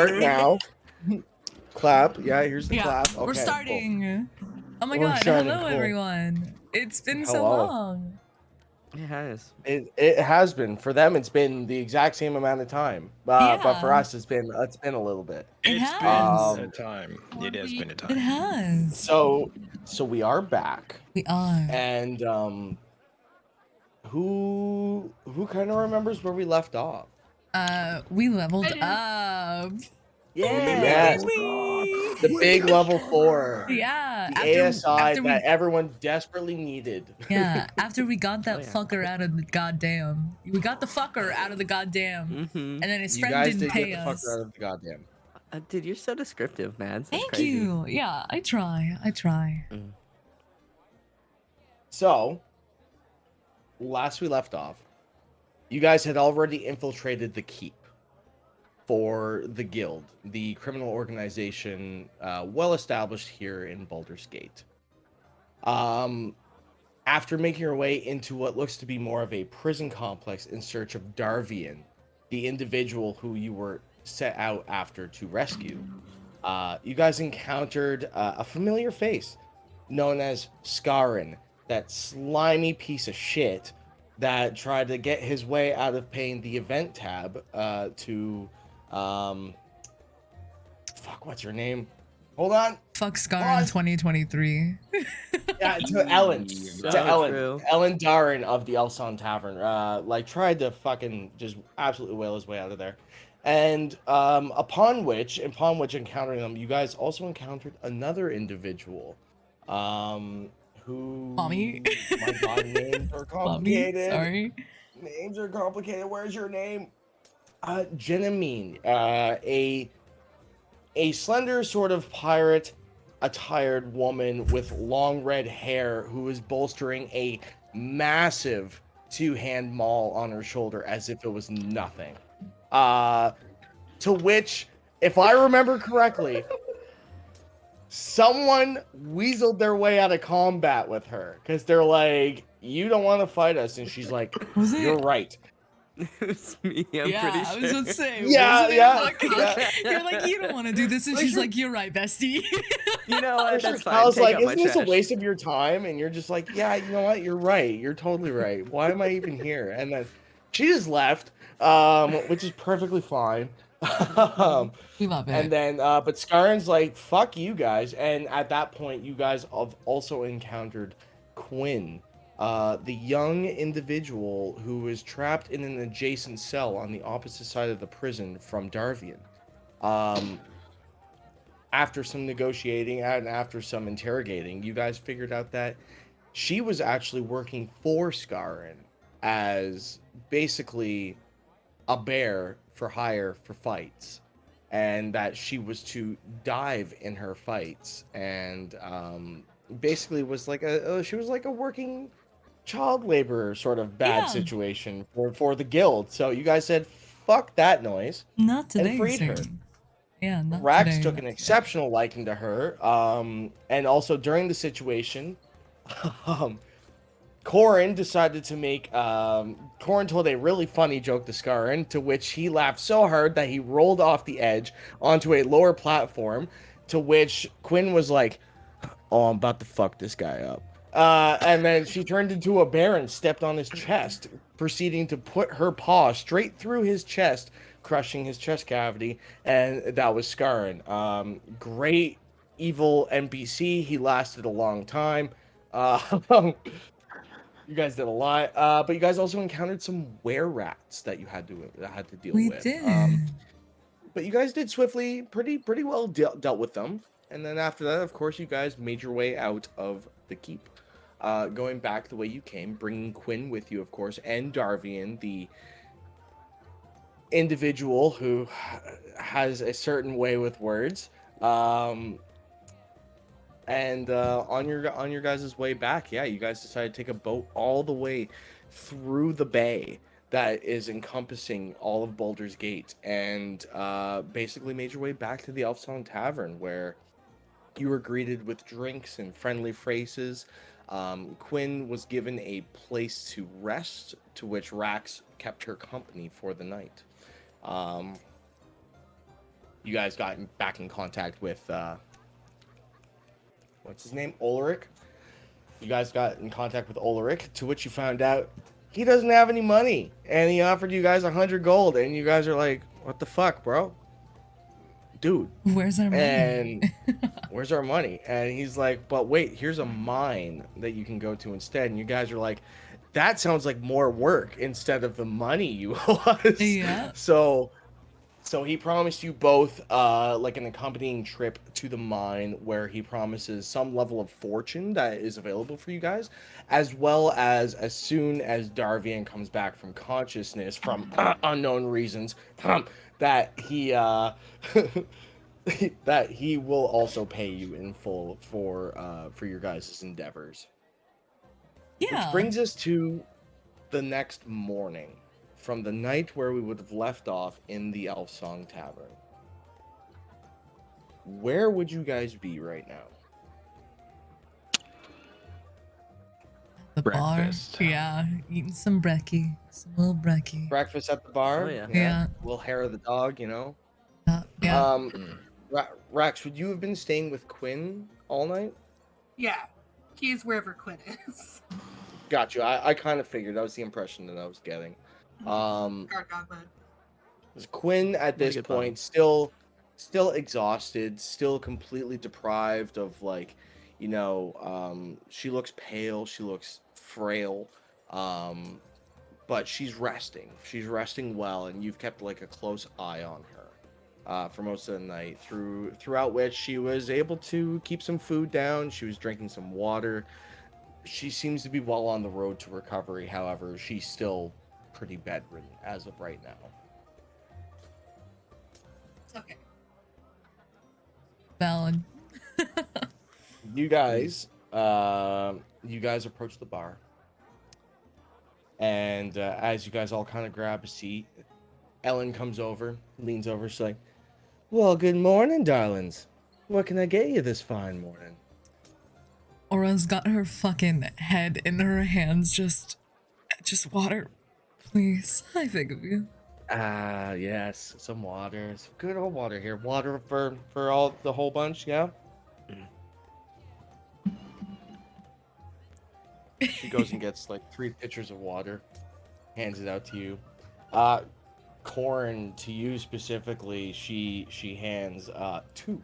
start now. Clap. Yeah, here's the clap. Okay, we're starting. Cool. Oh my We're god! starting, Hello, cool. everyone. It's been so Hello. long. It has. It has been. For them, it's been the exact same amount of time. But for us, it's been a little bit. It's been a time. It has been a time. It has. So we are back. We are. And who kind of remembers where we left off? We leveled up. Yes. The big level 4. Yeah. The ASI that everyone desperately needed. Yeah. After we got that fucker out of the goddamn. We got the fucker out of the goddamn. And then his friend didn't pay us. You guys did get the fucker out of the goddamn. Dude, you're so descriptive, man. That's Thank crazy. you. Yeah, I try. So, last we left off, you guys had already infiltrated the keep for the guild, the criminal organization well established here in Baldur's Gate. After making your way into what looks to be more of a prison complex in search of Darvian, the individual who you were set out after to rescue, you guys encountered a familiar face known as Scarin, that slimy piece of shit that tried to get his way out of paying the event tab to fuck, what's her name? Hold on. Fuck Scar in 2023. Yeah, to Ellen. So To Ellen. true. Ellen Darren of the Elson Tavern. Like, tried to fucking just absolutely whale his way out of there. And upon which encountering them, you guys also encountered another individual. Who... Mommy? My god, names are complicated. Mommy? Sorry. Names are complicated. Where's your name? Genemine, a slender sort of pirate attired woman with long red hair who is bolstering a massive two-hand maul on her shoulder as if it was nothing. To which, if I remember correctly, someone weaseled their way out of combat with her because they're like, "You don't want to fight us," and she's like, "You're right." It's me, I'm pretty sure. I was gonna say, Yeah. You're like, you don't want to do this, and she's like, "You're right, bestie." You know what? That's fine. I was Take like, out my "Isn't this a trash. waste of your time?" And you're just like, "Yeah, you know what? You're right. You're totally right. Why am I even here?" And then she just left, which is perfectly fine. We love it. And then, but Scarin's like, "Fuck you guys!" And at that point, you guys have also encountered Quinn, the young individual who is trapped in an adjacent cell on the opposite side of the prison from Darvian. After some negotiating and after some interrogating, you guys figured out that she was actually working for Scarin as basically a bear for hire for fights, and that she was to dive in her fights, and basically was like she was like a working child laborer sort of bad situation for the guild. So you guys said, "Fuck that noise," Not today, and freed her. Yeah, not Rax today. took an exceptional liking to her, and also during the situation, Corin decided to make, Corin told a really funny joke to Scarin, to which he laughed so hard that he rolled off the edge onto a lower platform, to which Quinn was like, "Oh, I'm about to fuck this guy up." And then she turned into a bear and stepped on his chest, proceeding to put her paw straight through his chest, crushing his chest cavity, and that was Scarin. Great evil NPC. He lasted a long time. You guys did a lot, but you guys also encountered some were-rats that you had to deal with. We did. But you guys did swiftly, pretty well dealt with them. And then after that, of course, you guys made your way out of the keep, going back the way you came, bringing Quinn with you, of course, and Darvian, the individual who has a certain way with words. And on your guys' way back, yeah, you guys decided to take a boat all the way through the bay that is encompassing all of Baldur's Gate, and basically made your way back to the Elfsong Tavern, where you were greeted with drinks and friendly phrases. Quinn was given a place to rest, to which Rax kept her company for the night. you guys got back in contact with what's his name, Ulrich. You guys got in contact with Ulrich, to which you found out he doesn't have any money, and he offered you guys 100 gold, and you guys are like, "What the fuck, bro, dude? Where's our money?" And where's our money? And he's like, "But wait, here's a mine that you can go to instead." And you guys are like, "That sounds like more work instead of the money you owe us." Yeah. So he promised you both like an accompanying trip to the mine, where he promises some level of fortune that is available for you guys, as well as soon as Darvian comes back from consciousness from unknown reasons, that he that he will also pay you in full for your guys' endeavors. Yeah. Which brings us to the next morning, from the night where we would have left off in the Elf Song Tavern. Where would you guys be right now? The Breakfast. bar. Yeah, eating some brekkie. Some little brekkie. Breakfast at the bar? Oh, yeah. Yeah. Little hair of the dog, you know? Yeah. Rax, would you have been staying with Quinn all night? Yeah, he's wherever Quinn is. Got you. I kind of figured. That was the impression that I was getting. Guard dog mode. Quinn at this good point still exhausted, still completely deprived of, like, you know, she looks pale, she looks frail, but she's resting well, and you've kept like a close eye on her for most of the night, throughout which she was able to keep some food down. She was drinking some water. She seems to be well on the road to recovery. However, she's still pretty bedridden as of right now. Okay. Valid. You guys approach the bar, and as you guys all kind of grab a seat, Ellen comes over, leans over, she's like, "Well, good morning, darlings. What can I get you this fine morning?" Aura's got her fucking head in her hands. Just water, please. I think of you. Yes, some water, some good old water here. Water for all the whole bunch, yeah. She goes and gets like 3 pitchers of water, hands it out to you. Corn, to you specifically, she hands 2.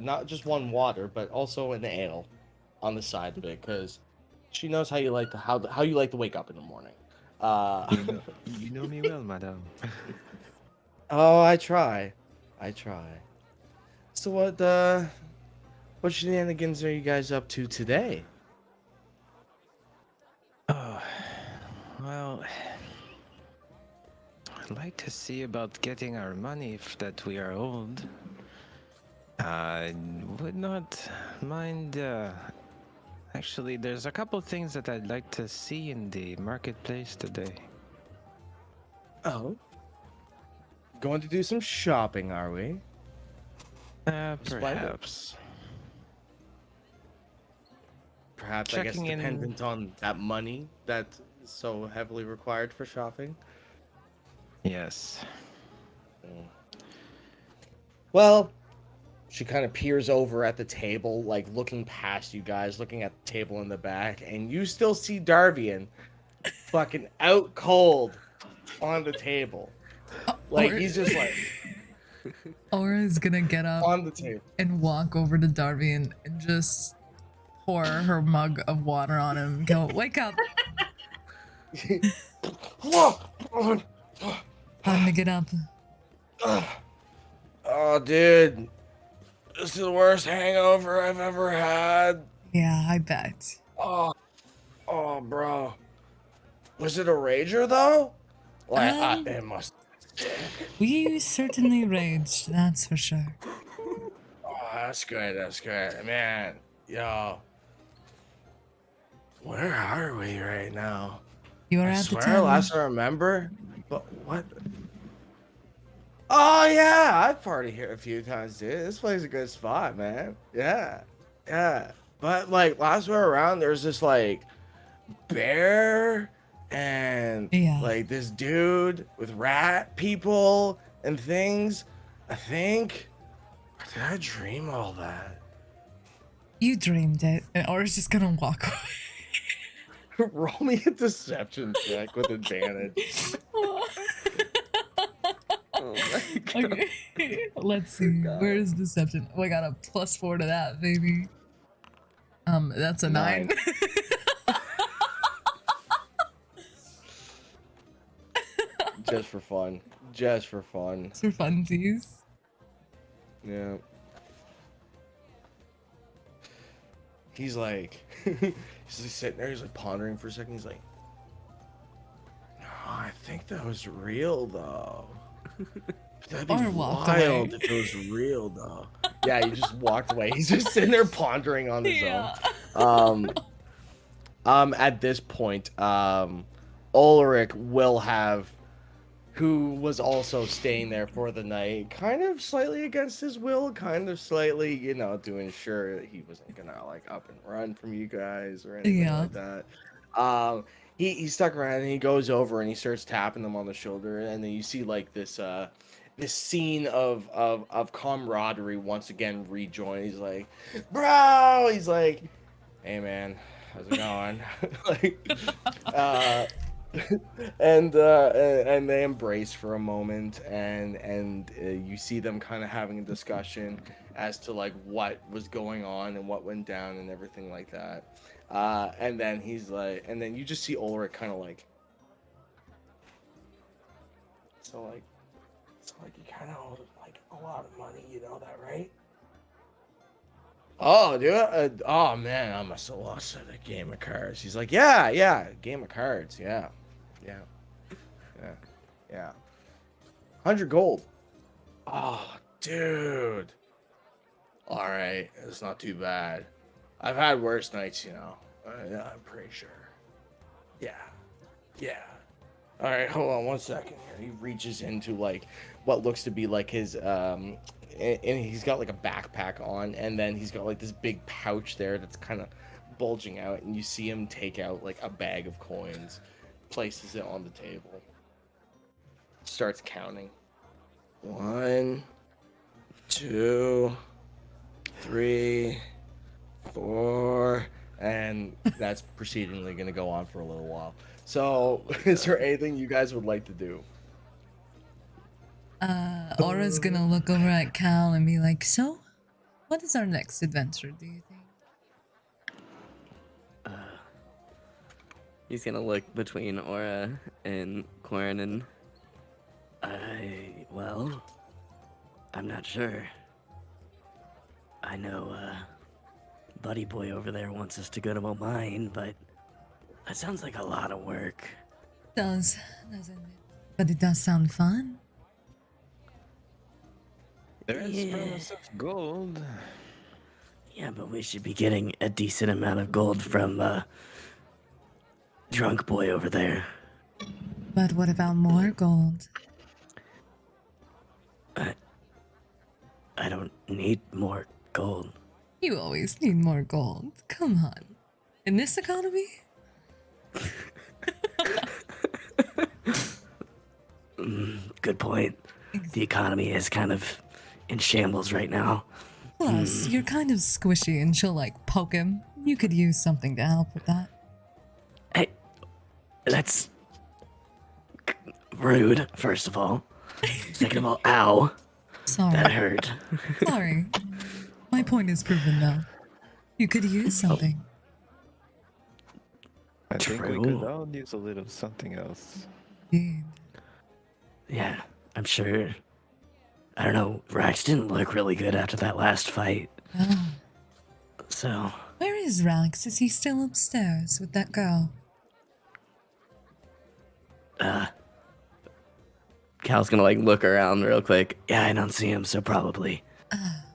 Not just one water, but also an ale on the side of it, because she knows how you like to wake up in the morning. You know me well, madam. Oh, I try. So what shenanigans are you guys up to today? Oh, well, I'd like to see about getting our money if that we are owed. I would not mind, actually, there's a couple things that I'd like to see in the marketplace today. Oh. Going to do some shopping, are we? Perhaps. Perhaps, I guess, Checking in- dependent on that money that's so heavily required for shopping. Yes. Well, she kind of peers over at the table, like looking past you guys, looking at the table in the back, and you still see Darvian fucking out cold on the table. Like, he's just like Aura is gonna get up on the table. and walk over to Darby and just pour her mug of water on him and go, "Wake up. Time to get up." Oh, dude. This is the worst hangover I've ever had. Yeah, I bet. Oh, bro. Was it a rager, though? Like, it must. We certainly raged, that's for sure. Oh, that's good. Man, yo. Where are we right now? You are I at the swear, tavern. last I remember. But what? Oh, yeah. I've partied here a few times, dude. This place is a good spot, man. Yeah. But, like, last we were around, there's this, like, bear and Yeah. like this dude with rat people and things. I think, or did I dream all that? You dreamed it, and Aura's just gonna walk away. Roll me a deception check with advantage. Oh my god. Okay. Let's see. Where is deception? Oh, I got a +4 to that, baby. That's a 9. Just for fun. Just for fun. It's for funsies. Yeah. He's like, he's just sitting there. He's like pondering for a second. He's like, no, I think that was real though. That'd be Or walked wild away. if it was real though. Yeah, he just walked away. He's just sitting there pondering on his Yeah. own. At this point, Ulrich will have, who was also staying there for the night, kind of slightly against his will, kind of slightly, to ensure that he wasn't gonna like up and run from you guys or anything Yeah. like that. He stuck around and he goes over and he starts tapping them on the shoulder, and then you see like this scene of camaraderie once again rejoin. He's like, bro, he's like, hey man, how's it going? Like, and they embrace for a moment, and you see them kind of having a discussion as to like what was going on and what went down and everything like that. And then he's like, and then you just see Ulrich kind of like, so you kind of owe like a lot of money, you know that, right? Oh, dude. Oh man, I must have lost at a game of cards. He's like, yeah, game of cards, yeah. 100 gold. Oh, dude. All right, it's not too bad. I've had worse nights, I'm pretty sure. Yeah. All right, hold on one second here. He reaches into like what looks to be like his and he's got like a backpack on, and then he's got like this big pouch there that's kind of bulging out, and you see him take out like a bag of coins, places it on the table, starts counting. 1, 2, 3, 4, and that's proceedingly going to go on for a little while. So, is there anything you guys would like to do? Aura's gonna look over at Cal and be like, so, what is our next adventure, do you think? He's gonna look between Aura and Corn and well, I'm not sure. I know Buddy Boy over there wants us to go to a mine, but that sounds like a lot of work. Doesn't it? But it does sound fun. There is promise of gold. Yeah, but we should be getting a decent amount of gold from Drunk Boy over there. But what about more gold? I don't need more gold. You always need more gold. Come on. In this economy? Good point. The economy is kind of in shambles right now. Plus, you're kind of squishy and she'll like poke him. You could use something to help with that. Hey, that's rude, first of all. Second of all, ow, that Sorry. hurt. Sorry. My point is proven though. You could use something. I think we True. could all use a little something else. Indeed. Yeah, I'm sure. I don't know, Rax didn't look really good after that last fight. Oh. So, Where is Rax? Is he still upstairs with that girl? Cal's gonna like look around real quick. Yeah, I don't see him, so probably.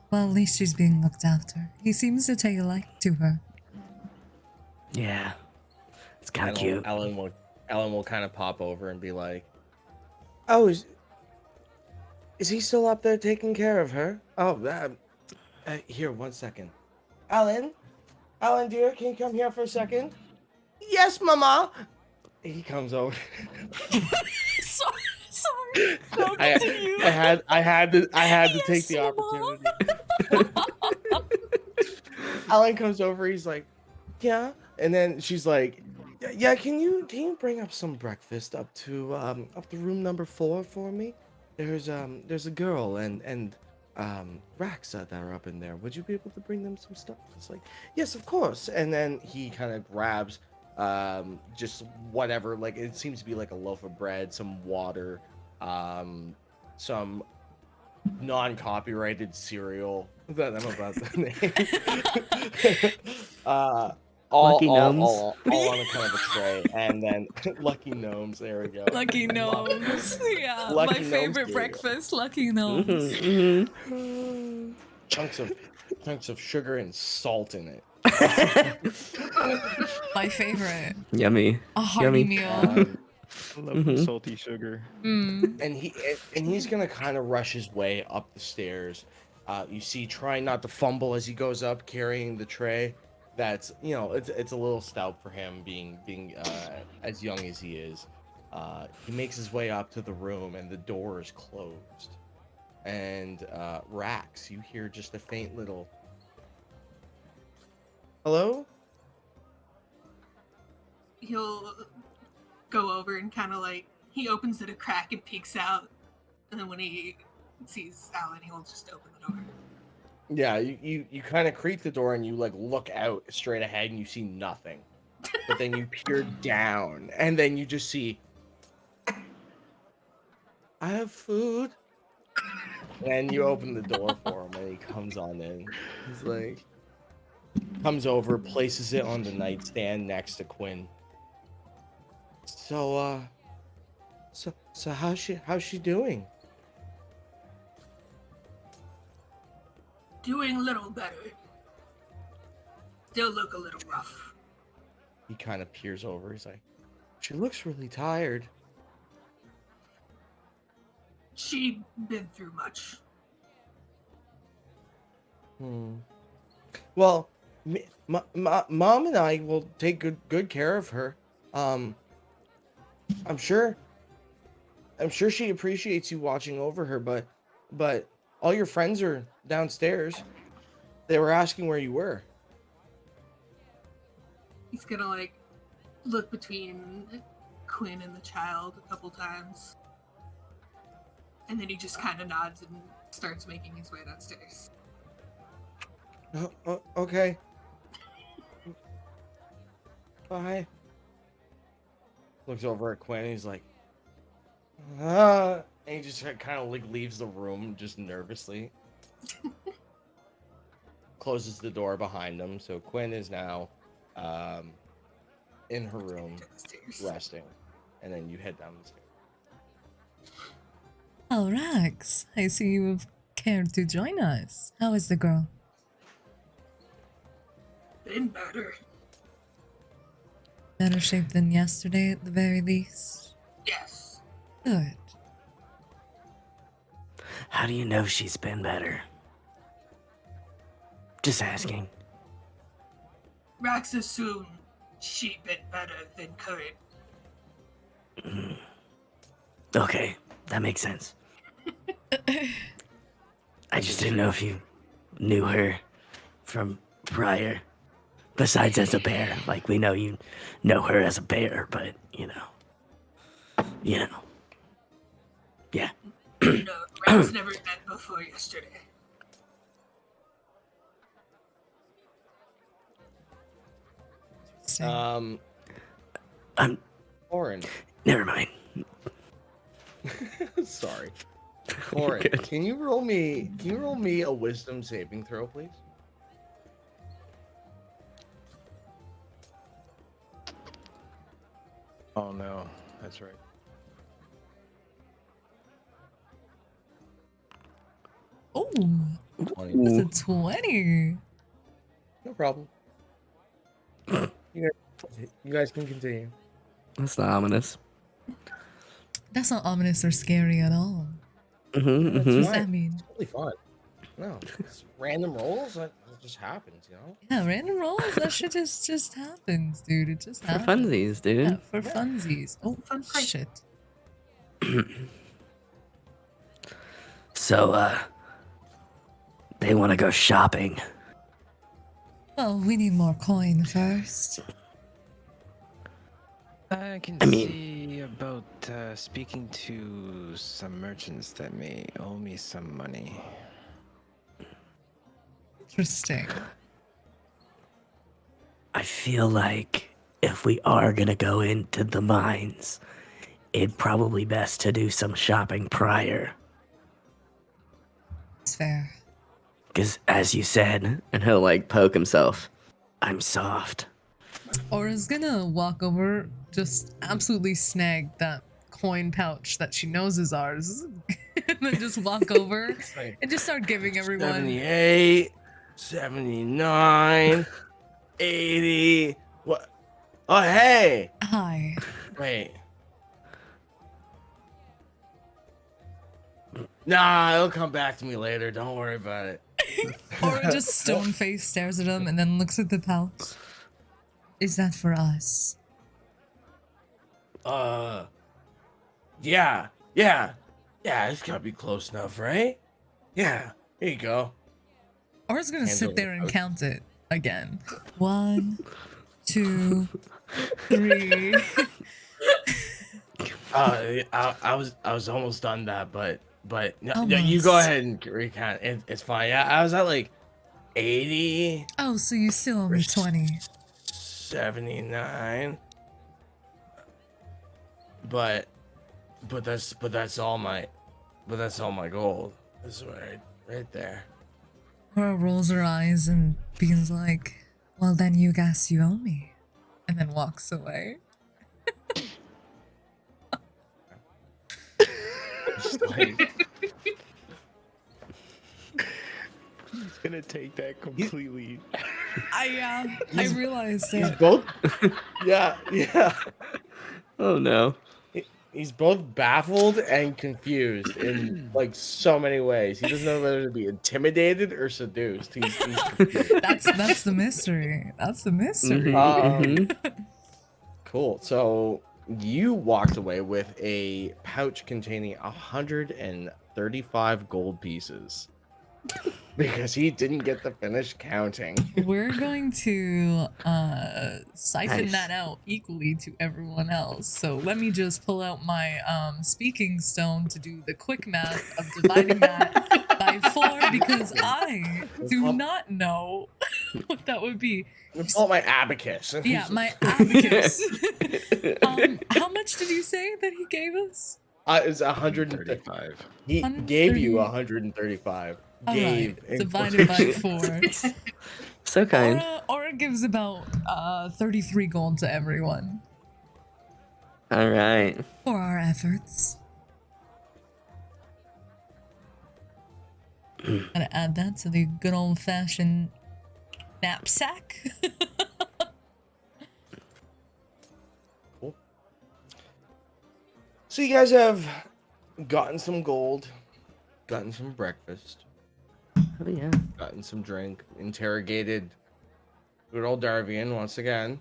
Well, at least she's being looked after. He seems to take a like to her. Yeah, it's kind of cute. Ellen will kind of pop over and be like, "Oh, is he still up there taking care of her? Oh, here, 1 second. Ellen, dear, can you come here for a second? Yes, Mama. he comes over. Sorry. No, continue. I had to Yes, take the Mama. opportunity. Alan comes over. He's like, yeah, and then she's like, yeah. Can you bring up some breakfast up to room number 4 for me? There's a girl and Rax that are up in there. Would you be able to bring them some stuff? It's like, yes, of course. And then he kind of grabs just whatever, like it seems to be like a loaf of bread, some water, some non-copyrighted cereal that I'm about to name. Lucky Gnomes. All on a kind of a tray, and then Lucky Gnomes. There we go. Lucky Gnomes. Yeah, Lucky my Gnomes favorite cereal. breakfast, Lucky Gnomes. chunks of sugar and salt in it. My favorite. Yummy. A hearty Yummy. meal. I love the salty sugar. Mm. And he's gonna kind of rush his way up the stairs. You see, trying not to fumble as he goes up, carrying the tray. That's, it's a little stout for him, being as young as he is. He makes his way up to the room, and the door is closed. And Rax, you hear just a faint little hello. He'll go over and kind of like, he opens it a crack and peeks out. And then when he sees Alan, he'll just open the door. Yeah, you kind of creak the door and you like look out straight ahead and you see nothing. But then you peer down and then you just see, I have food. And you open the door for him and he comes on in. He's like, comes over, places it on the nightstand next to Quinn. So how's she doing? Doing a little better. Still look a little rough. He kind of peers over. He's like, she looks really tired. She been through much. Well, mom and I will take good care of her. I'm sure she appreciates you watching over her, but all your friends are downstairs. They were asking where you were. He's gonna like look between Quinn and the child a couple times. And then he just kind of nods and starts making his way downstairs. Okay. Bye. Looks over at Quinn and he's like, and he just kind of like leaves the room just nervously. Closes the door behind him. So Quinn is now in her room resting. And then you head down the stairs. Oh, Rax, I see you have cared to join us. How is the girl? Been better. Better shape than yesterday at the very least? Yes. Good. How do you know she's been better? Just asking. Rax assumed she been better than current. Okay, that makes sense. I just didn't know if you knew her from prior. Besides as a bear. Like, we know you know her as a bear, but, you know. Yeah. No, Rax never met before yesterday. Oren. Never mind. Sorry. Oren, can you roll me a wisdom saving throw, please? Oh no, that's right. Oh, 20. it's a 20. No problem. You guys can continue. That's not ominous. That's not ominous or scary at all. Mm-hmm, What mm-hmm. does that mean? It's really fun. No, it's random rolls. It just happens, you know. Yeah, random rolls. That shit just happens, dude. It just For happens. funsies, dude. Yeah, for funsies. Oh, Fun price. shit. So, they want to go shopping. Well, we need more coin first. I can I mean- see about speaking to some merchants that may owe me some money. Interesting. I feel like if we are gonna go into the mines, it'd probably best to do some shopping prior. It's fair. Because, as you said, and he'll like poke himself, I'm soft. Aura's gonna walk over, just absolutely snag that coin pouch that she knows is ours, and then just walk over Like, and just start giving everyone. 78, 79, 80. What? Oh, hey. Hi. Wait. Nah, it'll come back to me later. Don't worry about it. Aura just stone faced stares at him and then looks at the pouch. Is that for us? Yeah. It's gotta be close enough, right? Yeah. Here you go. Aura's gonna Hands sit over there the and pouch. count it again. 1, 2, 3. I was almost done that, but no, you go Almost. ahead and recount. It's fine. Yeah, I was at like 80, Oh, so you still owe me 20. 79. But that's all my gold. This is right there. Aura rolls her eyes and begins like, well then you guess you owe me. And then walks away. Just like, He's gonna take that completely. I He's- realized he's it. both. Yeah. Oh no. He's both baffled and confused in like so many ways. He doesn't know whether to be intimidated or seduced. He's confused. That's the mystery. That's the mystery. Cool. So you walked away with a pouch containing 135 gold pieces because he didn't get to finish counting. We're going to siphon Nice. that out equally to everyone else. So let me just pull out my speaking stone to do the quick math of dividing that by 4 because I do not know what that would be. I pull out my abacus. Yeah, my abacus. How much did you say that he gave us? It's 135. 35. He gave you 130. 135. All Gave right, divided by 4. So kind. Aura gives about 33 gold to everyone All right. for our efforts. Gotta add that to the good old fashioned knapsack. So you guys have gotten some gold, gotten some breakfast, Oh yeah. gotten some drink, interrogated good old Darvian once again.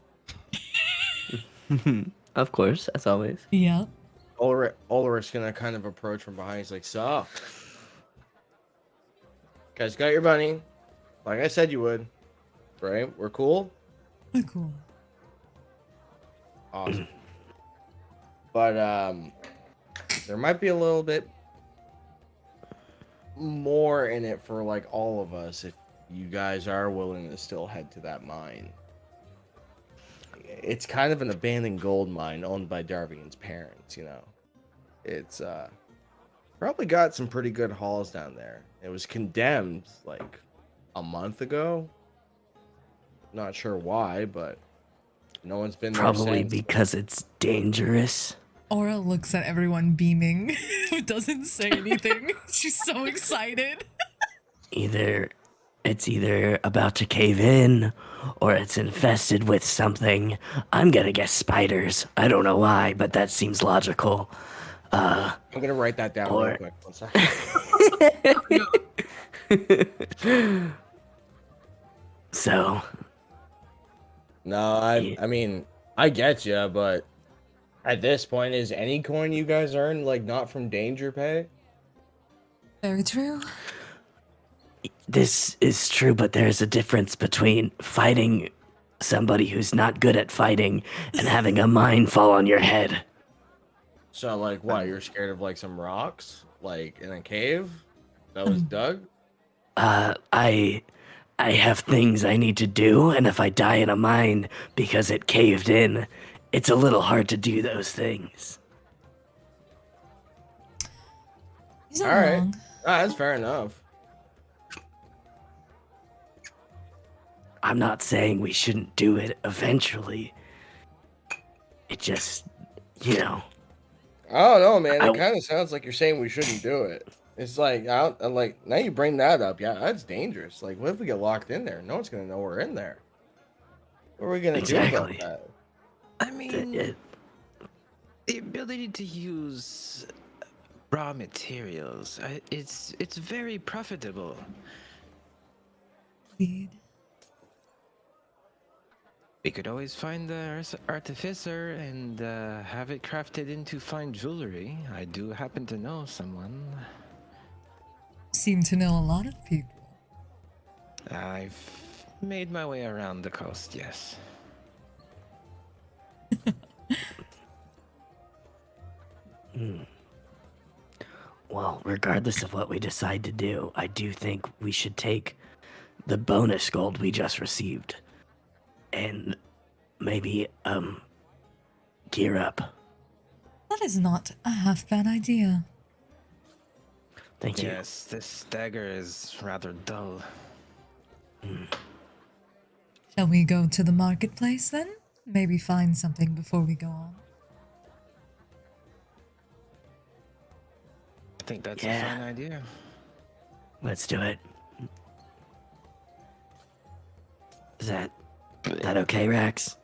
Of course, as always. Yeah. Ulrich's gonna kind of approach from behind. He's like, so, guys got your money, like I said you would, right? We're cool? Cool. Awesome. But there might be a little bit more in it for like all of us if you guys are willing to still head to that mine. It's kind of an abandoned gold mine owned by Darvian's parents, you know. It's probably got some pretty good hauls down there. It was condemned like a month ago. Not sure why, but no one's been there Probably since. because it's dangerous. Aura looks at everyone beaming. Doesn't say anything. She's so excited. It's either about to cave in or it's infested with something. I'm gonna guess spiders. I don't know why, but that seems logical. I'm gonna write that down real Or- quick. 1 second. So, No, Yeah. I mean, I get you, but at this point, is any coin you guys earn like not from danger pay? Very true. this is true, but there's a difference between fighting somebody who's not good at fighting and having a mine fall on your head. So like, what? You're scared of like some rocks, like in a cave that was dug? I have things I need to do, and if I die in a mine because it caved in, it's a little hard to do those things. He's All not right, wrong. that's fair enough. I'm not saying we shouldn't do it eventually. It just, you know, I don't know, man. I- It kind of sounds like you're saying we shouldn't do it. It's like, like now you bring that up. Yeah, that's dangerous. Like, what if we get locked in there? No one's gonna know we're in there. What are we gonna do Exactly. about that? I mean, it- the ability to use raw materials, it's very profitable. Indeed. We could always find the artificer and have it crafted into fine jewelry. I do happen to know someone. Seem to know a lot of people. I've made my way around the coast, yes. well, regardless of what we decide to do, I do think we should take the bonus gold we just received and maybe gear up. That is not a half bad idea. Thank you. Yes, this dagger is rather dull. Shall we go to the marketplace then? Maybe find something before we go on. I think that's Yeah. a fine idea. Let's do it. Is that okay, Rax?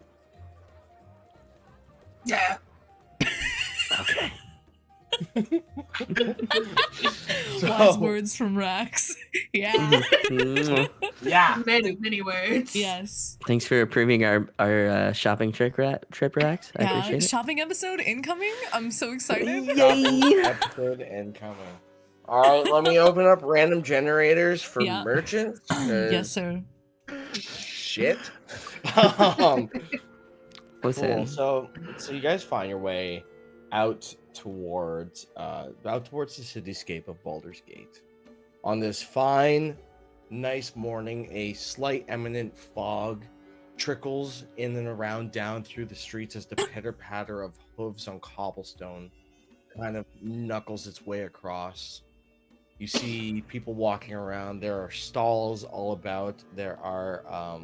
Yeah. Okay. Wise words from Rax. Yeah. Yeah. Many words. Yes. Thanks for approving our shopping trip, Rax. I Yeah. appreciate it. Shopping episode incoming. I'm so excited. Yay! Episode incoming. All right, let me open up random generators for Yeah. merchants. Yes, sir. Shit. um, What's cool. in? So you guys find your way out towards the cityscape of Baldur's Gate. On this fine, nice morning, a slight eminent fog trickles in and around down through the streets as the pitter patter of hooves on cobblestone kind of knuckles its way across. You see people walking around. There are stalls all about. There are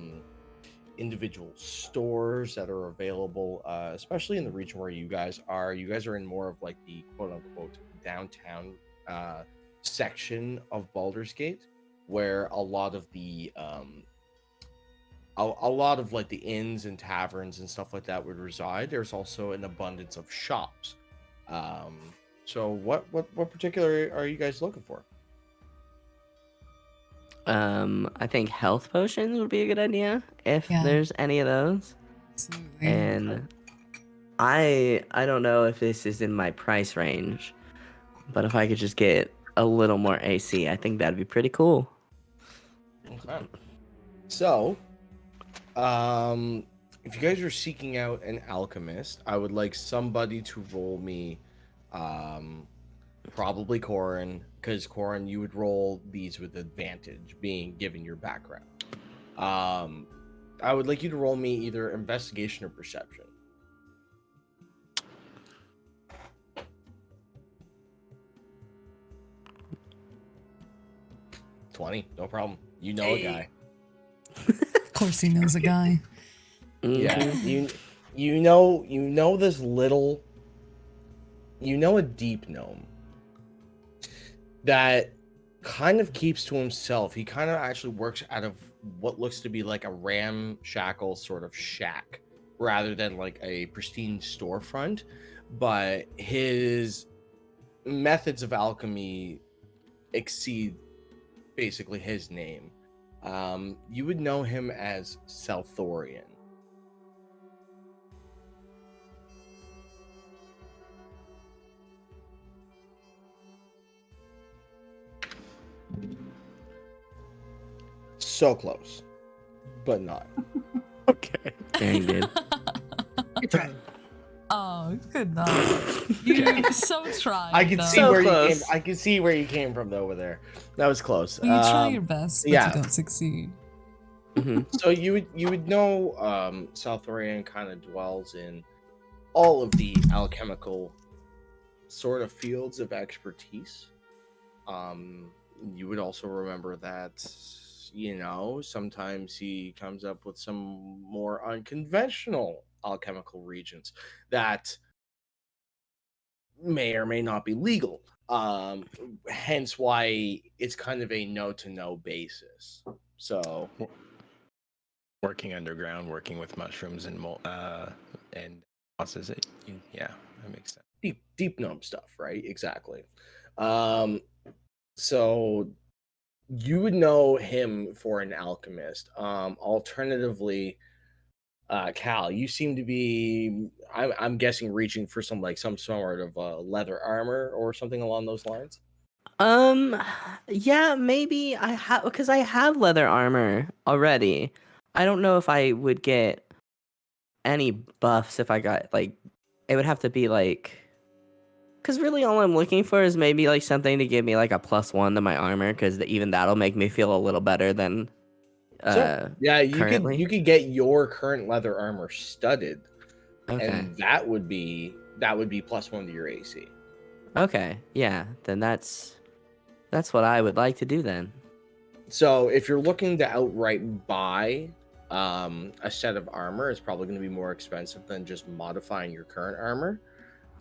individual stores that are available, especially in the region where you guys are. You guys are in more of like the quote unquote downtown section of Baldur's Gate, where a lot of the a lot of like the inns and taverns and stuff like that would reside. There's also an abundance of shops. So what particular are you guys looking for? I think health potions would be a good idea if Yeah. there's any of those. Absolutely. And I don't know if this is in my price range, but if I could just get a little more AC, I think that'd be pretty cool. Okay. So, if you guys are seeking out an alchemist, I would like somebody to roll me, probably Corin, because Corin, you would roll these with advantage, being given your background. I would like you to roll me either investigation or perception. $20, no problem. You know a guy. Of course he knows a guy. Yeah, Mhm. you know this little, a deep gnome that kind of keeps to himself. He kind of actually works out of what looks to be like a ramshackle sort of shack rather than like a pristine storefront, but his methods of alchemy exceed basically his name. You would know him as Salthorian. So close, but not. Okay. Very good. Good try. Oh, good enough. You so tried. I can see So where close. you came. I can see where you came from over there. That was close. You try your best, but yeah. you don't succeed. So you would know Salthorian kind of dwells in all of the alchemical sort of fields of expertise. You would also remember that, sometimes he comes up with some more unconventional alchemical regions that may or may not be legal. Hence why it's kind of a no to no basis. So Working underground, working with mushrooms and moss, is it? Yeah, that makes sense. deep gnome stuff, right? Exactly. So you would know him for an alchemist. Alternatively, Cal, you seem to be, I'm guessing, reaching for some sort of leather armor or something along those lines. Yeah, maybe I have, because I have leather armor already. I don't know if I would get any buffs if I got it would have to be because really all I'm looking for is maybe something to give me a +1 to my armor, because even that'll make me feel a little better than Yeah, you currently. could get your current leather armor studded, Okay. and that would be +1 to your AC. Okay. Yeah. Then that's what I would like to do then. So if you're looking to outright buy a set of armor, it's probably going to be more expensive than just modifying your current armor.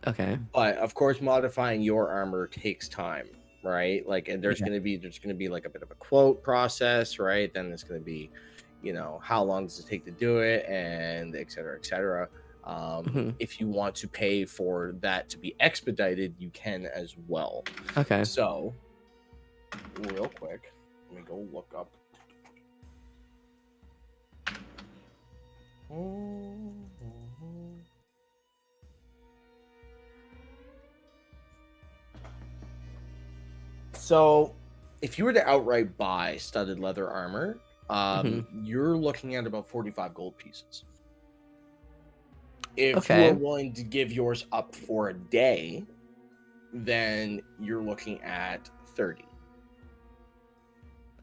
Okay. But of course, modifying your armor takes time, right? And there's Yeah. going to be a bit of a quote process, right? Then it's going to be, how long does it take to do it, and et cetera, et cetera. If you want to pay for that to be expedited, you can as well. Okay. So, real quick, let me go look up. So, if you were to outright buy studded leather armor, you're looking at about 45 gold pieces. If you are willing to give yours up for a day, then you're looking at 30.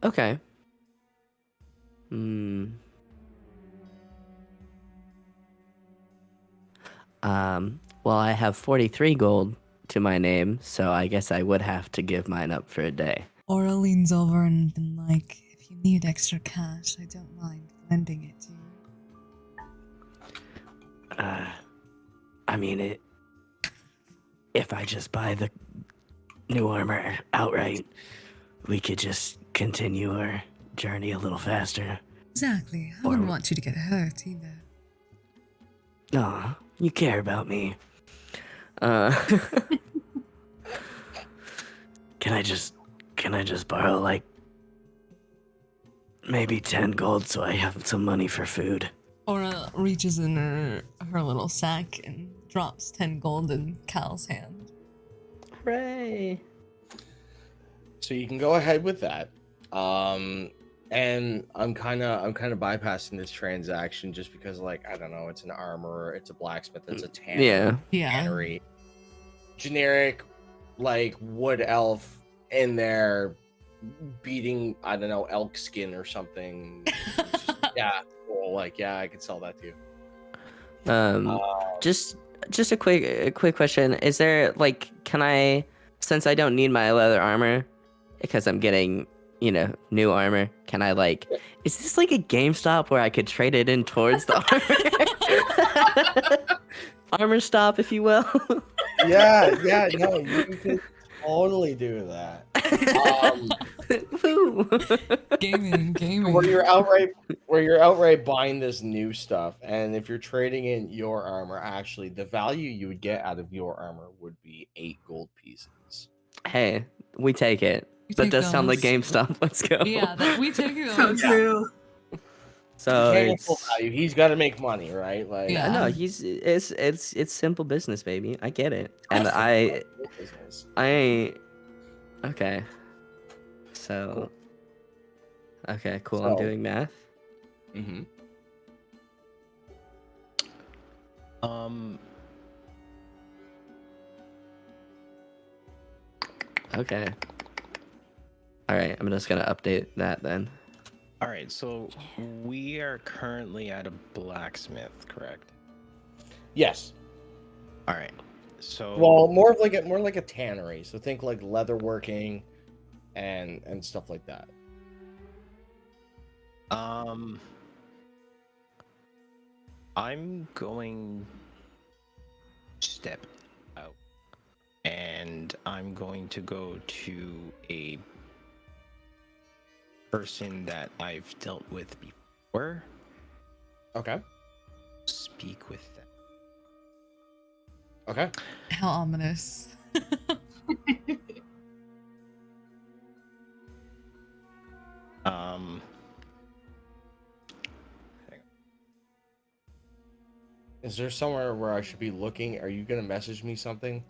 Okay. Well, I have 43 gold to my name, so I guess I would have to give mine up for a day. Aura leans over and been like, if you need extra cash, I don't mind lending it to you. I mean, if I just buy the new armor outright, we could just continue our journey a little faster. Exactly. I wouldn't want you to get hurt either. Aw, you care about me. Can I just borrow maybe 10 gold so I have some money for food? Aura reaches in her little sack and drops 10 gold in Cal's hand. Hooray! So you can go ahead with that. And I'm kind of bypassing this transaction just because, I don't know, it's an armorer, it's a blacksmith, it's a tannery, generic, wood elf in there beating, I don't know, elk skin or something. Yeah, cool. Yeah, I could sell that to you. Just a quick question: is there can I, since I don't need my leather armor because I'm getting new armor, can I is this a GameStop where I could trade it in towards the armor? Armor stop, if you will. Yeah, no, you could totally do that. Gaming. Where you're outright buying this new stuff, and if you're trading in your armor, actually, the value you would get out of your armor would be 8 gold pieces. Hey, we take it. We That take does sound like those. GameStop. Let's go. Yeah, we take So those. true. So He can't get full it's value. He's got to make money, right? Like, Yeah. I know it's simple business, baby. I get it, and I business. ain't okay. So okay, cool. I'm So- doing math. Mm-hmm. Okay. All right, I'm just gonna update that then. All right, so we are currently at a blacksmith, correct? Yes. All right. So Well, more like a tannery. So think like leather working, and stuff like that. I'm going to step out and I'm going to go to a person that I've dealt with before. Okay. Speak with them. Okay. How ominous. Is there somewhere where I should be looking? Are you gonna message me something?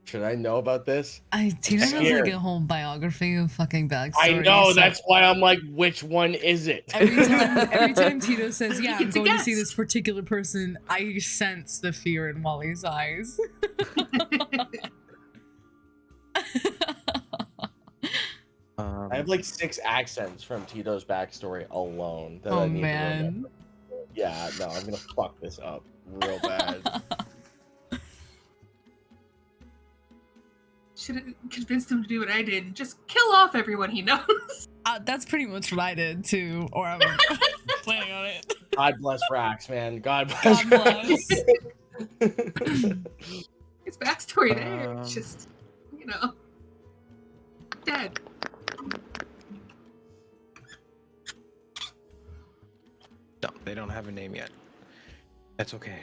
Should I know about this? Tina has like scared. a whole biography of fucking backstory. I know. so That's why I'm like, which one is it? every time Tito says, "Yeah, I'm It's a going to see guess. this particular person," I sense the fear in Wally's eyes. I have like 6 accents from Tito's backstory alone that I Oh need to man. remember. Yeah, no, I'm gonna fuck this up real bad. Should have convinced him to do what I did and just kill off everyone he knows. That's pretty much what I did too, or I was planning on it. God bless Rax, man. God bless. God bless. His backstory there, it's Um, just, you know, dead. No, they don't have a name yet. That's okay.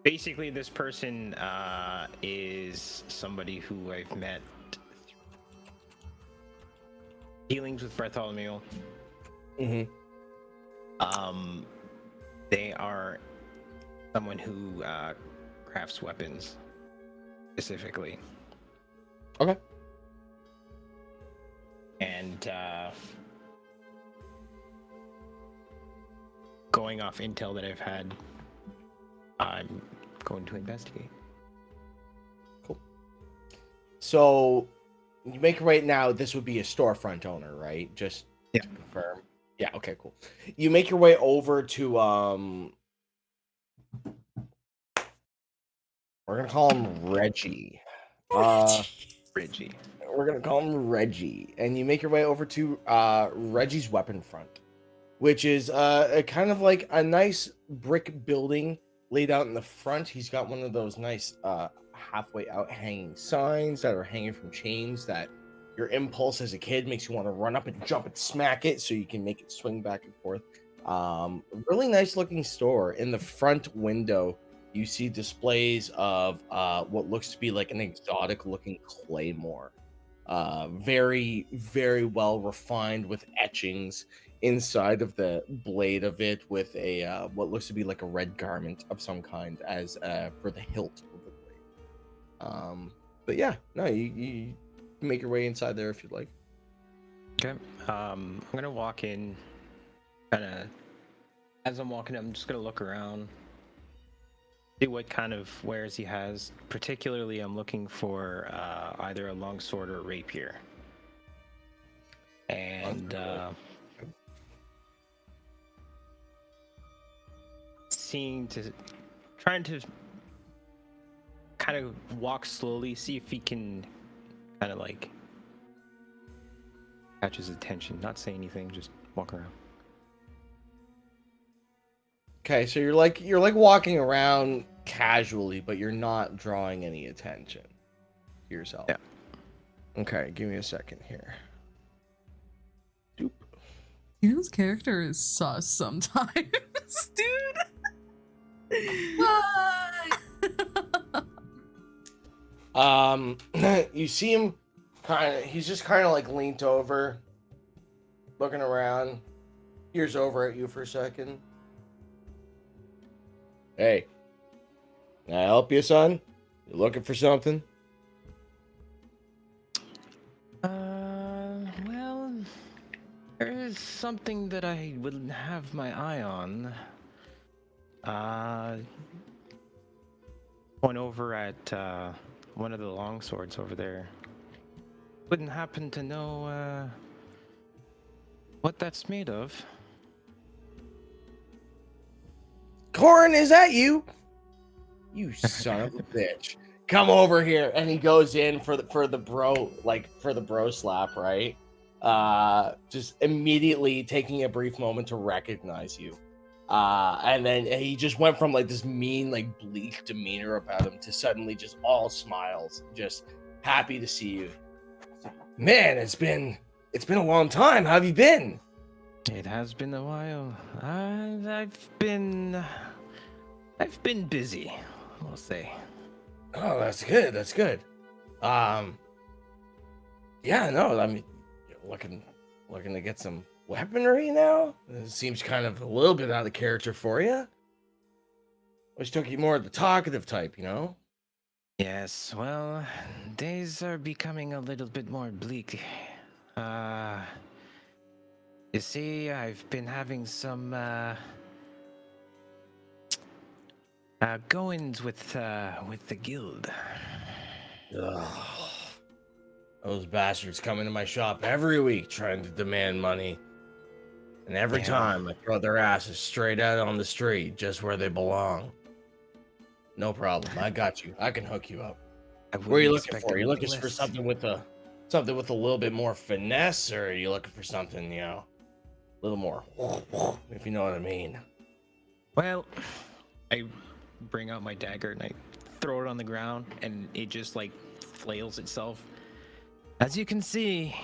Basically, this person is somebody who I've met through dealings with Bartholomew. Mm-hmm. They are someone who crafts weapons, specifically. Okay. And going off intel that I've had, I'm going to investigate. Cool. So, you make right now. This would be a storefront owner, right? Just Yeah. to confirm. Yeah. Okay. Cool. You make your way over to We're gonna call him Reggie. Reggie. We're gonna call him Reggie, and you make your way over to Reggie's weapon front, which is a kind of like a nice brick building laid out in the front. He's got one of those nice halfway out hanging signs that are hanging from chains that your impulse as a kid makes you want to run up and jump and smack it so you can make it swing back and forth. Really nice looking store. In the front window, you see displays of what looks to be like an exotic looking claymore. Very, very well refined with etchings inside of the blade of it, with a what looks to be like a red garment of some kind as for the hilt of the blade. But yeah, no, you make your way inside there if you'd like. Okay. I'm gonna walk in. Kind of, as I'm walking, I'm just gonna look around, see what kind of wares he has. Particularly, I'm looking for either a longsword or a rapier. And trying to kind of walk slowly, see if he can kind of like catch his attention. Not say anything, just walk around. Okay, so you're like walking around casually, but you're not drawing any attention to yourself. Yeah. Okay, give me a second here. Doop. Tito's character is sus sometimes, dude. What? You see him he's just kind of like leaned over, looking around, peers over at you for a second. Hey, can I help you, son? You looking for something? Well, there is something that I will have my eye on. Point over at one of the long swords over there. Wouldn't happen to know what that's made of. Corin, is that you? You son of a bitch. Come over here. And he goes in for the bro slap, right? Just immediately taking a brief moment to recognize you. And then he just went from like this mean, like bleak demeanor about him to suddenly just all smiles, just happy to see you. Man, it's been a long time. How have you been? It has been a while. I've been busy, we'll say. Oh, that's good. That's good. Yeah, no, I mean, you're looking to get some weaponry now. It seems kind of a little bit out of character for you. Always took you more of the talkative type, you know. Yes, well, days are becoming a little bit more bleak. You see, I've been having some goings with the guild. Ugh. Those bastards come into my shop every week trying to demand money. And every Yeah. time I throw their asses straight out on the street, just where they belong. No problem. I got you. I can hook you up. What are you looking for? Are you looking for something with a little bit more finesse, or are you looking for something, you know, a little more, if you know what I mean? Well, I bring out my dagger and I throw it on the ground, and it just like flails itself. As you can see,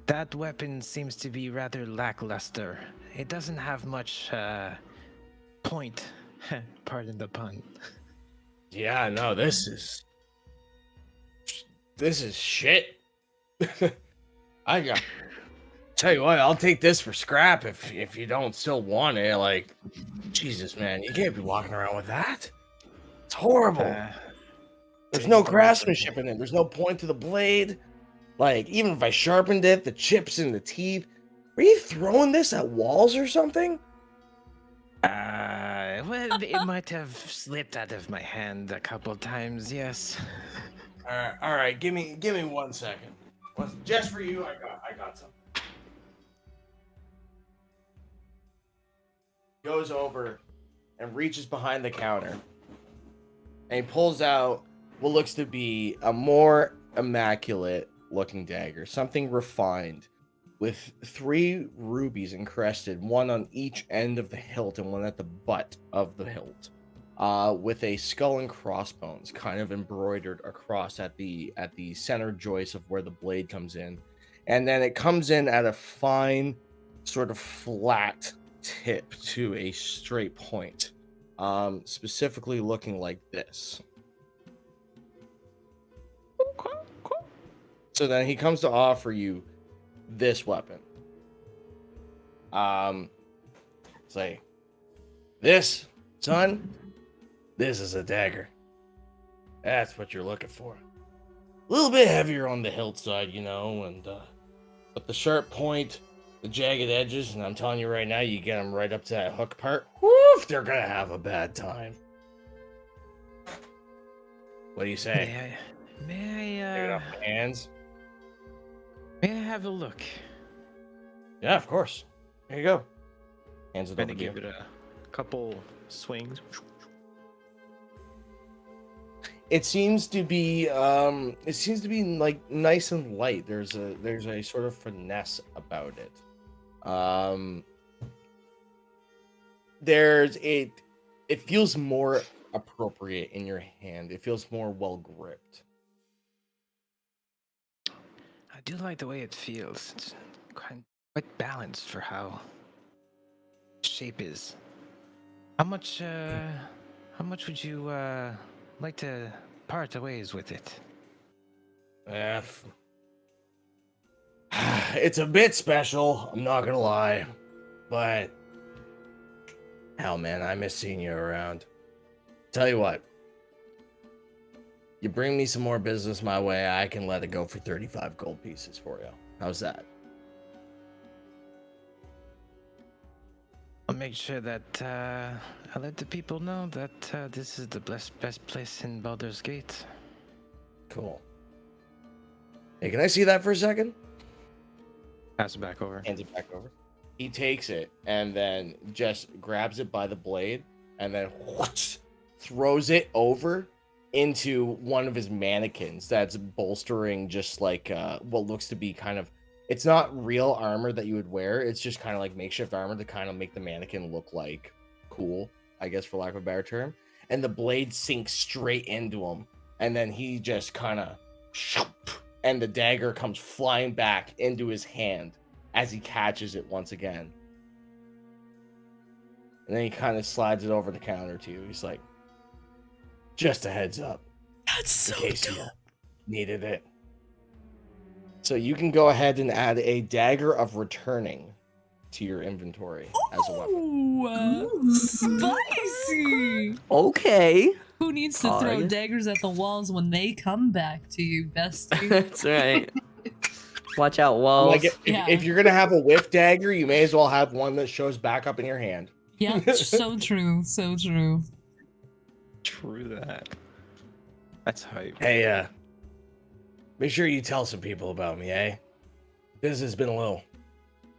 that weapon seems to be rather lackluster. It doesn't have much point. Pardon the pun. Yeah, no, this is shit. Tell you what, I'll take this for scrap if you don't still want it. Like, Jesus, man, you can't be walking around with that. It's horrible. There's no craftsmanship in it. There's no point to the blade. Like, even if I sharpened it, the chips in the teeth. Were you throwing this at walls or something? Well, it might have slipped out of my hand a couple times, yes. All right. Give me 1 second. Just for you, I got something. Goes over and reaches behind the counter, and he pulls out what looks to be a more immaculate looking dagger, something refined, with 3 rubies encrusted, one on each end of the hilt and one at the butt of the hilt, with a skull and crossbones kind of embroidered across at the center joist of where the blade comes in, and then it comes in at a fine, sort of flat tip to a straight point, specifically looking like this. So then he comes to offer you this weapon. Say, this, son, this is a dagger. That's what you're looking for. A little bit heavier on the hilt side, you know, and but the sharp point, the jagged edges, and I'm telling you right now, you get them right up to that hook part, woof, they're gonna have a bad time. What do you say? May Take it off my hands. May I have a look? Yeah, of course. Here you go. Hands it over Gonna to you. give it a couple swings. It seems to be like nice and light. There's a sort of finesse about it. It feels more appropriate in your hand. It feels more well gripped. I do like the way it feels. It's quite balanced for how shape is. How much would you like to part ways with it. It's a bit special, I'm not gonna lie. But hell, man, I miss seeing you around. Tell you what, you bring me some more business my way, I can let it go for 35 gold pieces for you. How's that? I'll make sure that I let the people know that this is the best place in Baldur's Gate. Cool. Hey, can I see that for a second? Pass it back over. Hands it back over. He takes it and then just grabs it by the blade and then throws it over into one of his mannequins that's bolstering just like what looks to be kind of, it's not real armor that you would wear. It's just kind of like makeshift armor to kind of make the mannequin look like cool, I guess, for lack of a better term. And the blade sinks straight into him. And then he just kind of, and the dagger comes flying back into his hand as he catches it once again. And then he kind of slides it over the counter to you. He's like, just a heads up. That's so in case you dope. needed it. So you can go ahead and add a dagger of returning to your inventory as a weapon. Ooh, spicy. Okay. Who needs to throw Alright. daggers at the walls when they come back to you, bestie? That's right. Watch out, walls. Like Yeah. if you're gonna have a whiff dagger, you may as well have one that shows back up in your hand. Yep, so true, so true. True that. That's hype. Hey, make sure you tell some people about me, eh? Business has been a little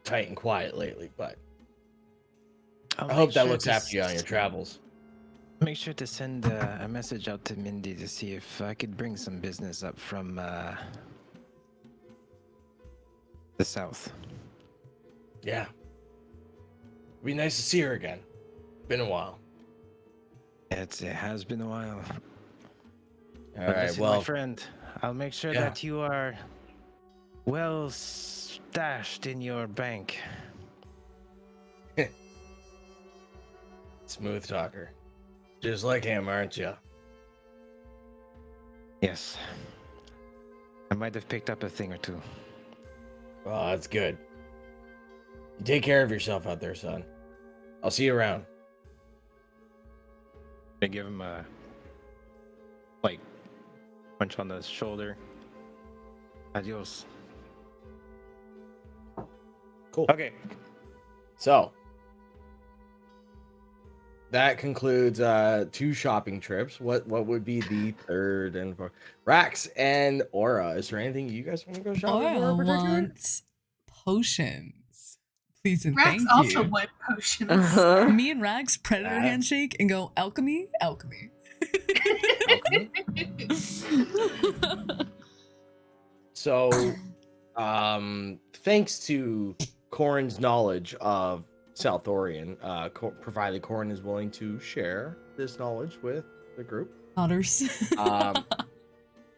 tight and quiet lately, but I hope that looks after you on your travels. Make sure to send a message out to Mindy to see if I could bring some business up from the south. Yeah. It'd be nice to see her again. Been a while. It has been a while. All But right, listen, well, my friend, I'll make sure Yeah. that you are well stashed in your bank. smooth talker. Just like him, aren't you? Yes. I might have picked up a thing or two. Well, that's good. You take care of yourself out there, son. I'll see you around. I give him a punch on the shoulder. Adios. Cool. Okay. So that concludes 2 shopping trips. What would be the third and fourth? Rax and Aura. Is there anything you guys want to go shopping for Aura in particular? wants potions. Please and Rax thank also you. went potions. Uh-huh. Me and Rax predator Yeah. handshake and go alchemy, alchemy. So, thanks to Corin's knowledge of South Orion, provided Corin is willing to share this knowledge with the group. Otters.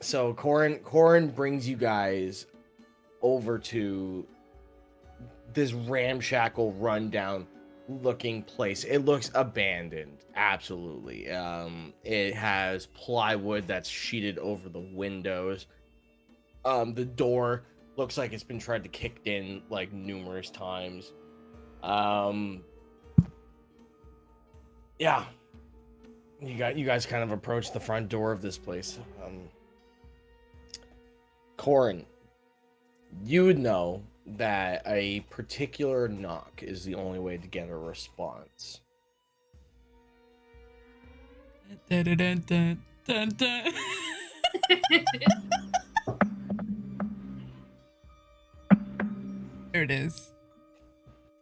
So Corin brings you guys over to this ramshackle, rundown looking place. It looks abandoned, absolutely. It has plywood that's sheeted over the windows. The door looks like it's been tried to kick in like numerous times. Yeah. You guys kind of approach the front door of this place. Corin, you would know that a particular knock is the only way to get a response. Dun, dun, dun, dun, dun, dun. There it is.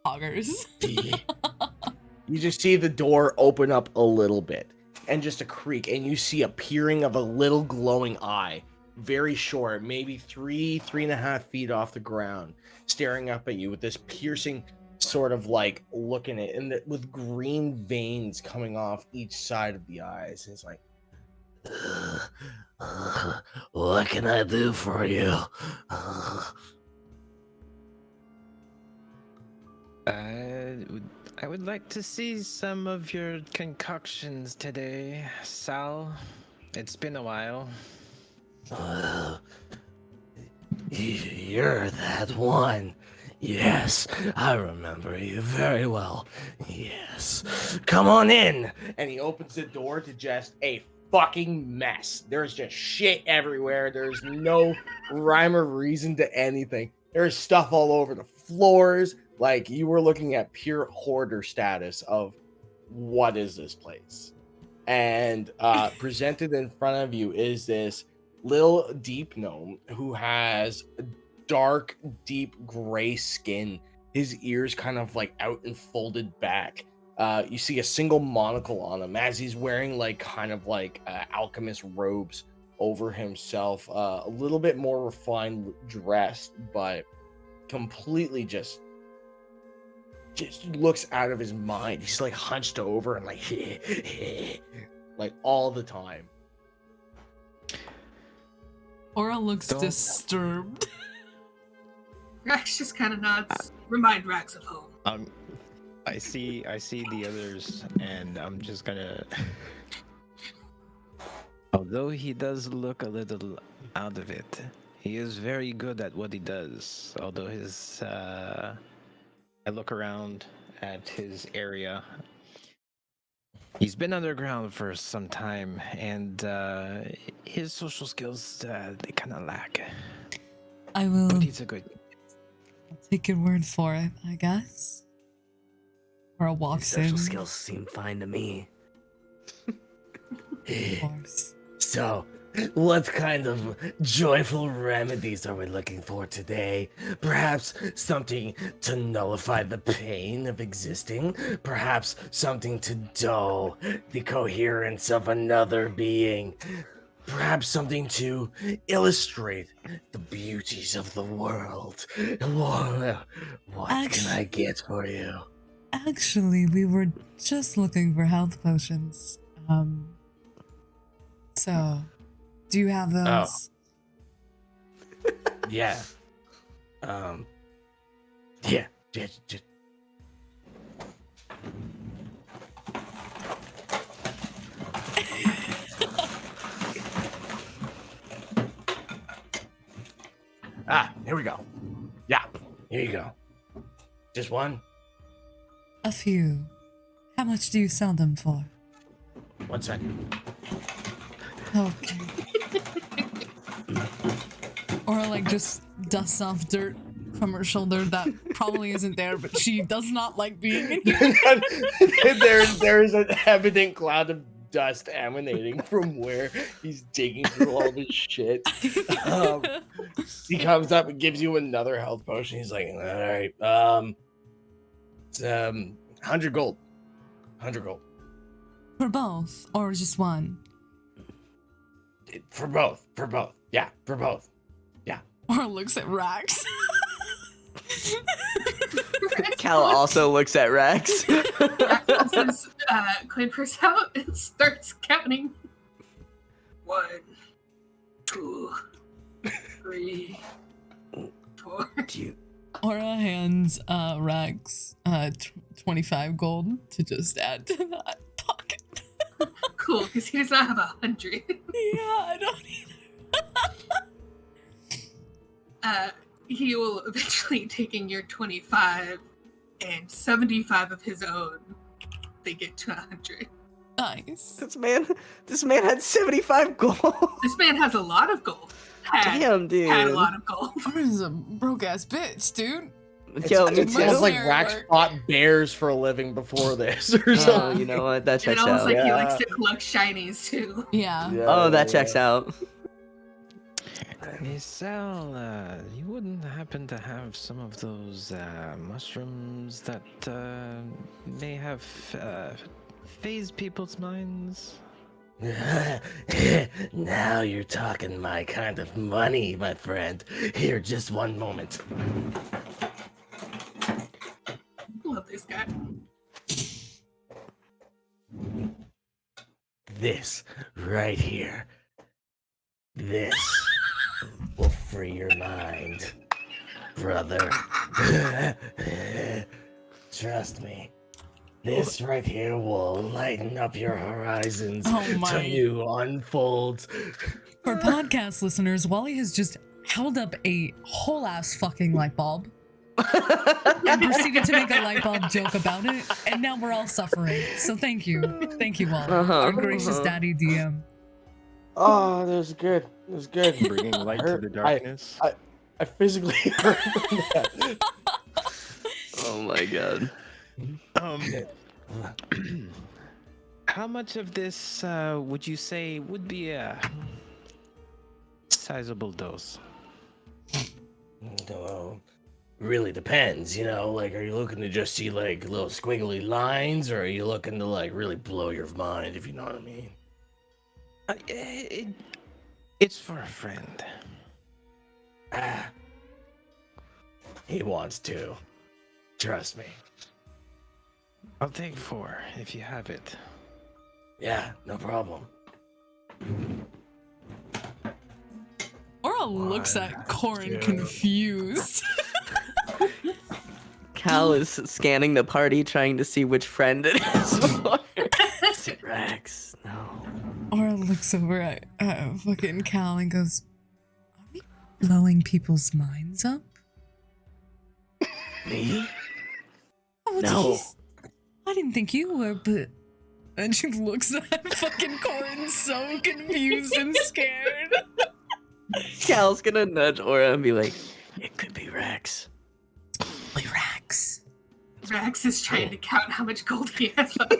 Poggers. You just see the door open up a little bit and just a creak, and you see a peering of a little glowing eye, very short, maybe 3.5 feet off the ground, staring up at you with this piercing sort of like look in it, and with green veins coming off each side of the eyes. It's like, What can I do for you? I would like to see some of your concoctions today, Sal. It's been a while. You're that one. Yes, I remember you very well. Yes. Come on in. And he opens the door to just a fucking mess. There's just shit everywhere. There's no rhyme or reason to anything. There's stuff all over the floors. Like, you were looking at pure hoarder status of what is this place. And presented in front of you is this little deep gnome who has dark, deep gray skin. His ears kind of like out and folded back. You see a single monocle on him as he's wearing like kind of like alchemist robes over himself. A little bit more refined dressed, but completely just looks out of his mind. He's like hunched over and like like all the time. Aura looks Don't- disturbed. Rax just kind of nods. Remind Rax of home. I see the others, and I'm just gonna. Although he does look a little out of it, he is very good at what he does. Although his, I look around at his area. He's been underground for some time, and his social skills they kind of lack. I will But he's a good. take your word for it, I guess. Aura walks in. Social skills seem fine to me. Of course. So, what kind of joyful remedies are we looking for today? Perhaps something to nullify the pain of existing? Perhaps something to dull the coherence of another being? Perhaps something to illustrate the beauties of the world? What can I get for you? Actually, we were just looking for health potions. So, do you have those? Yeah. Yeah. Just. Here we go. Yeah, here you go. Just one? A few. How much do you sell them for? 1 second. Okay. Or like just dusts off dirt from her shoulder that probably isn't there, but she does not like being in here. There's an evident cloud of dust emanating from where he's digging through all this shit. He comes up and gives you another health potion. He's like, all right, it's 100 gold. 100 gold. For both, or just one? For both. Yeah, for both. Or looks at Rax. Cal also looks at Rax. Rax pulls his coin purse out and starts counting. 1, 2, 3, 4. Do you Aura hands Rax 25 gold to just add to that pocket. Cool, because he does not have 100. Yeah, I don't either. He will eventually taking your 25 and 75 of his own. They get to 100. Nice. This man had 75 gold. This man has a lot of gold. Damn, dude. Had a lot of gold. Aura's a broke ass bitch, dude. Yo, me It sounds too. like Fair Rax work. fought bears for a living before this or Oh, something. you know what? That And checks almost out. like he Yeah. likes to collect shinies too. Yeah. Oh, that checks out. Isel, you wouldn't happen to have some of those mushrooms that may have phased people's minds? Now you're talking my kind of money, my friend. Here, just one moment. Love this guy. This right here. This will free your mind, brother. Trust me. This right here will lighten up your horizons Oh to my. new unfolds. For podcast listeners, Wally has just held up a whole ass fucking light bulb and proceeded to make a light bulb joke about it, and now we're all suffering. So thank you, Wally, our gracious daddy DM. Oh, that was good. It was good. Bringing light to the I- darkness. I physically heard that. Oh my god. How much of this would you say would be a sizable dose? Well, really depends, you know. Like, are you looking to just see like little squiggly lines, or are you looking to like really blow your mind, if you know what I mean? It's for a friend. Ah, he wants to. Trust me. I'll take 4 if you have it. Yeah, no problem. Aura looks at Corin confused. Cal is scanning the party, trying to see which friend it is. Is it Rax? No. Aura looks over at fucking Cal and goes, "Are we blowing people's minds up?" Me? Oh, No. geez. I didn't think you were, but... And she looks at fucking Corin so confused and scared. Cal's gonna nudge Aura and be like, it could be Rax. Wait, Rax. Rax is trying to count how much gold he has left.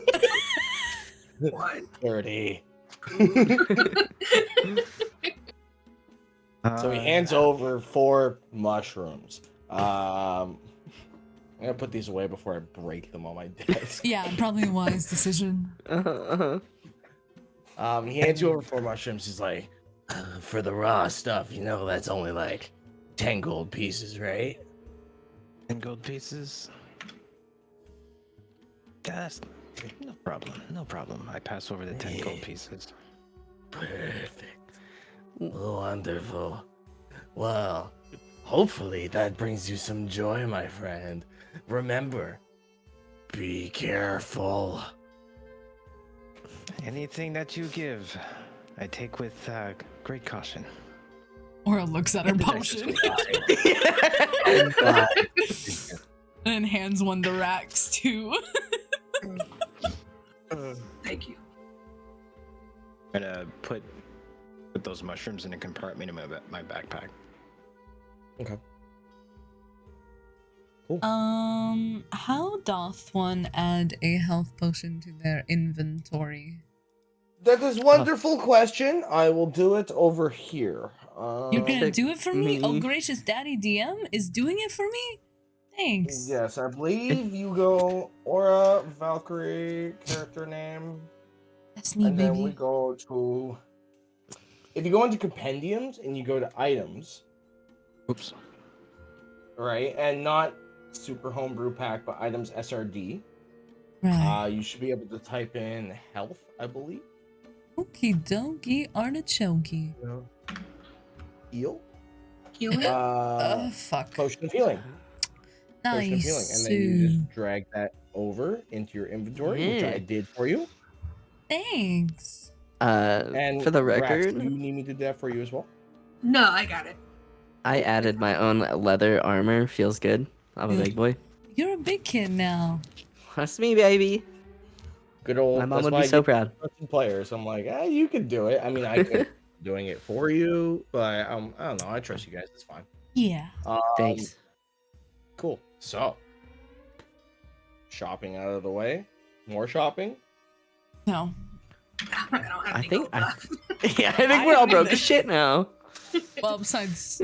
1. 30. So he hands over 4 mushrooms. I'm gonna put these away before I break them on my desk. Yeah, probably a wise decision. He hands you over 4 mushrooms. He's like, for the raw stuff, you know, that's only like 10 gold pieces, right? 10 gold pieces? That's no problem. No problem. I pass over the 10 gold pieces. Perfect. Wonderful. Well, hopefully that brings you some joy, my friend. Remember, be careful. Anything that you give, I take with great caution. Aura looks at her potion and hands one to Rax too. Thank you. I'm gonna put those mushrooms in a compartment in my backpack. Okay. How doth one add a health potion to their inventory? That is wonderful question. I will do it over here. You're gonna do it for me? me. Oh, gracious daddy DM is doing it for me? Thanks. Yes, I believe you go Aura, Valkyrie, character name. That's me, And then we baby. go to... If you go into compendiums and you go to items, Oops. right, and not super homebrew pack, but items SRD, Right. you should be able to type in health, I believe. Okie dokie artichoke. Heal. Healing? Fuck. Potion of healing. Potion of healing. Nice. And then you just drag that over into your inventory, which I did for you. Thanks. And for the Rax, record, do you need me to do that for you as well? No, I got it. I added my own leather armor. Feels good. I'm a big boy. You're a big kid now. That's me, baby. Good old. My mom that's would why be I so get proud. Players, I'm like, you can do it. I mean, I could doing it for you, but I don't know. I trust you guys. It's fine. Yeah. Thanks. Cool. So, shopping out of the way. More shopping. No. I don't have I any think gold I, left. yeah, I think we're all broke as shit now. Well, besides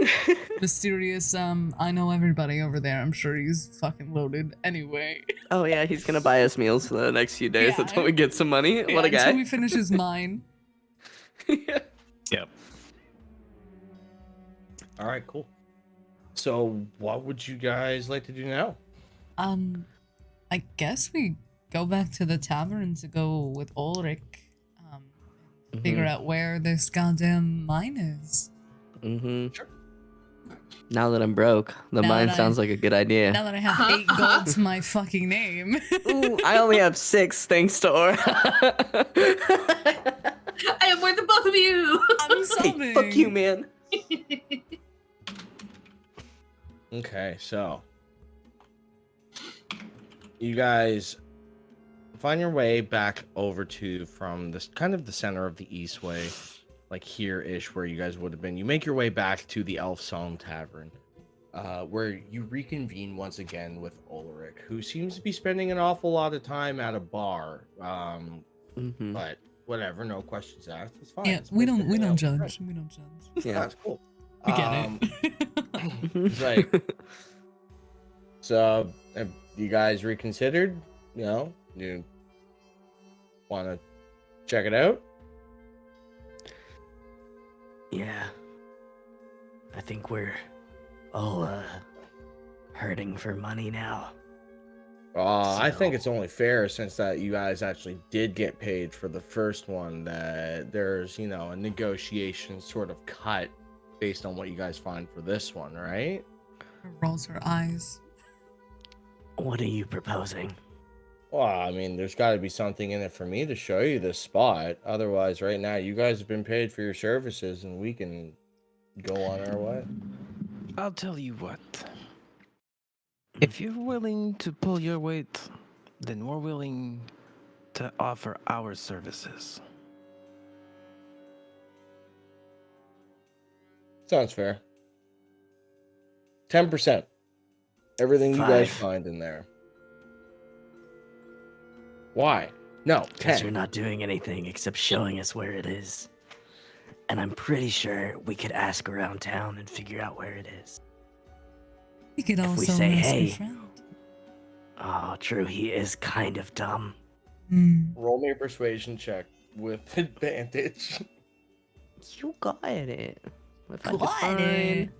mysterious, I know everybody over there. I'm sure he's fucking loaded anyway. Oh yeah, he's gonna buy us meals for the next few days Yeah. until we get some money. What a Until guy. he finishes mine. Yep. All right. Cool. So, what would you guys like to do now? I guess we go back to the tavern to go with Ulrich. Figure out where this goddamn mine is. Mm-hmm. Now that I'm broke, the Now mine that I- sounds like a good idea. Now that I have 8 gold to my fucking name. Ooh, I only have 6 thanks to Aura. I have more than both of you. I'm Hey, sobbing. fuck you, man. Okay, so you guys find your way back over to from this kind of the center of the Eastway, like here-ish where you guys would have been. You make your way back to the Elf Song Tavern, where you reconvene once again with Ulrich, who seems to be spending an awful lot of time at a bar. Mm-hmm. But whatever, no questions asked. It's fine. Yeah, It's we supposed to don't hang out with judge. friends. We don't judge. Yeah. That's cool. We get it. It's like, so have you guys reconsidered? You know, you want to check it out? Yeah. I think we're all hurting for money now. I think So- it's only fair since that you guys actually did get paid for the first one that there's, you know, a negotiation sort of cut based on what you guys find for this one, right? Rolls her eyes. What are you proposing? Well, I mean, there's got to be something in it for me to show you this spot. Otherwise, right now, you guys have been paid for your services and we can go on our way. I'll tell you what. If you're willing to pull your weight, then we're willing to offer our services. Sounds fair. 10%. Everything you guys 5. find in there. Why? No, Because you're 10. not doing anything except showing us where it is. And I'm pretty sure we could ask around town and figure out where it is. We could If we also say, ask "Hey." your friend. Oh, true, he is kind of dumb. Roll me a persuasion check with advantage. You got it. If I could Got it. find,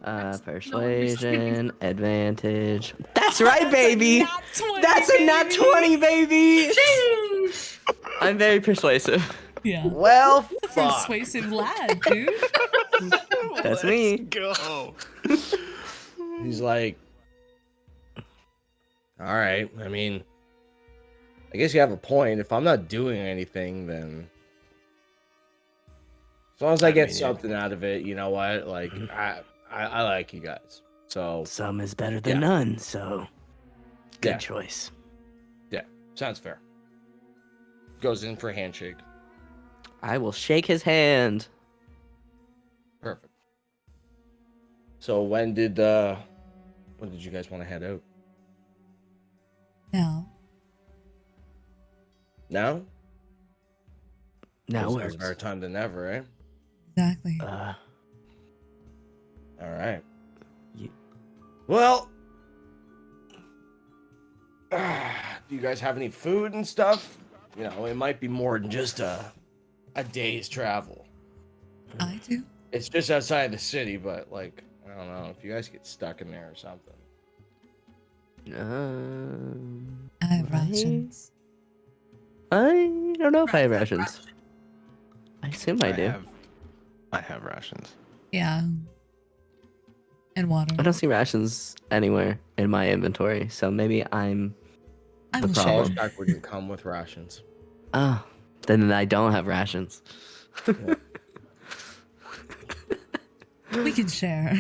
That's persuasion, advantage. That's right, baby. Nat 20, That's a nat baby. 20, baby. I'm very persuasive. Yeah. Well, fuck. Persuasive lad, dude. That's me. Go. He's like, all right. I mean, I guess you have a point. If I'm not doing anything, then as long as I get mean, something out of it, you know what? Like, I like you guys. So Some is better than Yeah. none, so good Yeah. choice. sounds fair. Goes in for a handshake. I will shake his hand. Perfect. So when did you guys want to head out? No. Now? Now It's works. better time than ever, right? Exactly. All right. You- Well, do you guys have any food and stuff? You know, it might be more than just a day's travel. I do. It's just outside the city, but like, I don't know if you guys get stuck in there or something. I have Right. rations. I don't know if I have rations. I assume I do. I have rations. Yeah. And water. I don't see rations anywhere in my inventory, so maybe I'm. I the will problem. share. Back wouldn't come with rations. Oh, then I don't have rations. We can share.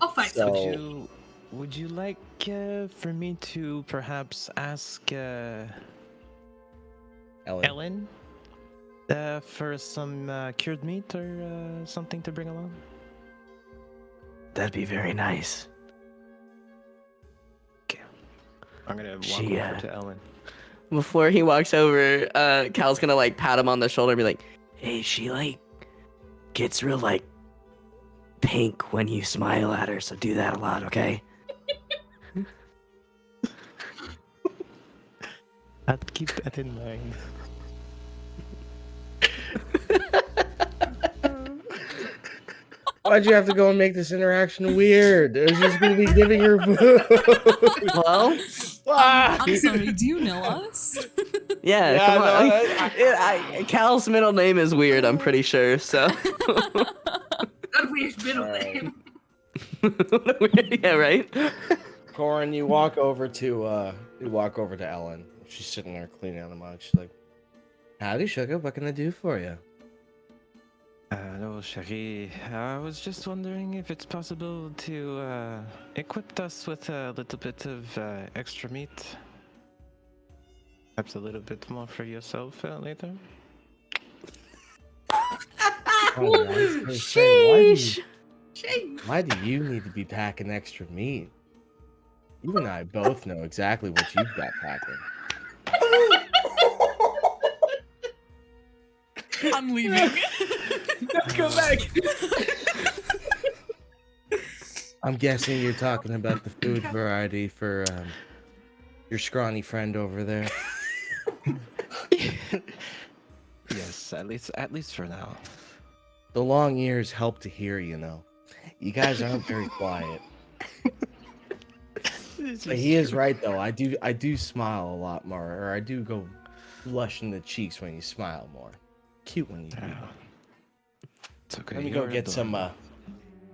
I'll find So- some. Would you like for me to perhaps ask Ellen. Ellen for some cured meat or something to bring along? That'd be very nice. I'm gonna walk She, over to Ellen. Before he walks over, Cal's gonna like pat him on the shoulder and be like, Hey, she gets real pink when you smile at her, so do that a lot, okay? I'll keep that in mind. Why'd you have to go and make this interaction weird? It was just gonna be giving her food. well, I'm sorry, do you know us? Yeah, Yeah, come on. no, Cal's middle name is weird, I'm pretty sure, so. That weird middle Alright. name. Yeah, right? Corin, you walk over to Ellen. She's sitting there cleaning out the mug. She's like, "Howdy, sugar. What can I do for you?" Hello, Cherie. I was just wondering if it's possible to equip us with a little bit of extra meat. Perhaps a little bit more for yourself later. Sheesh. Why do you need to be packing extra meat? You and I both know exactly what you've got packing. I'm leaving. Go back. I'm guessing you're talking about the food variety for your scrawny friend over there. Yes, at least for now. The long ears help to hear, you know. You guys aren't very quiet. But he is right though. I do smile a lot more, or I do go blush in the cheeks when you smile more. Cute when you do. It's okay. Let me go get some. Let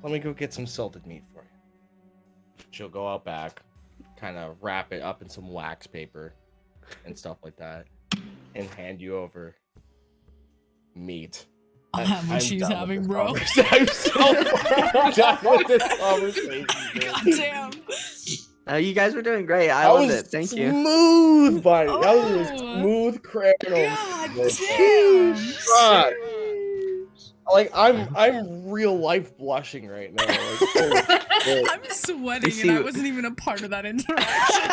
me go get some salted meat for you. She'll go out back, kind of wrap it up in some wax paper and stuff like that, and hand you over meat. I'll have what she's done with having, this bro. conversation. I'm so done with this conversation, dude. God damn. You guys were doing great. I That loved was it. Thank you. smooth, buddy. That was a Oh. smooth criminal. God Shit. damn. God. Like I'm real life blushing right now. Like, holy shit. I'm sweating see and I what- wasn't even a part of that interaction.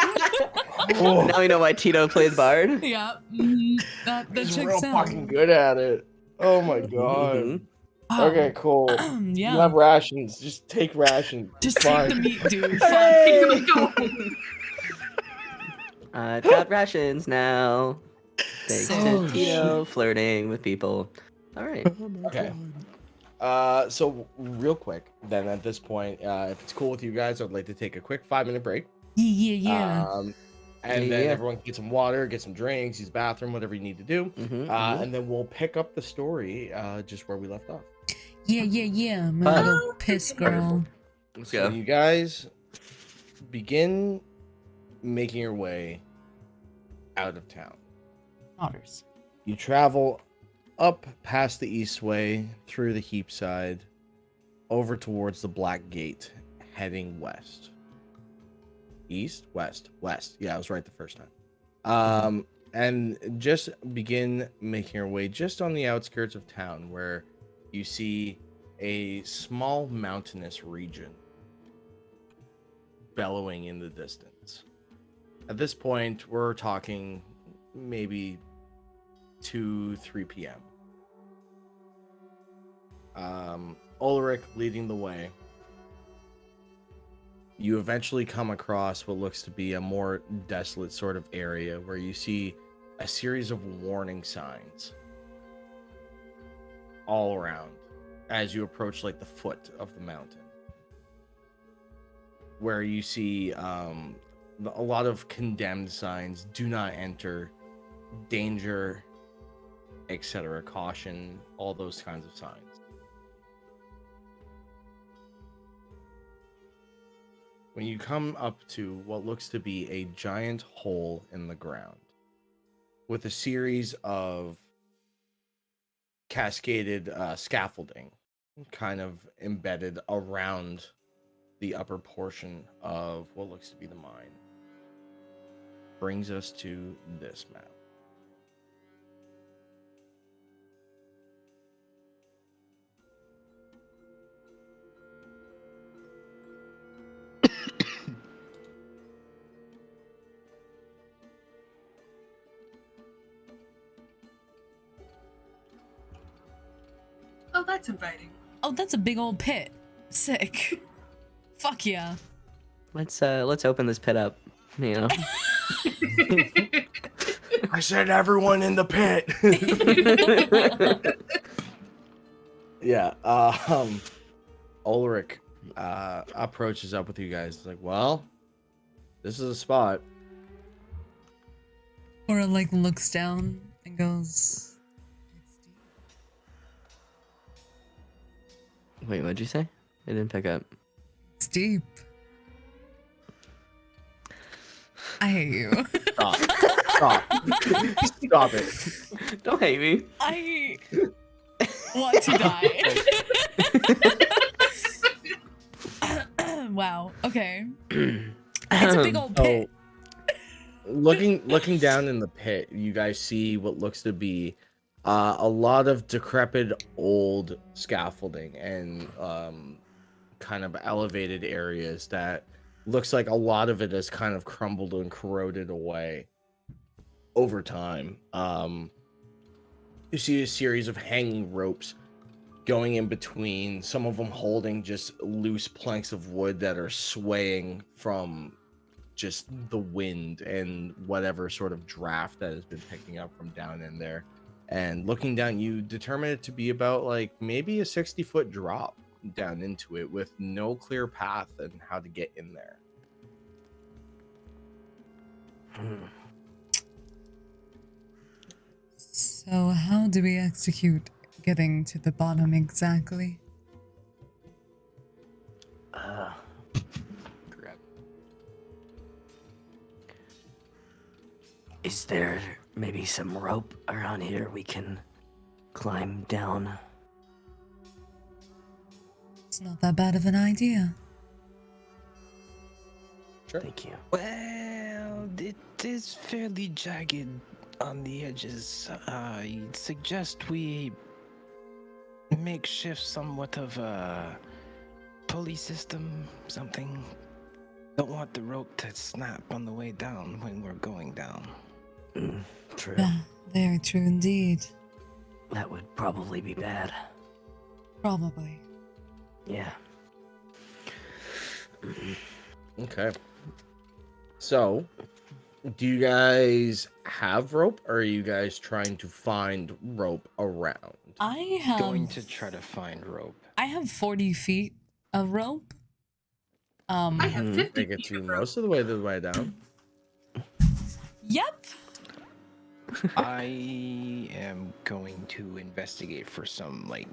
Oh, Now we know why Tito plays Bard. Yeah, that he's checks real out. fucking good at it. Oh my god. Mhm. Okay, cool. Yeah. You have rations. Just take rations. Just It's take fine. the meat, dude. Hey! Fuck. I've got rations now. Thanks Sick. to Oh, Tito flirting with people. All right. Okay. So real quick, then at this point, if it's cool with you guys, I'd like to take a quick 5-minute break. Yeah. And Yeah, then yeah. everyone can get some water, get some drinks, use the bathroom, whatever you need to do. And then we'll pick up the story just where we left off. Yeah. My Fun. little piss girl. Let's So go. you guys begin making your way out of town. Otters. You travel up past the Eastway, through the Heapside, over towards the Black Gate, heading west. East? West. Yeah, I was right the first time. And just begin making your way just on the outskirts of town, where you see a small mountainous region bellowing in the distance. At this point, we're talking maybe 2-3 p.m. Ulrich leading the way. You eventually come across what looks to be a more desolate sort of area where you see a series of warning signs all around as you approach like the foot of the mountain, where you see a lot of condemned signs: do not enter, danger, etc., caution, all those kinds of signs. When you come up to what looks to be a giant hole in the ground with a series of cascaded scaffolding kind of embedded around the upper portion of what looks to be the mine, brings us to this map. Oh, that's inviting. Oh, that's a big old pit. Sick. Fuck yeah. Let's open this pit up. You know. I said everyone in the pit. Yeah. Ulrich approaches up with you guys. Like, well, this is a spot. Cora like looks down and goes, "It's deep." Wait, what'd you say? I didn't pick up. It's deep. I hate you. Stop. Stop. Stop it. Don't hate me. I want to die. Wow. Okay. It's a big old pit. Looking down in the pit, you guys see what looks to be a lot of decrepit old scaffolding and kind of elevated areas that looks like a lot of it has kind of crumbled and corroded away over time. You see a series of hanging ropes going in between, some of them holding just loose planks of wood that are swaying from just the wind and whatever sort of draft that has been picking up from down in there. And looking down, you determine it to be about like maybe a 60-foot drop down into it with no clear path and how to get in there. So how do we execute getting to the bottom exactly? Is there maybe some rope around here we can climb down? It's not that bad of an idea. Sure. Thank you. Well, it is fairly jagged on the edges. I'd suggest we makeshift somewhat of a pulley system, something. Don't want the rope to snap on the way down when we're going down. True. Yeah, very true indeed. That would probably be bad. Probably. Yeah. Okay. So, do you guys have rope, or are you guys trying to find rope around? I have Going to try to find rope. I have 40 feet of rope. I have 50 Make it feet to of rope. most of the way down. Yep. I am going to investigate for some like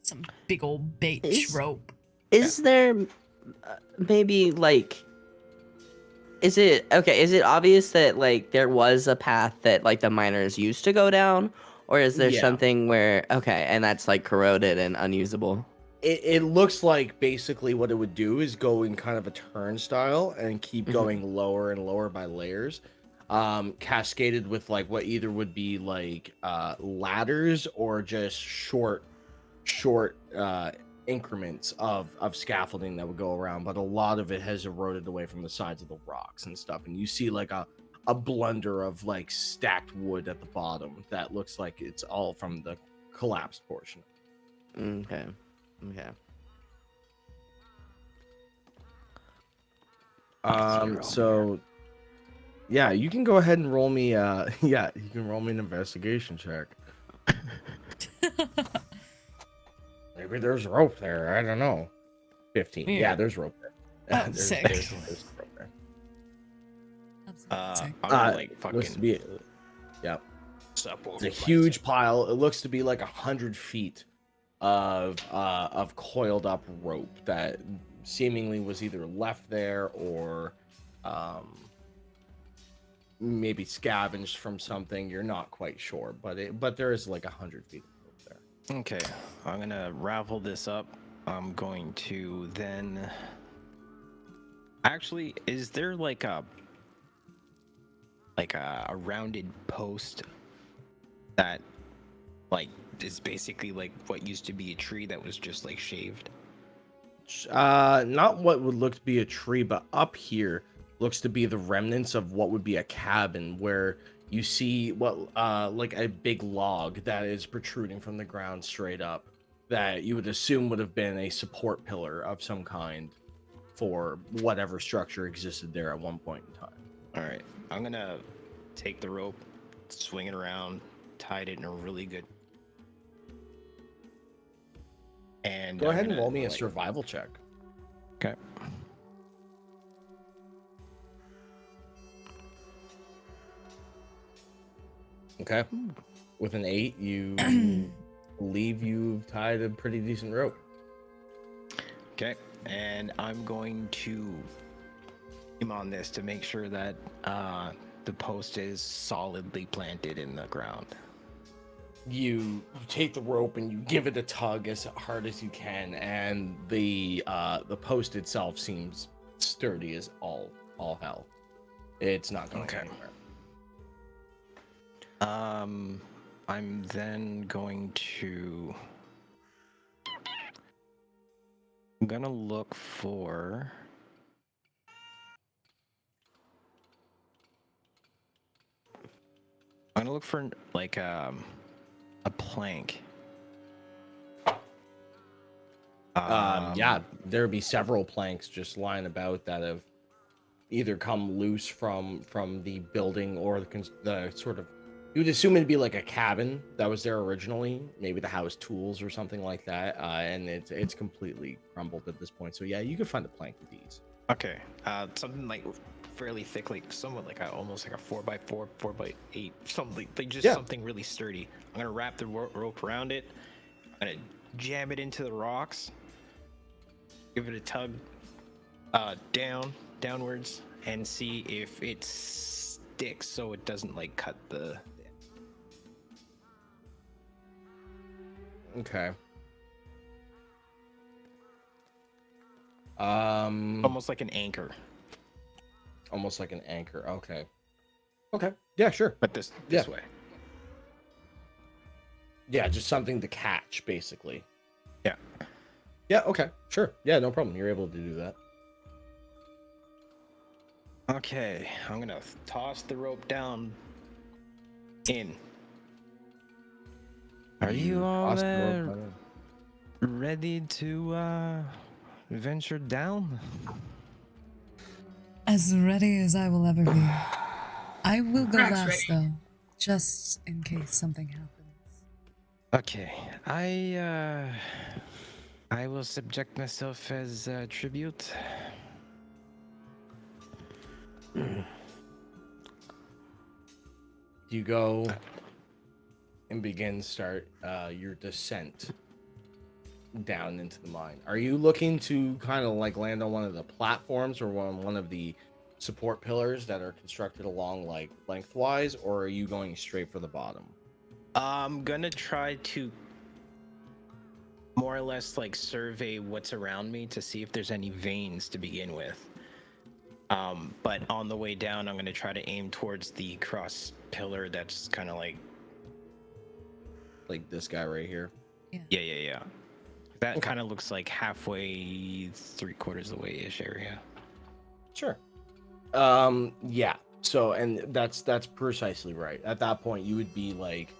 Some big old beach Is- rope. Is there maybe like is it obvious that like there was a path that like the miners used to go down, or is there Yeah. something where and that's like corroded and unusable? It looks like basically what it would do is go in kind of a turnstile and keep Mhm. going lower and lower by layers, cascaded with like what either would be like ladders or just short increments of scaffolding that would go around, but a lot of it has eroded away from the sides of the rocks and stuff, and you see like a blunder of like stacked wood at the bottom that looks like it's all from the collapsed portion. Okay. Zero. So yeah, you can go ahead and roll me you can roll me an investigation check. Maybe there's rope there, I don't know. 15. Yeah, Yeah. there's rope there. Oh, There's sick. rope there. Absolutely sick. I'm gonna like Looks to fucking be, yeah, sup over it's a my huge head. pile. It looks to be like 100 feet of coiled up rope that seemingly was either left there or maybe scavenged from something. You're not quite sure, but there is like 100 feet of rope there. Okay, I'm gonna ravel this up. I'm going to then. Actually, is there like a rounded post that like is basically like what used to be a tree that was just like shaved? Not what would look to be a tree, but up here looks to be the remnants of what would be a cabin, where you see what like a big log that is protruding from the ground straight up, that you would assume would have been a support pillar of some kind for whatever structure existed there at one point in time. All right, I'm gonna take the rope, swing it around, tied it in a really good. And Go I'm ahead and gonna, roll me a like- survival check. Okay. Okay. With an 8, you believe you've tied a pretty decent rope. Okay, and I'm going to aim on this to make sure that the post is solidly planted in the ground. You take the rope and you give it a tug as hard as you can, and the post itself seems sturdy as all hell. It's not going anywhere. I'm then going to. I'm gonna look for. I'm gonna look for like a plank. Yeah, there'd be several planks just lying about that have either come loose from the building or the sort of, you would assume it'd be like a cabin that was there originally, maybe the house tools or something like that, and it's completely crumbled at this point. So yeah, you can find a plank with these. Okay, something like fairly thick, like somewhat like almost like a 4x4, 4x8, something like just something really sturdy. I'm gonna wrap the rope around it. I'm gonna jam it into the rocks. Give it a tug, downwards, and see if it sticks, so it doesn't like cut the. Okay. Almost like an anchor. Almost like an anchor. Okay. Okay. Yeah, sure. But this way. Yeah, just something to catch, basically. Yeah. Yeah, okay. Sure. Yeah, no problem. You're able to do that. Okay, I'm gonna toss the rope down in. Are you all Toss the rope down. ready to venture down? As ready as I will ever be. I will go Rax last, ready. though, just in case something happens. Okay, I will subject myself as tribute. You go and start your descent down into the mine. Are you looking to kind of like land on one of the platforms or one of the support pillars that are constructed along like lengthwise, or are you going straight for the bottom? I'm gonna try to more or less like survey what's around me to see if there's any veins to begin with. But on the way down, I'm gonna try to aim towards the cross pillar that's kind of like this guy right here. yeah. That kind of looks like halfway, 3/4 of the way-ish area. Sure. Yeah. So, and that's precisely right. At that point, you would be like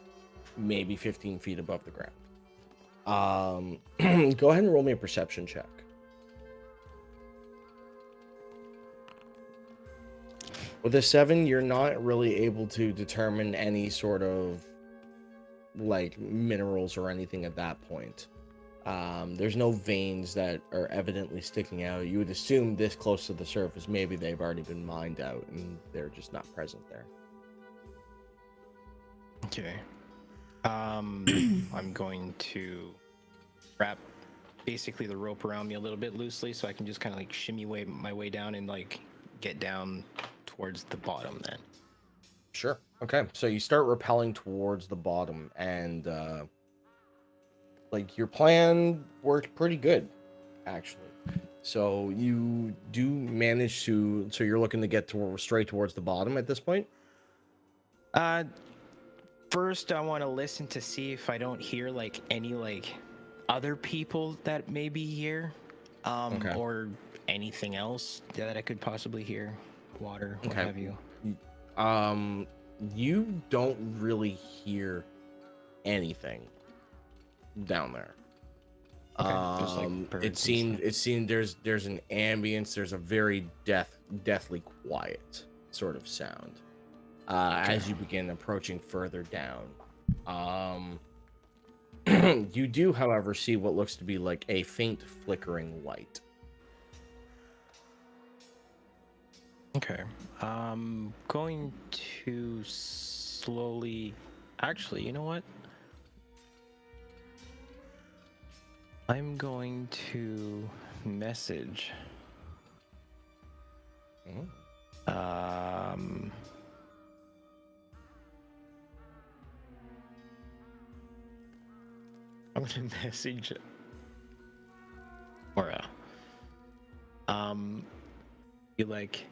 maybe 15 feet above the ground. Go ahead and roll me a perception check. With a 7, you're not really able to determine any sort of like minerals or anything at that point. There's no veins that are evidently sticking out. You would assume this close to the surface, maybe they've already been mined out and they're just not present there. Okay. I'm going to wrap basically the rope around me a little bit loosely so I can just kind of like shimmy my way down and like get down towards the bottom then. Sure. Okay. So you start rappelling towards the bottom, and like your plan worked pretty good, actually. So you do manage to. So you're looking to get straight towards the bottom at this point. First, I want to listen to see if I don't hear like any like other people that may be here, or anything else that I could possibly hear. Water, what have you. You don't really hear anything down there. It seemed there's an ambience, there's a very deathly quiet sort of sound as you begin approaching further down. You do, however, see what looks to be like a faint flickering light. Okay. I'm going to slowly Actually, you know what? I'm going to message. I'm gonna message Aura. Be like,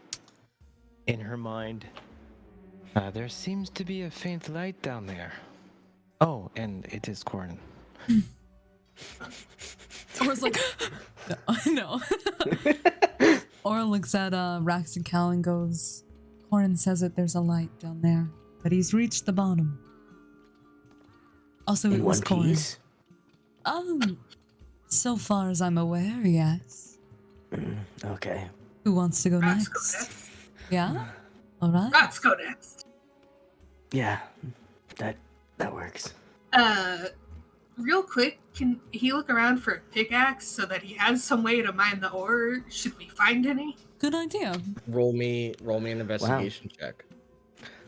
in her mind, there seems to be a faint light down there. Oh, and it is Corin. Aura's like, no. Aura looks at Rax and Cal and goes, Corin says that there's a light down there, but he's reached the bottom. Also, In it was one Corin. piece? So far as I'm aware, yes. Okay. Who wants to go Let's go next? next. Yeah? Alright. Let's go next. Yeah, that works. Real quick, can he look around for a pickaxe so that he has some way to mine the ore? Should we find any? Good idea. Roll me an investigation check.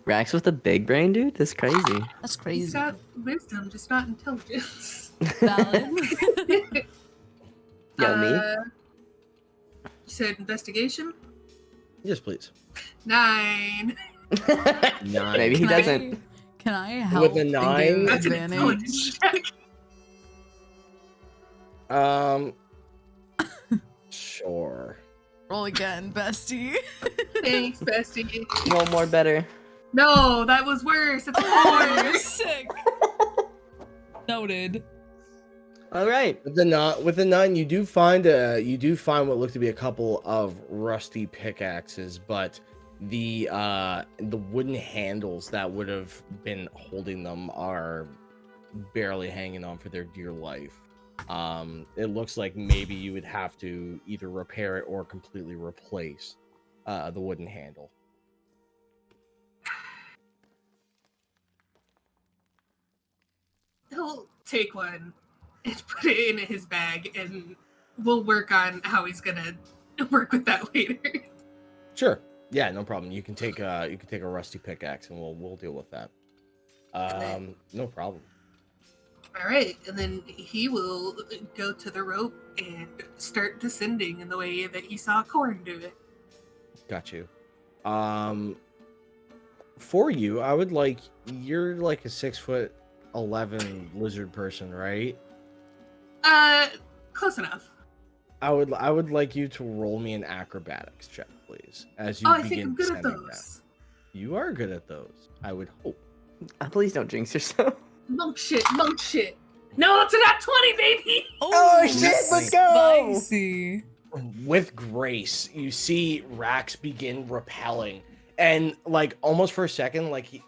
Rax with a big brain, dude? That's crazy. That's He's crazy. got wisdom, just not intelligence. Valid. Yo, me? You said investigation? Yes, please. 9. 9. Maybe he doesn't. Can I help? With a and 9? give That's an advantage? intelligence check. Sure. Roll again, bestie. Thanks, bestie. Roll more better. No, that was worse. It's Oh, you're worse. sick. Noted. All right. With the 9, you do find what look to be a couple of rusty pickaxes, but the wooden handles that would have been holding them are barely hanging on for their dear life. It looks like maybe you would have to either repair it or completely replace the wooden handle. He'll take one and put it in his bag, and we'll work on how he's gonna work with that later. Sure. Yeah, no problem. You can take a rusty pickaxe, and we'll deal with that. No problem. All right, and then he will go to the rope and start descending in the way that he saw Corn do it. Got you. For you, I would like you're like a 6'11" lizard person, right? Close enough. I would like you to roll me an acrobatics check, please, as you Oh, I begin think I'm good at descending those. down. You are good at those. I would hope. Please don't jinx yourself. Monk shit. No, it's a nat 20, baby! Oh, shit, let's go! Spicy. With grace, you see Rax begin rappelling, and like almost for a second, like he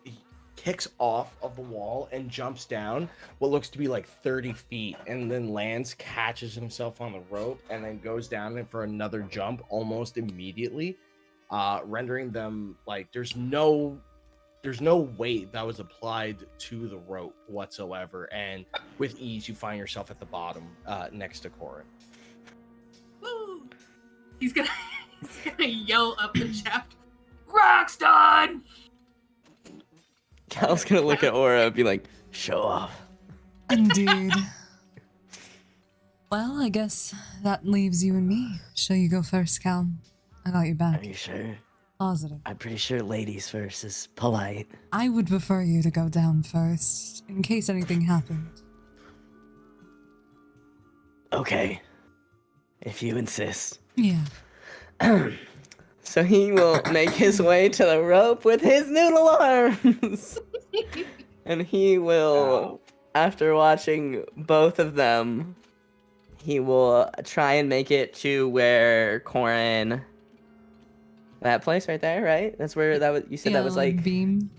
kicks off of the wall and jumps down what looks to be like 30 feet, and then lands, catches himself on the rope, and then goes down for another jump almost immediately, rendering them like there's no weight that was applied to the rope whatsoever, and with ease you find yourself at the bottom next to Corin. Woo! He's gonna yell up the shaft, Rock's done! Cal's gonna look at Aura and be like, show off. Indeed. Well, I guess that leaves you and me. Shall you go first, Cal? I got your Are back. you sure? Positive. I'm pretty sure ladies first is polite. I would prefer you to go down first, in case anything happened. Okay. If you insist. Yeah. So he will make his way to the rope with his noodle arms. And he will, after watching both of them, he will try and make it to where Corin... That place right there, right? That's where that was. You said that was like. beam.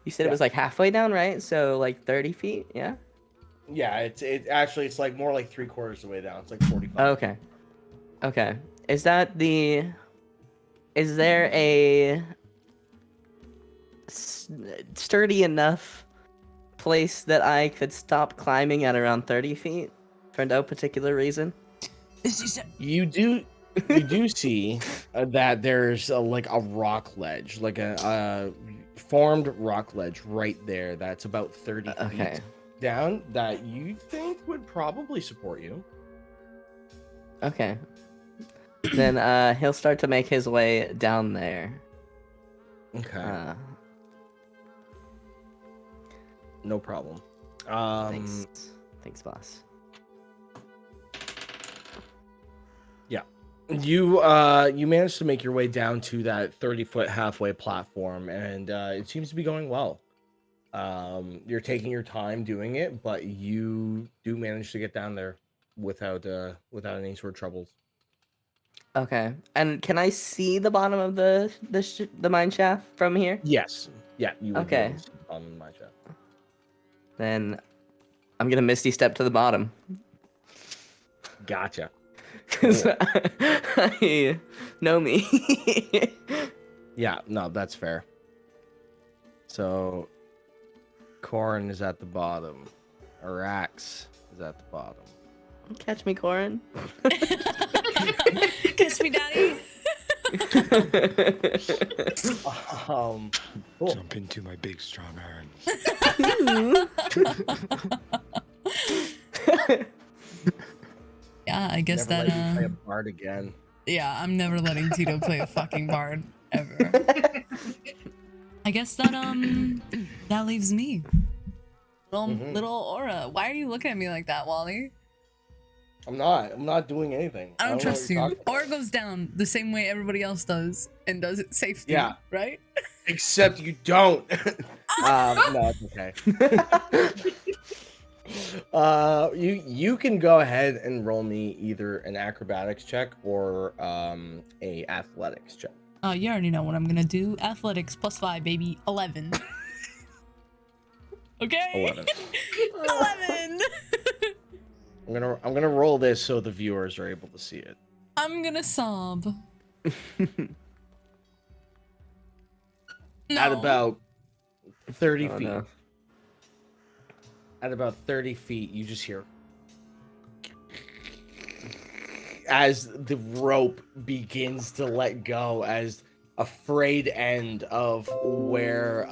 You said it was like halfway down, right? So like 30 feet, yeah. Yeah, it's like more like 3/4 of the way down. It's like 45. Okay. Okay. Is there a sturdy enough place that I could stop climbing at around 30 feet for no particular reason? You do see that there's like a rock ledge, like formed rock ledge right there that's about 30 Okay. feet down that you think would probably support you. Okay. Then he'll start to make his way down there. Okay. No problem. Thanks, boss. You managed to make your way down to that 30-foot halfway platform, and it seems to be going well. You're taking your time doing it, but you do manage to get down there without any sort of troubles. Okay. And can I see the bottom of the mine shaft from here? Yes. Yeah, you would be Okay. able to see on my shaft. Then I'm gonna misty step to the bottom. Gotcha. Because I know me. Yeah, no, that's fair. So, Corn is at the bottom. Rax is at the bottom. Catch me, Corin. Kiss me, daddy. Cool. Jump into my big strong arms. Yeah, I guess Never that. let you play a bard again. Yeah, I'm never letting Tito play a fucking bard ever. I guess that that leaves me. Little Aura. Why are you looking at me like that, Wally? I'm not doing anything. I don't know what trust you're you. talking about. Aura goes down the same way everybody else does and does it safely. Yeah. Right? Except you don't. No, it's okay. You can go ahead and roll me either an acrobatics check or a athletics check. You already know what I'm gonna do. Athletics +5, baby. 11. Okay. 11. 11. I'm gonna roll this so the viewers are able to see it. I'm gonna sob. No. At about 30 Oh, feet. no. At about 30 feet, you just hear as the rope begins to let go, as a frayed end of where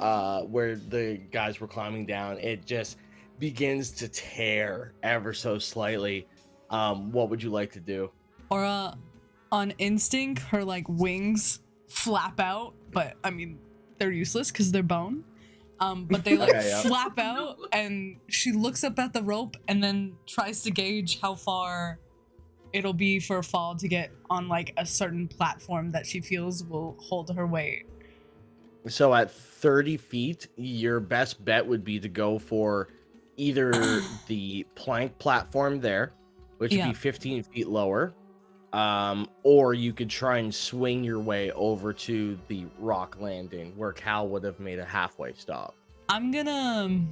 the guys were climbing down, it just begins to tear ever so slightly. What would you like to do? Aura, on instinct, her like wings flap out, but I mean they're useless because they're bone. But they like Okay, yeah. flap out, and she looks up at the rope and then tries to gauge how far it'll be for a fall to get on like a certain platform that she feels will hold her weight. So at 30 feet, your best bet would be to go for either the plank platform there, which would be 15 feet lower, or you could try and swing your way over to the rock landing where Cal would have made a halfway stop. I'm gonna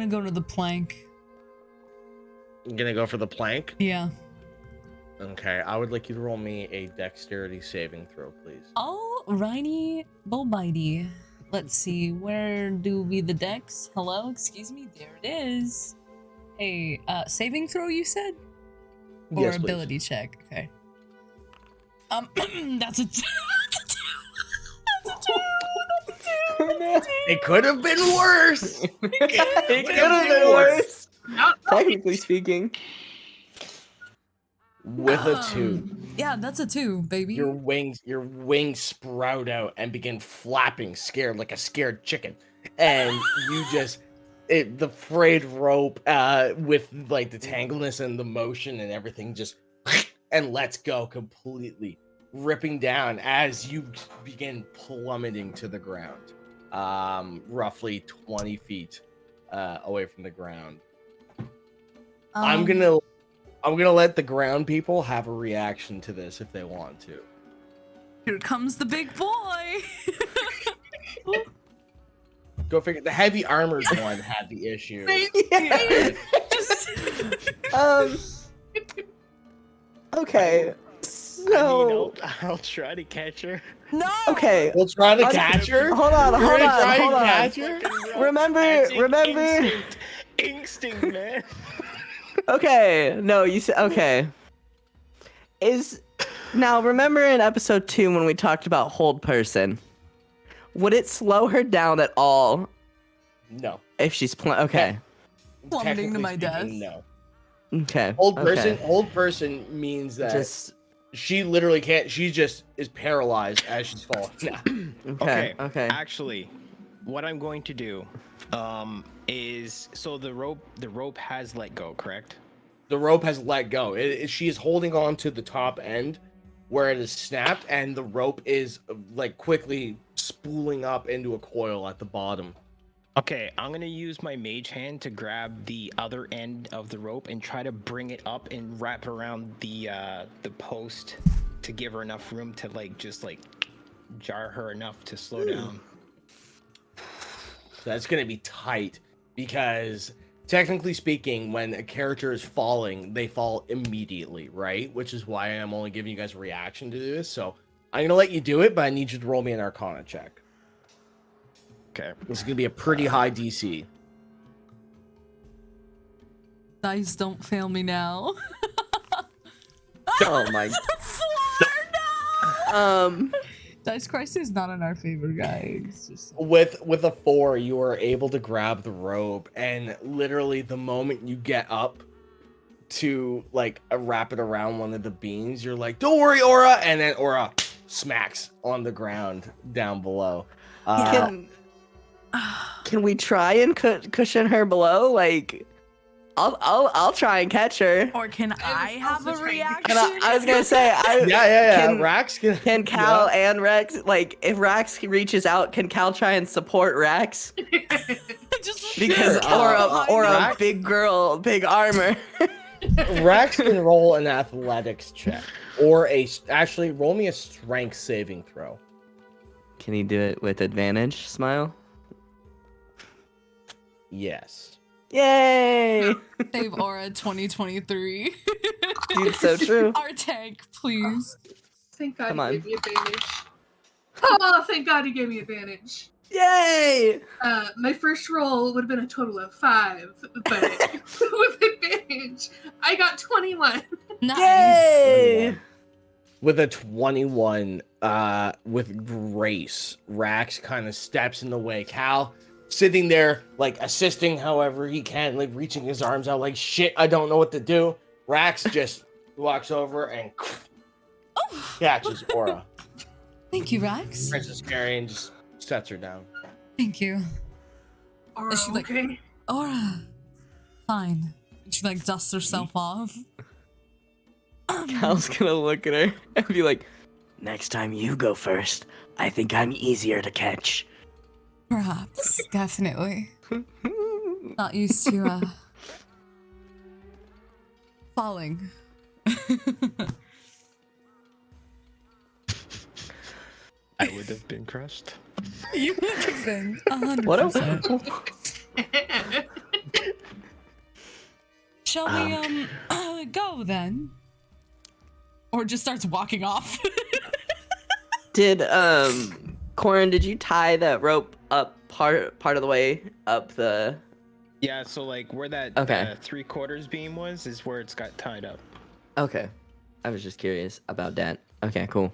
go to the plank. I'm gonna go for the plank. Yeah. Okay, I would like you to roll me a dexterity saving throw, please. Alrighty, Bulbitey. Let's see, where do we the dex? Hello, excuse me, there it is. A saving throw, you said? Or Yes, please. ability check, okay. That's a two. It could have been worse. It could have been worse. Technically speaking. With a 2. Yeah, that's a 2, baby. Your wings sprout out and begin flapping, scared like a scared chicken, and you just the frayed rope with like the tangleness and the motion and everything just and lets go completely, ripping down as you begin plummeting to the ground, roughly 20 feet away from the ground. I'm gonna let the ground people have a reaction to this if they want to. Here comes the big boy. Go figure. The heavy armored one had the issue. Okay. So I'll try to catch her. No. okay. We'll try to catch her. Hold on. We're Hold gonna on. try Hold and on. catch her. Remember. Instinct, man. Okay. No, you said okay. Now remember in episode 2 when we talked about hold person. Would it slow her down at all No. if she's okay? Plummeting to my Technically death. speaking, no. Okay. Hold person means that Just she literally can't. She just is paralyzed as she's falling down. okay. Actually, what I'm going to do, is so the rope has let go, correct? The rope has let go. She is holding on to the top end where it is snapped, and the rope is like quickly spooling up into a coil at the bottom. Okay, I'm gonna use my mage hand to grab the other end of the rope and try to bring it up and wrap around the post to give her enough room to just jar her enough to slow down. So that's gonna be tight because technically speaking, when a character is falling, they fall immediately, right? Which is why I'm only giving you guys a reaction to this. So I'm gonna let you do it, but I need you to roll me an Arcana check. Okay. This is gonna be a pretty high DC. Dice, don't fail me now. Oh my. 4, no! Um. Dice Crisis is not in our favor, guys. It's just... With a 4, you are able to grab the rope, and literally the moment you get up to wrap it around one of the beams, you're like, "Don't worry, Aura," and then Aura smacks on the ground down below. Can we try and cushion her below? I'll try and catch her. Or can I have a reaction? I was gonna say, Yeah. Rax can Cal and Rex, if Rax reaches out, can Cal try and support Rax? Because Aura, big girl, big armor. Rax can roll an athletics check, or actually roll me a strength saving throw. Can he do it with advantage? Smile. Yes. Yay! Save Aura 2023. Dude, so true. Our tank, please. Thank God Come he on. gave me advantage. Oh, thank God he gave me advantage. Yay! My first roll would have been a total of 5, but with advantage, I got 21. Nice. Yay! With a 21, with grace, Rax kind of steps in the way. Cal sitting there, assisting however he can, reaching his arms out, shit, I don't know what to do. Rax just walks over and catches Aura. Thank you, Rax. Princess Carrion just sets her down. Thank you. Aura, Is she okay? Aura. Fine. She dusts herself off. Cal's gonna look at her and be like, "Next time you go first. I think I'm easier to catch." Perhaps. Definitely. Not used to, falling. I would have been crushed. You would have been 100%. What Shall we, go then? Or just starts walking off. Did Corin, did you tie that rope up part of the way up the? Yeah, so where that Okay. 3/4 beam was is where it's got tied up. Okay, I was just curious about that. Okay, cool.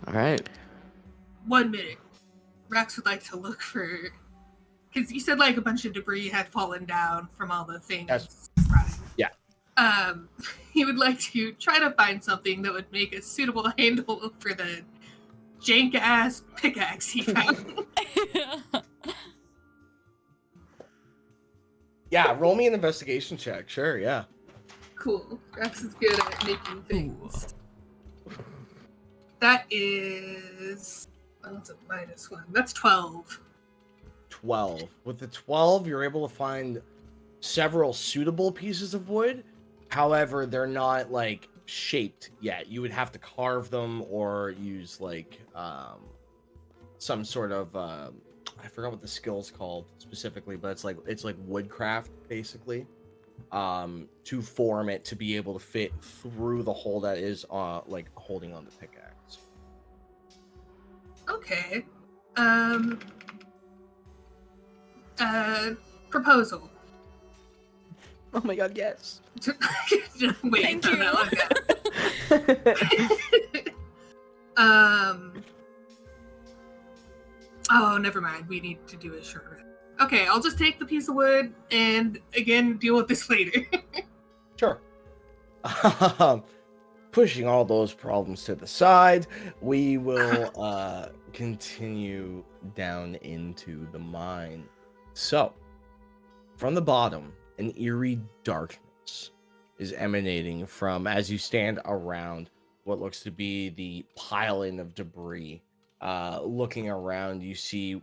All right. 1 minute. Rax would like to look for, because you said a bunch of debris had fallen down from all the things. Yes. Right. Yeah. He would like to try to find something that would make a suitable handle for the jank ass pickaxe he found. Yeah, roll me an investigation check. Sure, yeah. Cool. Rax is good at making things. That is. That's a -1. That's 12. 12. With the 12, you're able to find several suitable pieces of wood. However, they're not shaped yet. You would have to carve them or use some sort of I forgot what the skill's called specifically, but it's like woodcraft basically. To form it to be able to fit through the hole that is holding on the pickaxe. Okay. Proposal. Oh my God, yes. Wait, Thank no, you. no, okay. Oh, never mind. We need to do a short rest. Okay, I'll just take the piece of wood and again deal with this later. Sure. Pushing all those problems to the side, we will continue down into the mine. So, from the bottom, an eerie darkness is emanating from as you stand around what looks to be the piling of debris. Looking around, you see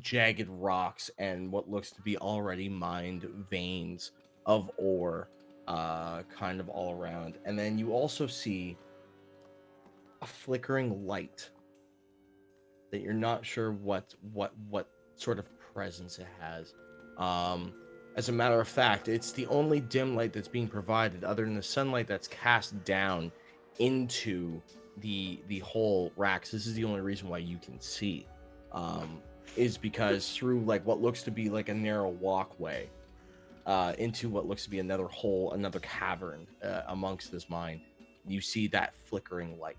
jagged rocks and what looks to be already mined veins of ore kind of all around. And then you also see a flickering light that you're not sure what sort of presence it has. As a matter of fact, it's the only dim light that's being provided other than the sunlight that's cast down into the whole Rax. This is the only reason why you can see. Is because through like what looks to be like a narrow walkway into what looks to be another hole, another cavern amongst this mine, you see that flickering light.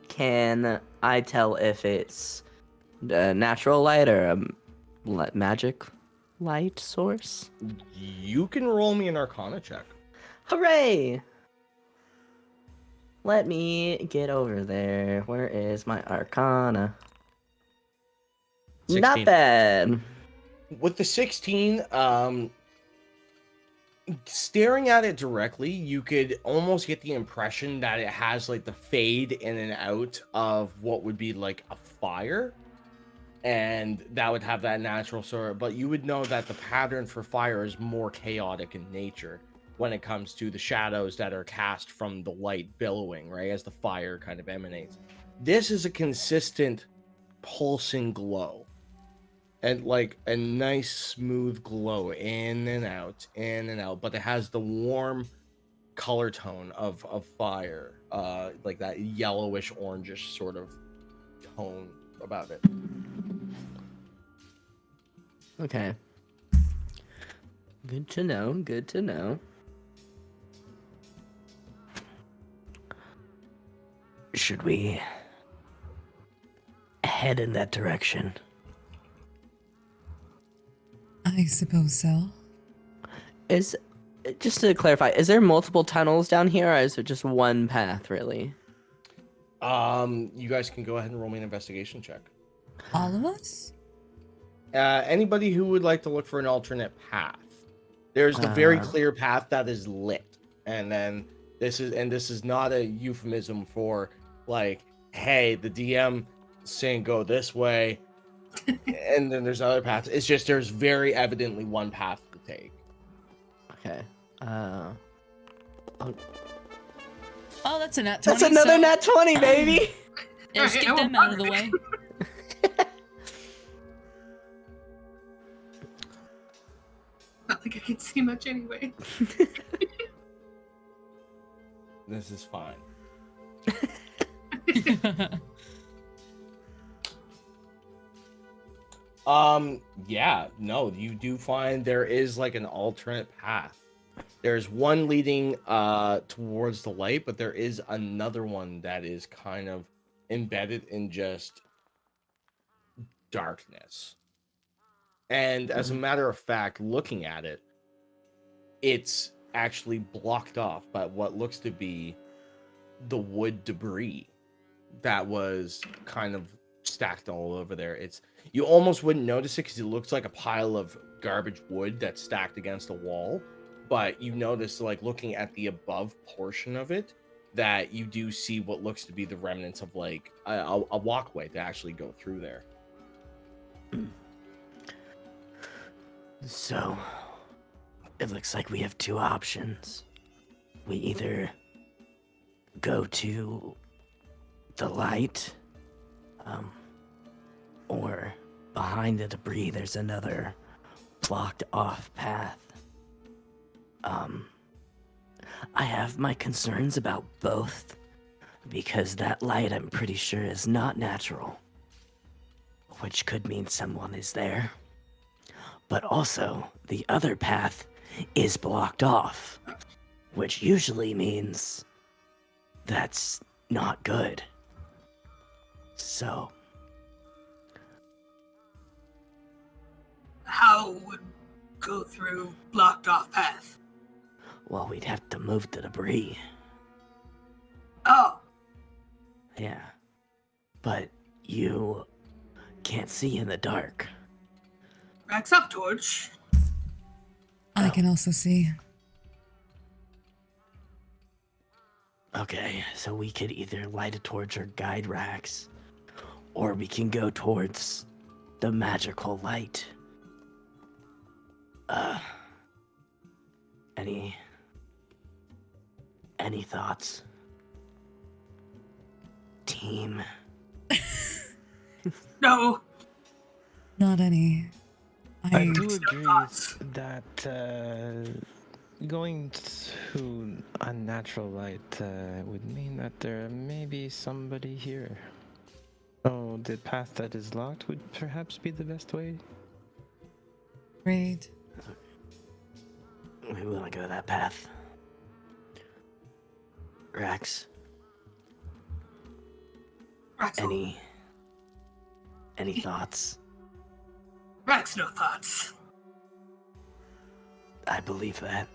Can I tell if it's a natural light or a magic light source? You can roll me an Arcana check. Hooray! Let me get over there. Where is my Arcana? 16. Not bad. With the 16, staring at it directly, you could almost get the impression that it has like the fade in and out of what would be like a fire, and that would have that natural sort. But you would know that the pattern for fire is more chaotic in nature when it comes to the shadows that are cast from the light billowing, right, as the fire kind of emanates. This is a consistent pulsing glow. And like a nice smooth glow in and out, but it has the warm color tone of fire, like that yellowish orangish sort of tone about it. Okay. Good to know. Good to know. Should we head in that direction? I suppose so. Is just to clarify, is there multiple tunnels down here, or is it just one path, really? You guys can go ahead and roll me an investigation check. All of us? Anybody who would like to look for an alternate path. There's the very clear path that is lit, and then this is not a euphemism for like, hey, the DM saying go this way, and then there's other paths. It's just there's very evidently one path to take. Okay. Oh, that's a nat 20. That's another nat 20, baby. Yeah, just get them out of the way. Not like I can see much anyway. This is fine. Yeah, no, you do find there is like an alternate path. There's one leading towards the light, but there is another one that is kind of embedded in just darkness. And as a matter of fact, looking at it, it's actually blocked off by what looks to be the wood debris that was kind of stacked all over there. You almost wouldn't notice it because it looks like a pile of garbage wood that's stacked against a wall, but you notice, like, looking at the above portion of it, that you do see what looks to be the remnants of like a walkway to actually go through there. So, it looks like we have two options. We either go to the light, or behind the debris there's another blocked off path. I have my concerns about both, because that light I'm pretty sure is not natural, which could mean someone is there. But also, the other path is blocked off, which usually means that's not good. So, How would go through blocked off path? well, we'd have to move the debris. Oh, Yeah. But you can't see in the dark. Rax up, torch. I can also see. Okay, so we could either light a torch or guide Rax, or we can go towards the magical light. Any thoughts? Team. No. Not any. I do Still agree thoughts. that going to unnatural light would mean that there may be somebody here. So the path that is locked would perhaps be the best way. Great. We want to go that path. Rax, Rax, any thoughts? Rax, no thoughts. I believe that.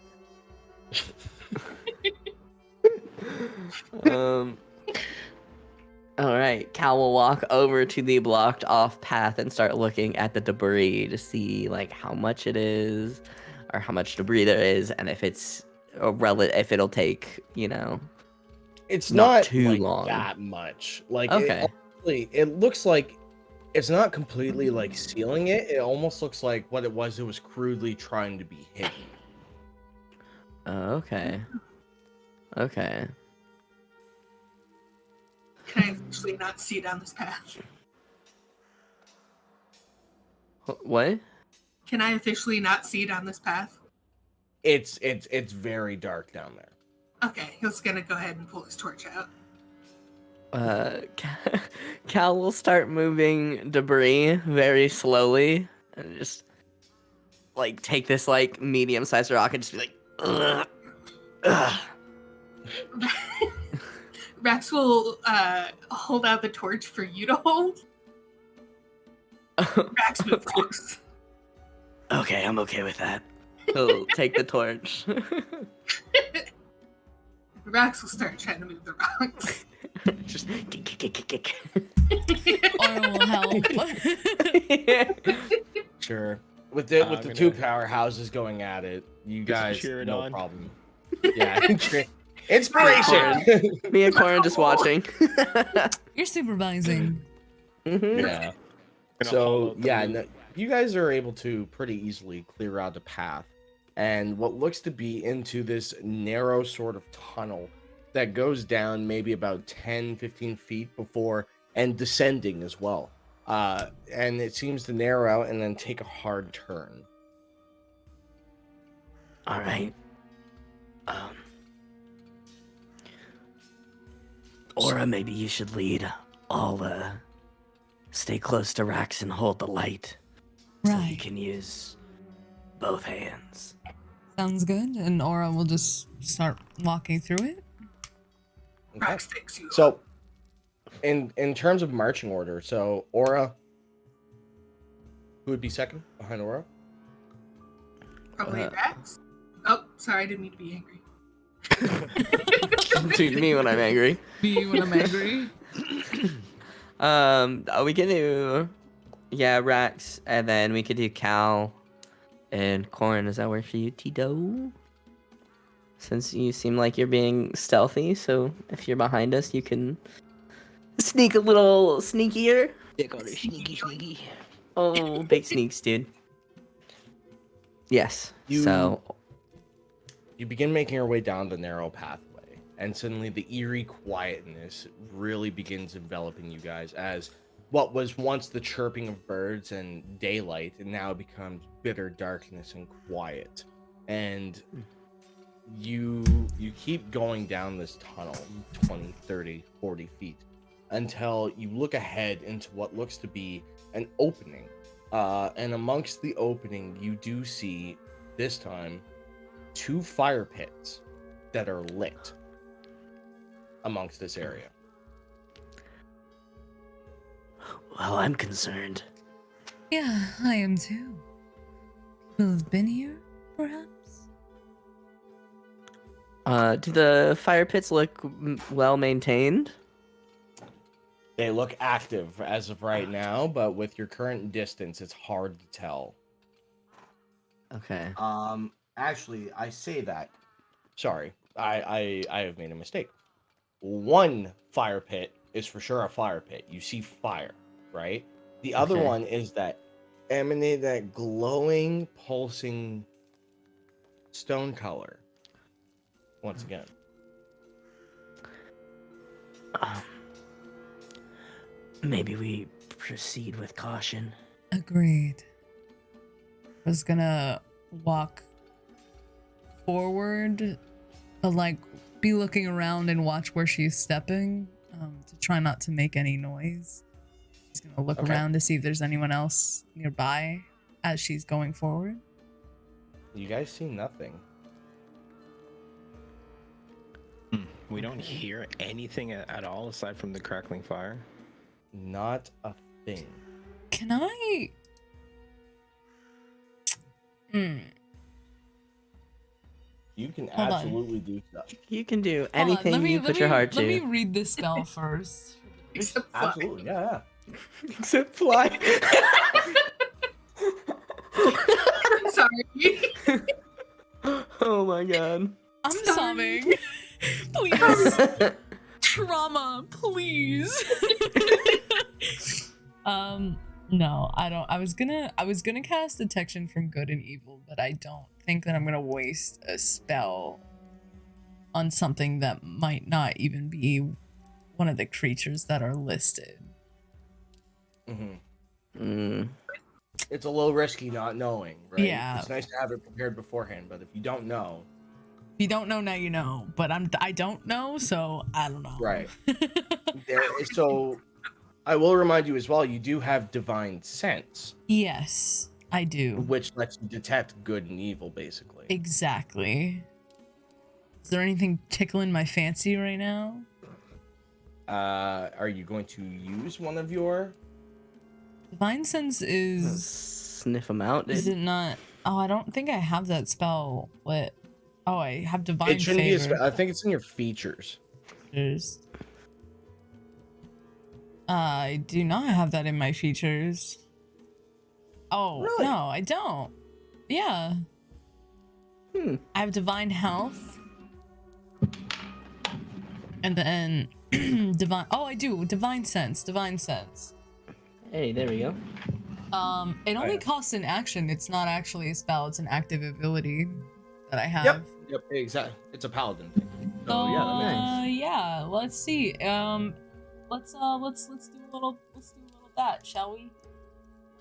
All right, Cal will walk over to the blocked off path and start looking at the debris to see like how much it is, or how much debris there is, and if it's if it'll take, It's Not not too like, long. that much. Like, Okay. it looks like it's not completely like sealing it. It almost looks like what it was crudely trying to be hidden. Okay. Okay. Can I actually not see down this path? What? Can I officially not see down this path? It's very dark down there. Okay, he's gonna go ahead and pull his torch out. Cal will start moving debris very slowly and just like take this like medium-sized rock and just be like, ugh, ugh. Rax will hold out the torch for you to hold. Rax move rocks. Okay, I'm okay with that. He'll take the torch. Rax will start trying to move the rocks. Just Aura will help. Sure. With the I'm two gonna- powerhouses going at it, you guys cheer it no on. problem. Yeah. Inspiration. Me and Corin just watching. You're supervising. Mhm. Yeah. Gonna haul So out the yeah, loot. no, you guys are able to pretty easily clear out a path, and what looks to be into this narrow sort of tunnel that goes down maybe about 10-15 feet before and descending as well. And it seems to narrow out and then take a hard turn. All right. Aura, maybe you should lead. I'll stay close to Rax and hold the light, so he Right. can use both hands. Sounds good. And Aura will just start walking through it. Okay. Rax takes you. So, in terms of marching order, so Aura, who would be second behind Aura? Probably Rax. Oh, sorry, I didn't mean to be angry. To me when I'm angry. Me when I'm angry. We can do, Rax, and then we could do Cal and Corin. Does that work for you, Tito? Since you seem like you're being stealthy, so if you're behind us, you can sneak a little sneakier. Sneaky. Oh, big sneaks, dude. Yes. So, You begin making your way down the narrow pathway, and suddenly the eerie quietness really begins enveloping you guys as what was once the chirping of birds and daylight, and now becomes bitter darkness and quiet. And you keep going down this tunnel 20, 30, 40 feet until you look ahead into what looks to be an opening. And amongst the opening, you do see, this time, 2 fire pits that are lit amongst this area. Oh, I'm concerned. Yeah, I am too. People have been here, perhaps? Do the fire pits look well maintained? They look active as of right now, but with your current distance, it's hard to tell. Okay. Actually, I say that. Sorry, I have made a mistake. One fire pit is for sure a fire pit. You see fire, right? The other Okay. one is that glowing, pulsing stone color. Once again. Maybe we proceed with caution. Agreed. I was gonna walk forward, but like be looking around and watch where she's stepping, to try not to make any noise. She's gonna look Okay. around to see if there's anyone else nearby as she's going forward. You guys see nothing. We don't hear anything at all aside from the crackling fire. Not a thing. Can I? You can Hold on. absolutely do stuff. You can do Hold on, anything you put your heart Let me to. read the spell first. Except fly. Absolutely, yeah. Except fly. I'm sorry. Oh my god. I'm Sorry. sobbing. Please. Trauma, please. No, I don't. I was gonna cast detection from good and evil, but I don't think that I'm gonna waste a spell on something that might not even be one of the creatures that are listed. It's a little risky not knowing, right? Yeah. It's nice to have it prepared beforehand, but if you don't know, If you don't know, now you know. But I don't know, so I don't know. right? So I will remind you as well, you do have divine sense, Yes, I do. which lets you detect good and evil, basically. Exactly. Is there anything tickling my fancy right now? Are you going to use one of your? Divine sense is Sniff them out, is dude. it not? Oh, I don't think I have that spell lit. Oh, I have divine It shouldn't be a favor. spell. I think it's in your features. I do not have that in my features. Oh, Really? no, I don't. Yeah. I have divine health. And then divine. Oh, I do. Divine sense. Divine sense. Hey, there we go. It only yeah. costs an action. It's not actually a spell. It's an active ability that I have. Yep, exactly. It's a paladin thing. So So yeah, that makes sense. yeah, let's see. Let's do a little that, shall we?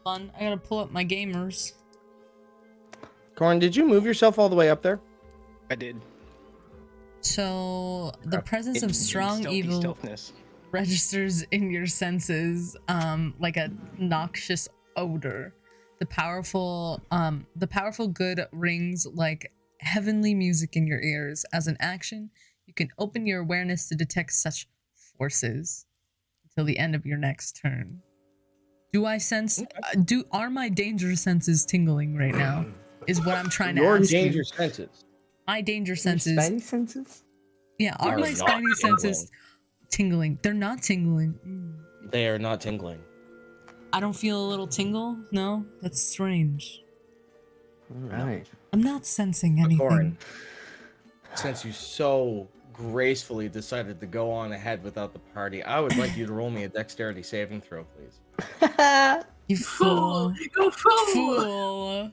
Fun. I gotta pull up my gamers. Corn, did you move yourself all the way up there? I did. So the presence In of strong stealthy evil stealthness. registers in your senses, like a noxious odor. The powerful good rings like heavenly music in your ears. As an action, you can open your awareness to detect such forces until the end of your next turn. Do I sense? Are my danger senses tingling right now? Is what I'm trying to Your ask danger you. senses. My danger Your senses. spidey senses? Yeah, are Are my not spidey senses tingling? They're not tingling. They are not tingling. I don't feel a little tingle. No, that's strange. Alright. I'm not sensing anything. Corin, since you so gracefully decided to go on ahead without the party, I would like you to roll me a dexterity saving throw, please. You fool! Go fool! Fool!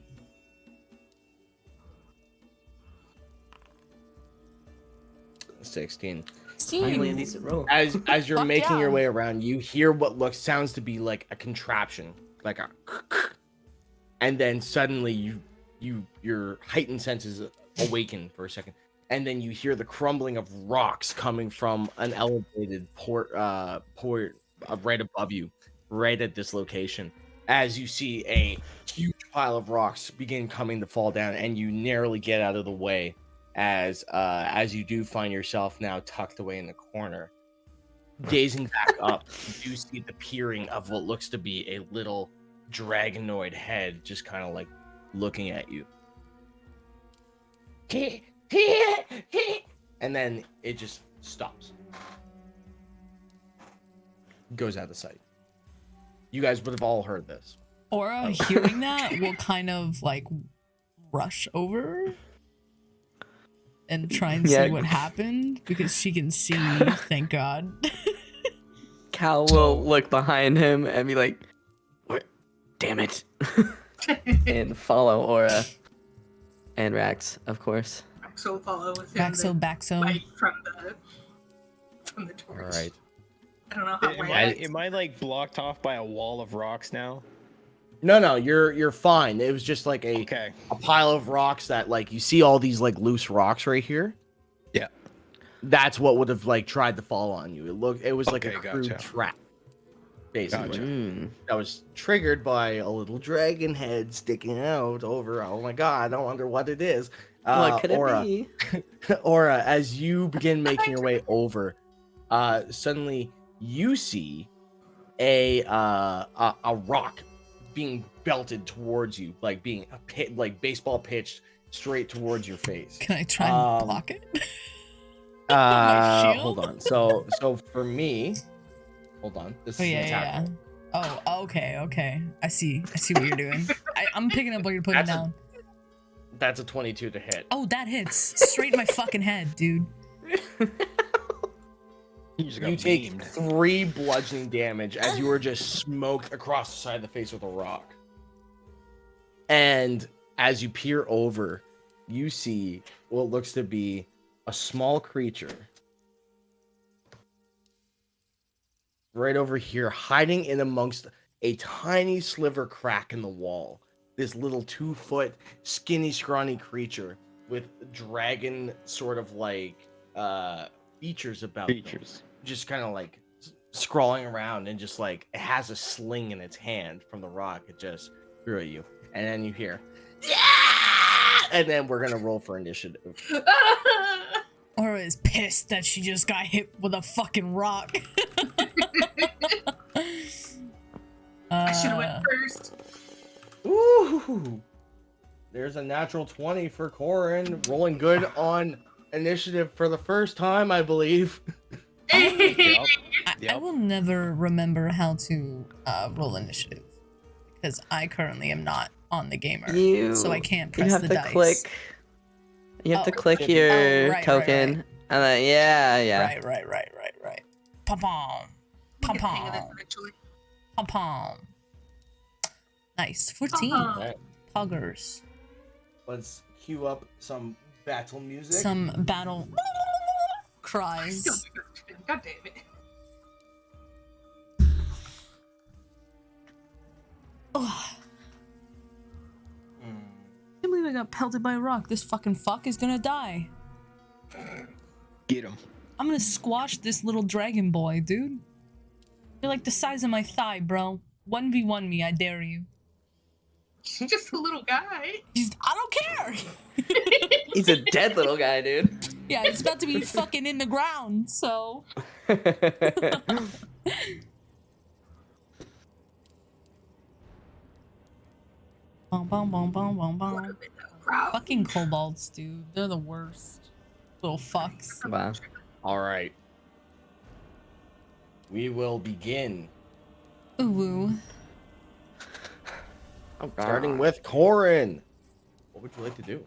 16. Finally a decent roll. As you're Fuck making your yeah. way around, you hear what sounds to be like a contraption, like a, and then suddenly your heightened senses awaken for a second, and then you hear the crumbling of rocks coming from an elevated port right above you, right at this location. As you see a huge pile of rocks begin coming to fall down, and you narrowly get out of the way as you do find yourself now tucked away in the corner. gazing back up, you do see the peering of what looks to be a little dragonoid head just kind of like looking at you. And then it just stops. Goes out of sight. You guys would have all heard this. Aura, hearing that, will kind of like rush over and try and see what happened because she can see, thank God. Cal will look behind him and be like, damn it. And follow Aura. And Rax, of course. Rax will follow with him. Baxo. Like from the torch. All right. I don't know how Am I like blocked off by a wall of rocks now? No, you're fine. It was just like a Okay. pile of rocks that like you see all these like loose rocks right here. Yeah. That's what would have like tried to fall on you. It was like a Okay, crude gotcha. trap. Basically. Gotcha. That was triggered by a little dragon head sticking out over. Oh my god, I wonder what it is. What could Aura, it be? Aura, as you begin making your way over, suddenly you see a rock being belted towards you, like being like baseball pitched straight towards your face. Can I try and block it? Hold on. So for me, hold on. This is an attack roll. Oh, okay. I see what you're doing. I'm picking up what you're putting down. That's a 22 to hit. Oh, that hits straight in my fucking head, dude. You take 3 bludgeoning damage as you were just smoked across the side of the face with a rock. And as you peer over, you see what looks to be a small creature right over here, hiding in amongst a tiny sliver crack in the wall. This little 2-foot, skinny, scrawny creature with dragon sort of like features about them. Just kind of like scrawling around, and just like it has a sling in its hand from the rock. It just threw at you, and then you hear, yeah! And then we're gonna roll for initiative. Aura is pissed that she just got hit with a fucking rock. I should have went first. Ooh, there's a natural 20 for Corin, rolling good on initiative for the first time, I believe. Yep. I will never remember how to roll initiative because I currently am not on the gamer, so I can't press the dice. You have to click your token, right. and then yeah. Right. Pom pom. We'll get the hang of this eventually. Pom pom. Nice. 14. Right. Poggers. Let's cue up some battle music. Some battle cries. God damn it. Oh. I can't believe I got pelted by a rock. This fucking fuck is gonna die. Get him. I'm gonna squash this little dragon boy, dude. You're like the size of my thigh, bro. 1v1 me, I dare you. He's just a little guy. I don't care. He's a dead little guy, dude. Yeah, he's about to be fucking in the ground, so. Bom. Fucking kobolds, dude. They're the worst. Little fucks. Wow. All right. We will begin. Ooh. Starting with Corin. What would you like to do?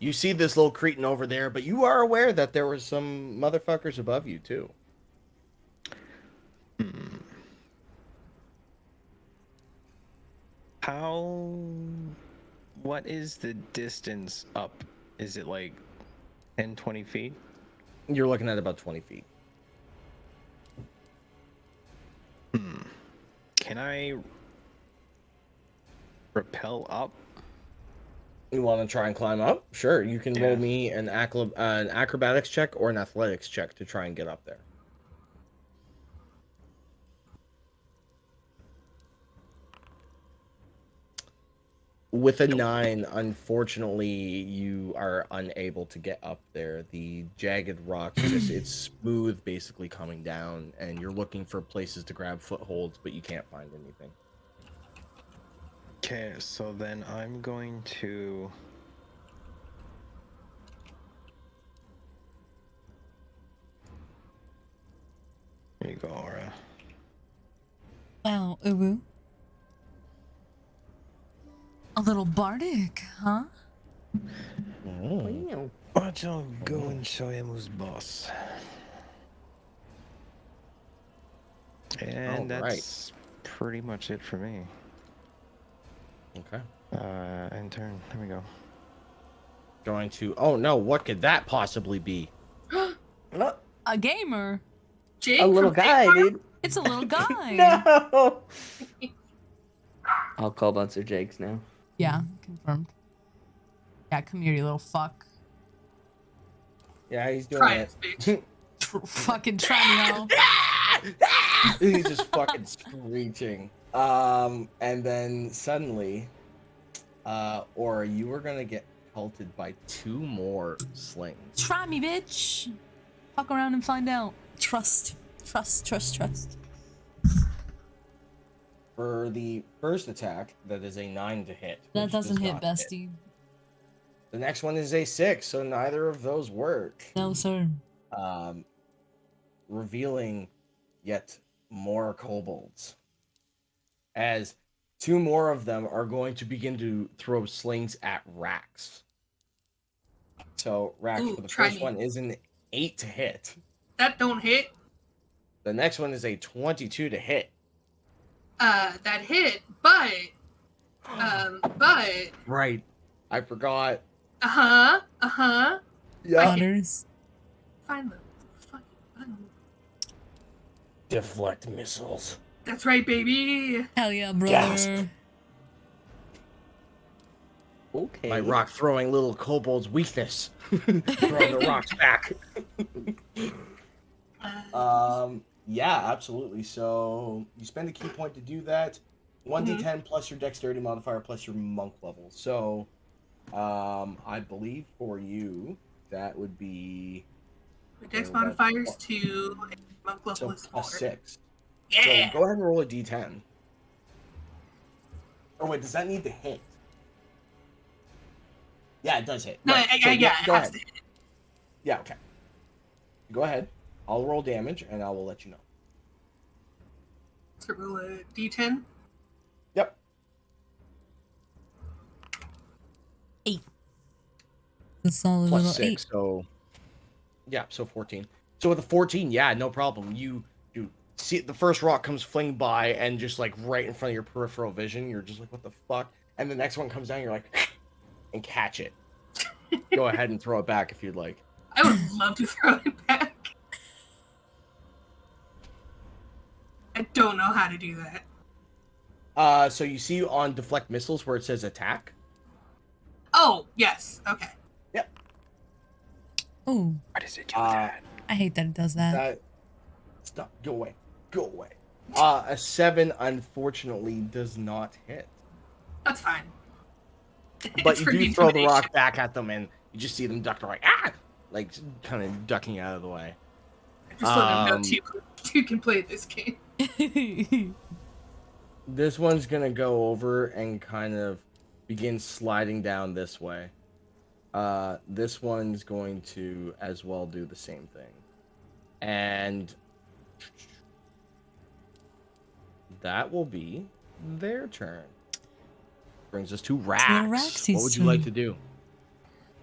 You see this little cretin over there, but you are aware that there were some motherfuckers above you, too. What is the distance up? Is it like 10, 20 feet? You're looking at about 20 feet. Can I rappel up? You want to try and climb up? Sure, you can roll me an acrobatics check or an athletics check to try and get up there. With a 9, unfortunately, you are unable to get up there. The jagged rocks, it's smooth, basically coming down, and you're looking for places to grab footholds, but you can't find anything. Okay, so then I'm going to. Here you go, Aura. Wow, Uwu. A little bardic, huh? Oh. Why don't you go and show him who's boss? And that's pretty much it for me. Okay. End turn. There we go. Going to. Oh no! What could that possibly be? Oh, A gamer. Jake a little from guy, dude. It's a little guy. No. All kobolds are Jakes now. Yeah, confirmed. Yeah, come here, you little fuck. Yeah, he's doing Try it. it, bitch. Fucking try me out. He's just fucking screeching. And then suddenly, Aura, you were gonna get pelted by 2 more slings. Try me, bitch. Fuck around and find out. Trust. Trust, trust, trust. For the first attack, that is a 9 to hit. That which doesn't does hit, not bestie. The next one is a 6, so neither of those work. No, sir. Revealing yet more kobolds. As 2 more of them are going to begin to throw slings at Rax. So, Rax, Ooh, for the try first me. one is an 8 to hit. That don't hit. The next one is a 22 to hit. That hit, but Right. I forgot. uh-huh. Yeah. Honors. Find the fucking button. Deflect missiles. That's right, baby. Hell yeah, brother. Gasp. Okay. My rock throwing little kobold's weakness. Throwing the rocks back. Yeah, absolutely. So you spend a key point to do that. 1d10 plus your dexterity modifier plus your monk level. So, I believe for you that would be The dex modifiers to monk level so is 4. plus 6. Yeah. So go ahead and roll a d10. Oh wait, does that need to hit? Yeah, it does hit. No, Right. So yeah, go it has ahead. to hit. Yeah, okay. Go ahead. I'll roll damage and I will let you know. So roll a d10. Yep. 8. A solid Plus little 6, 8. so yeah, so 14. So with a 14, yeah, no problem. You see the first rock comes fling by and just like right in front of your peripheral vision, you're just like, what the fuck? And the next one comes down, you're like, and catch it. Go ahead and throw it back if you'd like. I would love to throw it back. I don't know how to do that. So you see on deflect missiles where it says attack? Oh, yes. Okay. Yep. Oh, Why does it do that? I hate that it does that. Stop. Go away. Go away. A 7 unfortunately does not hit. That's fine. But It's you for do throw the intimidation. rock back at them and you just see them duck. They're like, ah! Like, kind of ducking out of the way. Just let them know two can play this game. This one's gonna go over and kind of begin sliding down this way. This one's going to as well do the same thing. And that will be their turn. Brings us to Rax. Raxy's What would you like turn. to do?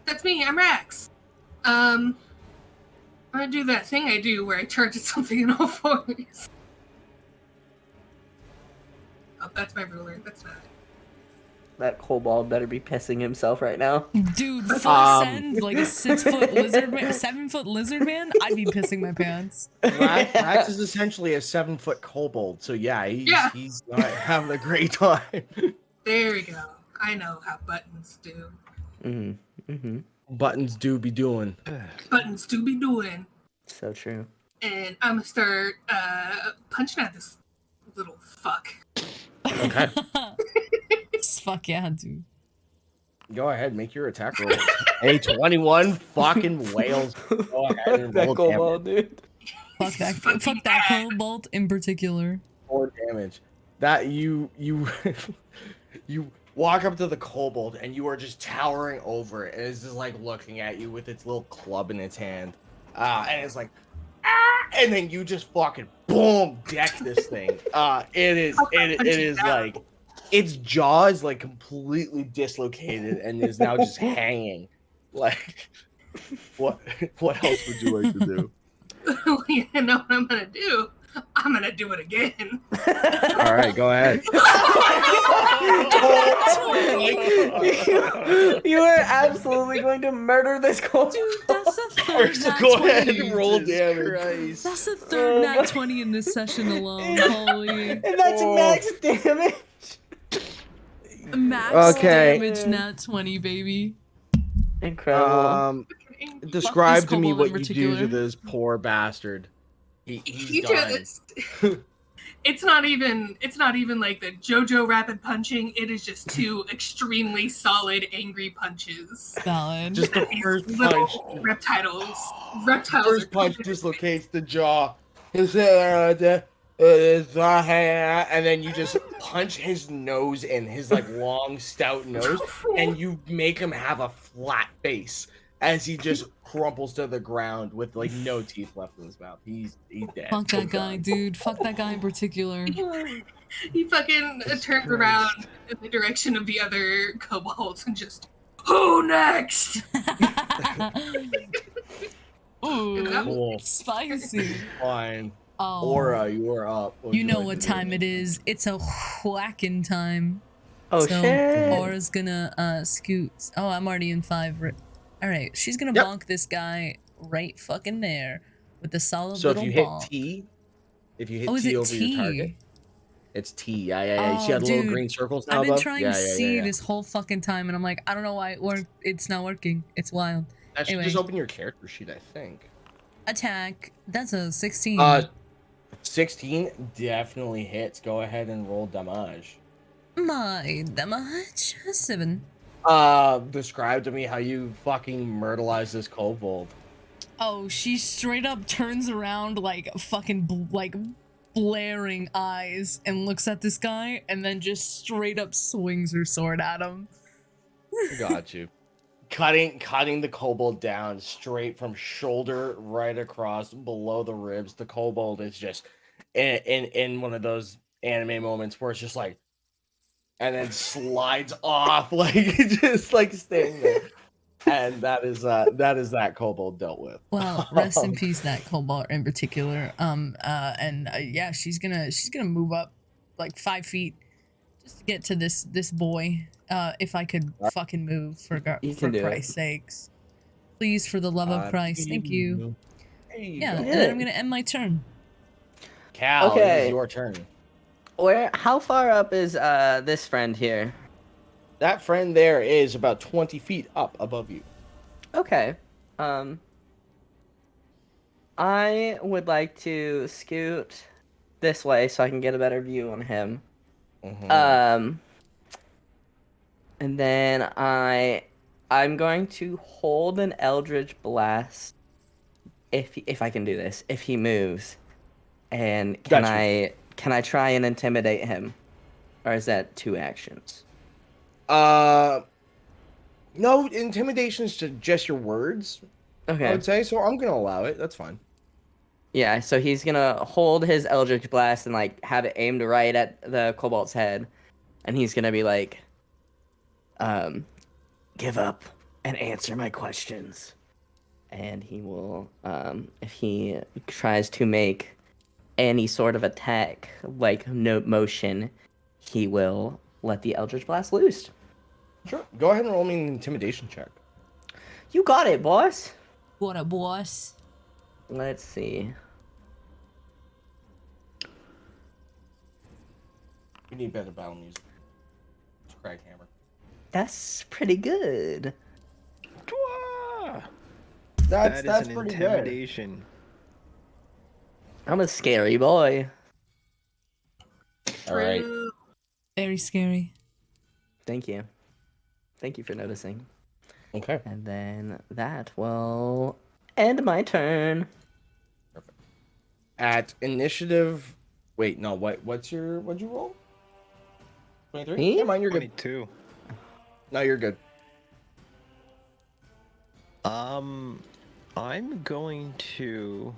That's me. I'm Rax. I'm gonna do that thing I do where I charge at something in all fours. Oh, that's my ruler. That's not it. That kobold better be pissing himself right now. Dude, full send like a 6-foot lizard man, 7-foot lizard man. I'd be pissing my pants. Rax is essentially a 7-foot kobold, so yeah, he's not having a great time. There we go. I know how buttons do. Mm-hmm. Mm-hmm. Buttons do be doing. Buttons do be doing. So true. And I'm gonna start punching at this little fuck. Okay. Fuck yeah, dude. Go ahead, make your attack roll. A 21 fucking whales. Go ahead and that roll kobold, damage. dude. Fuck that cobalt in particular. 4 damage. That you you walk up to the kobold and you are just towering over it. And it's just like looking at you with its little club in its hand. And it's like, and then you just fucking boom deck this thing. It is like its jaw is like completely dislocated and is now just hanging. Like what else would you like to do? You know what I'm gonna do? I'm gonna do it again. All right, go ahead. You are absolutely going to murder this kobold. Dude, that's the third So nat go 20. ahead and roll Jesus damage. Christ. That's the third nat 20 in this session alone. Holy. And that's max damage. Max Okay. damage nat 20, baby. Incredible. Describe to me kobold what in you do particular. to this poor bastard. He's He done. just, it's not even like the JoJo rapid punching. It is just 2 extremely solid angry punches. Valid. Just the These first little punch. reptiles First punch dislocates the jaw. His and then you just punch his nose in, his like long, stout nose, and you make him have a flat face as he just crumples to the ground with like no teeth left in his mouth. He's dead. Fuck that guy, dude. Fuck that guy in particular. He fucking turns around in the direction of the other kobolds and just, who next? Ooh, Cool. spicy. Fine. Oh, Aura, you are up. you know what time it is. It's a whacking time. Oh So shit. Aura's gonna scoot. Oh, I'm already in 5. All right, she's gonna Yep. bonk this guy right fucking there with the solid So if little you hit bonk. T, if you hit Oh, is T it over your target, T? it's T. Yeah. You see how the Oh, little dude, green circles now I've been above? trying Yeah. to see this whole fucking time, and I'm like, I don't know why it worked. It's not working. It's wild. That should Anyway. just open your character sheet, I think. Attack. That's a 16. 16 definitely hits. Go ahead and roll damage. My damage 7. Describe to me how you fucking myrtleize this kobold. Oh, she straight up turns around like fucking like blaring eyes and looks at this guy and then just straight up swings her sword at him. Got you. Cutting the kobold down straight from shoulder right across below the ribs. The kobold is just in one of those anime moments where it's just like, and then slides off like just like staying there. And that is that kobold dealt with. Well, rest in peace, that kobold in particular. Yeah, she's gonna move up like 5 feet just to get to this boy. If I could fucking move for You can do Christ's sakes, please, for the love of Christ, thank you. Yeah, and then I'm gonna end my turn. Cal, it Okay. is your turn. How far up is this friend here? That friend there is about 20 feet up above you. Okay. I would like to scoot this way so I can get a better view on him. Mhm. And then I'm going to hold an Eldritch Blast if I can do this, if he moves. And Gotcha. can I try and intimidate him? Or is that 2 actions? No, intimidation's just your words, I Okay. would say. So I'm gonna allow it. That's fine. Yeah, so he's gonna hold his Eldritch Blast and like have it aimed right at the Kobold's head. And he's gonna be like, give up and answer my questions. And he will, if he tries to make any sort of attack, like no motion, he will let the Eldritch Blast loose. Sure. Go ahead and roll me an intimidation check. You got it, boss. What a boss. Let's see. We need better battle music. It's Craig Hammer. That's pretty good. That's That is an pretty good. intimidation. I'm a scary boy. All right. True. Very scary. Thank you. Thank you for noticing. Okay. And then that will end my turn. At initiative, wait, no, what'd you roll? 23? Me? Yeah, mine, you're good. 22. No, you're good. I'm going to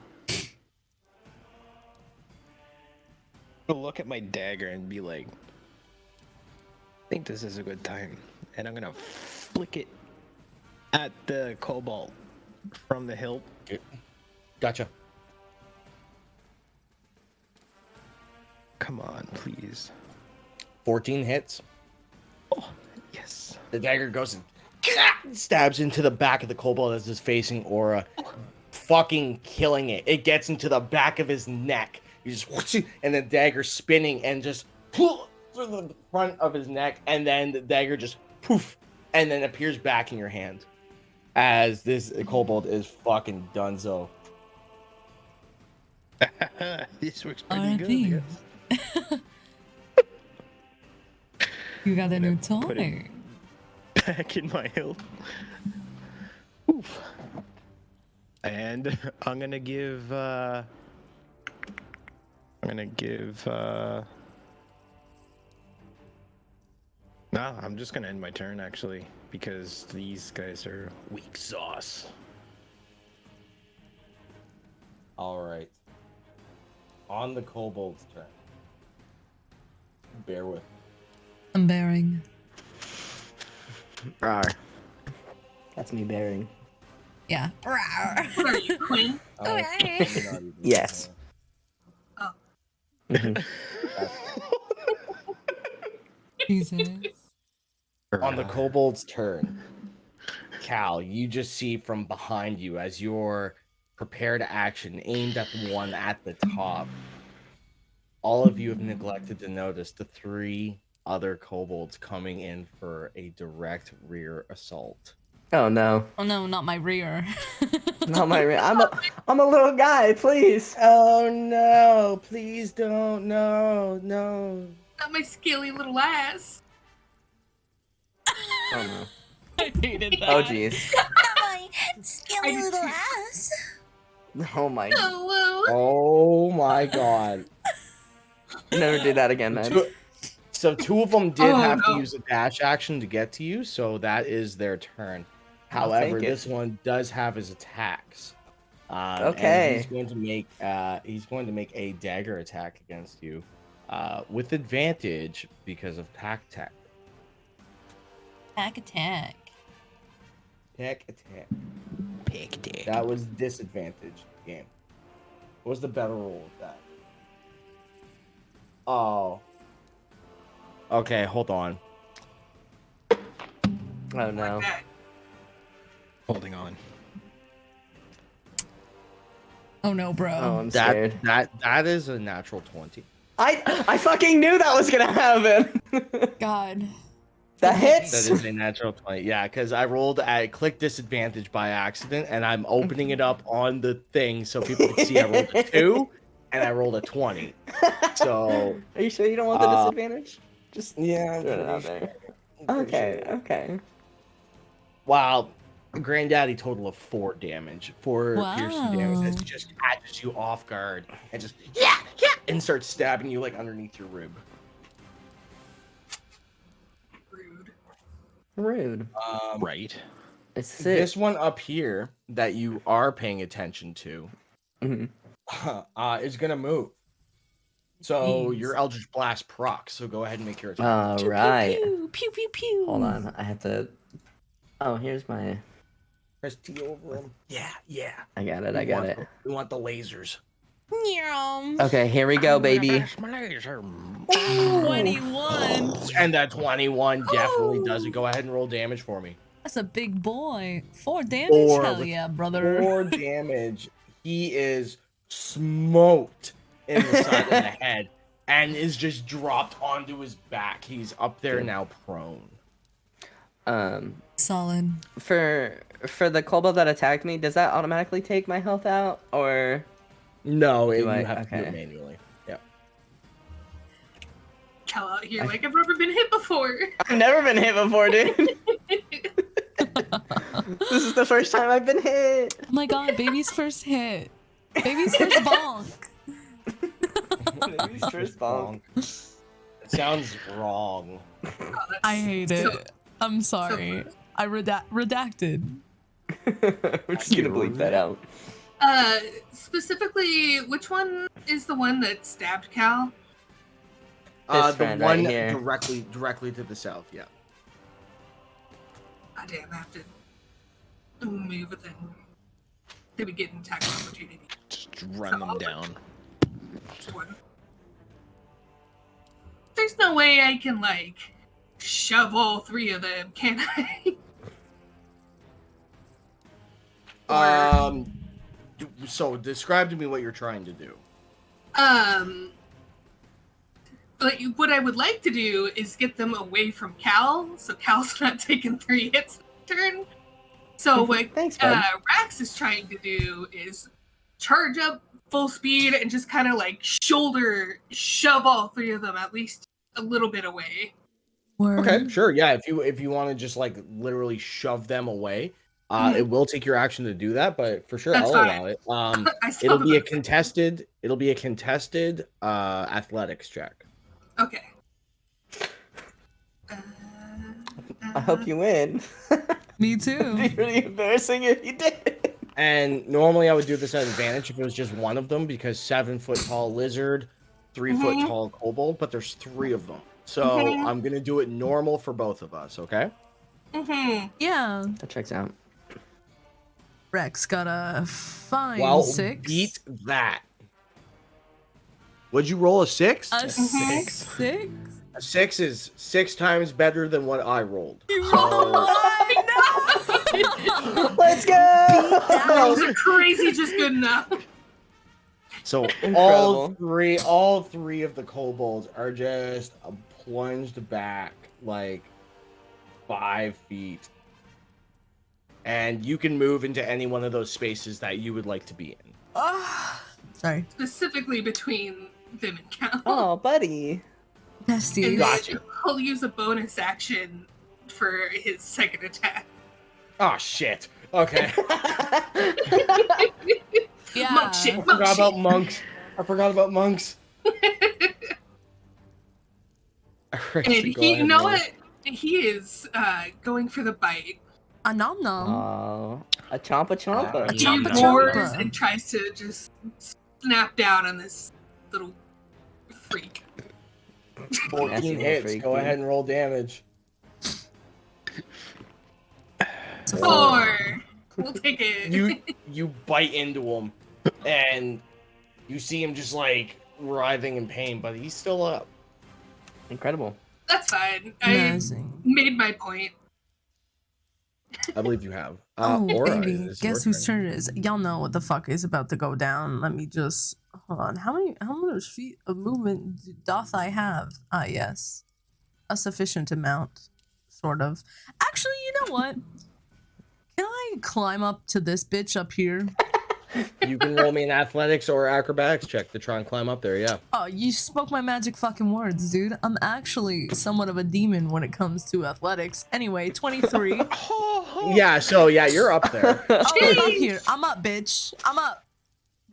look at my dagger and be like, I think this is a good time. And I'm gonna flick it at the kobold from the hilt. Gotcha. Come on, please. 14 hits. Oh, yes. The dagger goes and stabs into the back of the kobold as it's facing Aura, fucking killing it. It gets into the back of his neck. You just whoosh, and the dagger spinning and just pull through the front of his neck, and then the dagger just poof, and then appears back in your hand as this kobold is fucking donezo. This works pretty R.I.P. good. Yes. You got a new put it- toy. Back in my hilt. Oof. And I'm gonna give no, I'm just gonna end my turn actually, because these guys are weak sauce. All right. On the kobold's turn. Bear with. I'm bearing. Rawr. That's me bearing. Yeah. Rawr. What are you, Quinn? Oh, Okay. not even- Yes. Oh. Jesus. On the kobold's turn, Cal, you just see from behind you as your prepared action aimed at the one at the top. All of you have neglected to notice the 3 other kobolds coming in for a direct rear assault. Oh no. Oh no, not my rear. Not my I'm a little guy, please. Oh no, please don't. No. Not my scaly little ass. Oh no. I hated that. Oh jeez. My skinny little ass. Oh my. Oh, Oh my god. Never do that again, man. So 2 of them did Oh, have to no. use a dash action to get to you, so that is their turn. I'll However, take it. this one does have his attacks. Okay. And he's going to make a dagger attack against you, with advantage because of pack attack. Pack attack. Pack attack. Pick dick. That was disadvantage game. What was the better roll of that? Oh. Okay, hold on. Oh no. okay. Holding on. Oh no, bro. Oh, I'm scared. That is a natural 20. I fucking knew that was gonna happen. God. That hits. That is a natural 20. Yeah, because I clicked disadvantage by accident, and I'm opening it up on the thing so people can see I rolled a 2 and I rolled a 20. So Are you sure you don't want the disadvantage? Just yeah, I'm throw it pretty out sure. there. I'm pretty Okay. sure. Okay. Wow. Granddaddy total of 4 damage. 4 piercing damage as he just catches you off guard and just yeah, and starts stabbing you like underneath your rib. Rude. Rude. Right. It's sick. This one up here that you are paying attention to Mhm. is gonna move. So Jeez. your Eldritch Blast procs. So go ahead and make your attack. All right. Pew, pew, pew, pew. Hold on. I have to. Oh, here's my. Press T over him. Yeah. I got it. I got it. We want the lasers. Yum. Okay, here we go, baby. 21. And that 21 definitely does it. Go ahead and roll damage for me. That's a big boy. 4 damage? Four Hell with yeah, brother. 4 damage. He is smoked in the side of the head and is just dropped onto his back. He's up there now prone. Solid. For the kobold that attacked me, does that automatically take my health out, or? No, you I- have to do okay. it manually. Yeah. Cal out here like I've never been hit before. I've never been hit before, dude. This is the first time I've been hit. Oh my god, baby's first hit. Baby's first bonk. Baby's first bonk. It sounds wrong. I hate it. I'm sorry. I redacted. We're just gonna bleep that out. Specifically, which one is the one that stabbed Cal? This The friend one right here. directly to the south. Yeah. God damn, I have to move within. They would get an attack opportunity. Just run them down. Just one. There's no way I can, like, shove all three of them, can I? So describe to me what you're trying to do. But what I would like to do is get them away from Cal, so Cal's not taking 3 hits a turn. So what Thanks, bud. Rax is trying to do is charge up full speed and just kind of like shoulder shove all 3 of them at least a little bit away. Okay, sure. Yeah, if you want to just like literally shove them away, it will take your action to do that, but for sure That's I'll fine. allow it. I still It'll be a have contested athletics check. Okay. I hope you win. Me too. It'd be really embarrassing if you did. And normally I would do this at advantage if it was just one of them, because 7-foot tall lizard, 3-foot tall kobold, but there's 3 of them. So I'm gonna do it normal for both of us, okay? Yeah. That checks out. Rex got a fine Well, 6. beat that. Would you roll a 6? A 6? 6? A 6 is 6 times better than what I rolled. Let's go! Those are crazy, just good enough. So Incredible. all three of the kobolds are just plunged back like 5 feet. And you can move into any one of those spaces that you would like to be in. Sorry. Specifically between them and Cal. Oh, buddy. Bestie. And Got then you. he'll use a bonus action for his second attack. Oh shit. Okay. Yeah. Monk shit, I monk forgot shit. about monks. I forgot about monks. And he, you know what? He is going for the bite. A nom nom. Oh, a chompa chompa. He Chompa roars chompa. and tries to just snap down on this little freak. 14 That's hits. freaky. Go ahead and roll damage. 4. We'll take it. You bite into him, and you see him just like writhing in pain, but he's still up. Incredible. That's fine. I Amazing. made my point. I believe you have. Oh, Aura, baby. it's Guess your whose turn. turn it is? Y'all know what the fuck is about to go down. Let me just hold on. How much feet of movement doth I have? Ah, yes. A sufficient amount. Sort of. Actually, you know what? Can I climb up to this bitch up here? You can roll me an athletics or acrobatics check to try and climb up there. Yeah. Oh, you spoke my magic fucking words, dude. I'm actually somewhat of a demon when it comes to athletics. Anyway, 23. Yeah. So yeah, you're up there. Oh, I'm up here. I'm up, bitch. I'm up.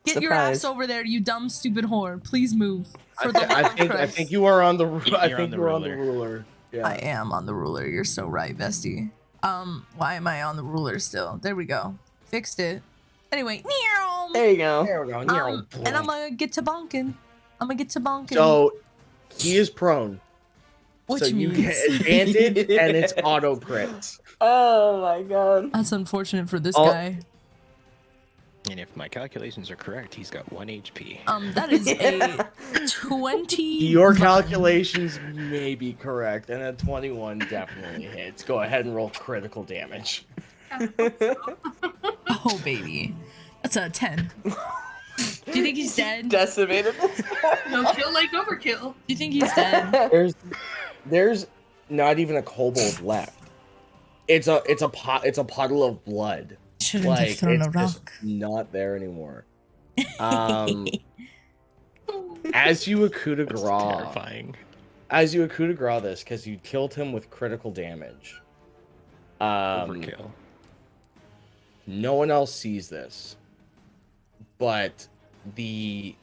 Get your ass Surprise. over there, you dumb, stupid whore. Please move. For the I love of think Christ. you are on the. I You're think on the you're on the ruler. ruler. Yeah. I am on the ruler. You're so right, bestie. Why am I on the ruler still? There we go. Fixed it. Anyway, meow. There you go. There we go. And I'm gonna get to bonking. So he is prone. Which so you means get advantage and it's auto crits. Oh my god. that's unfortunate for this Oh. guy. And if my calculations are correct, he's got 1 HP. That is a 20. Your calculations may be correct, and a 21 definitely hits. Go ahead and roll critical damage. Oh baby, that's a 10. Do you think he's dead? Decimated. No kill like overkill. Do you think he's dead? There's not even a kobold left. It's a puddle of blood. Shouldn't Like have thrown a it's just rock. not there anymore. As you coup de That's grace, terrifying. as you coup de grace this, because you killed him with critical damage. Overkill. No one else sees this, but the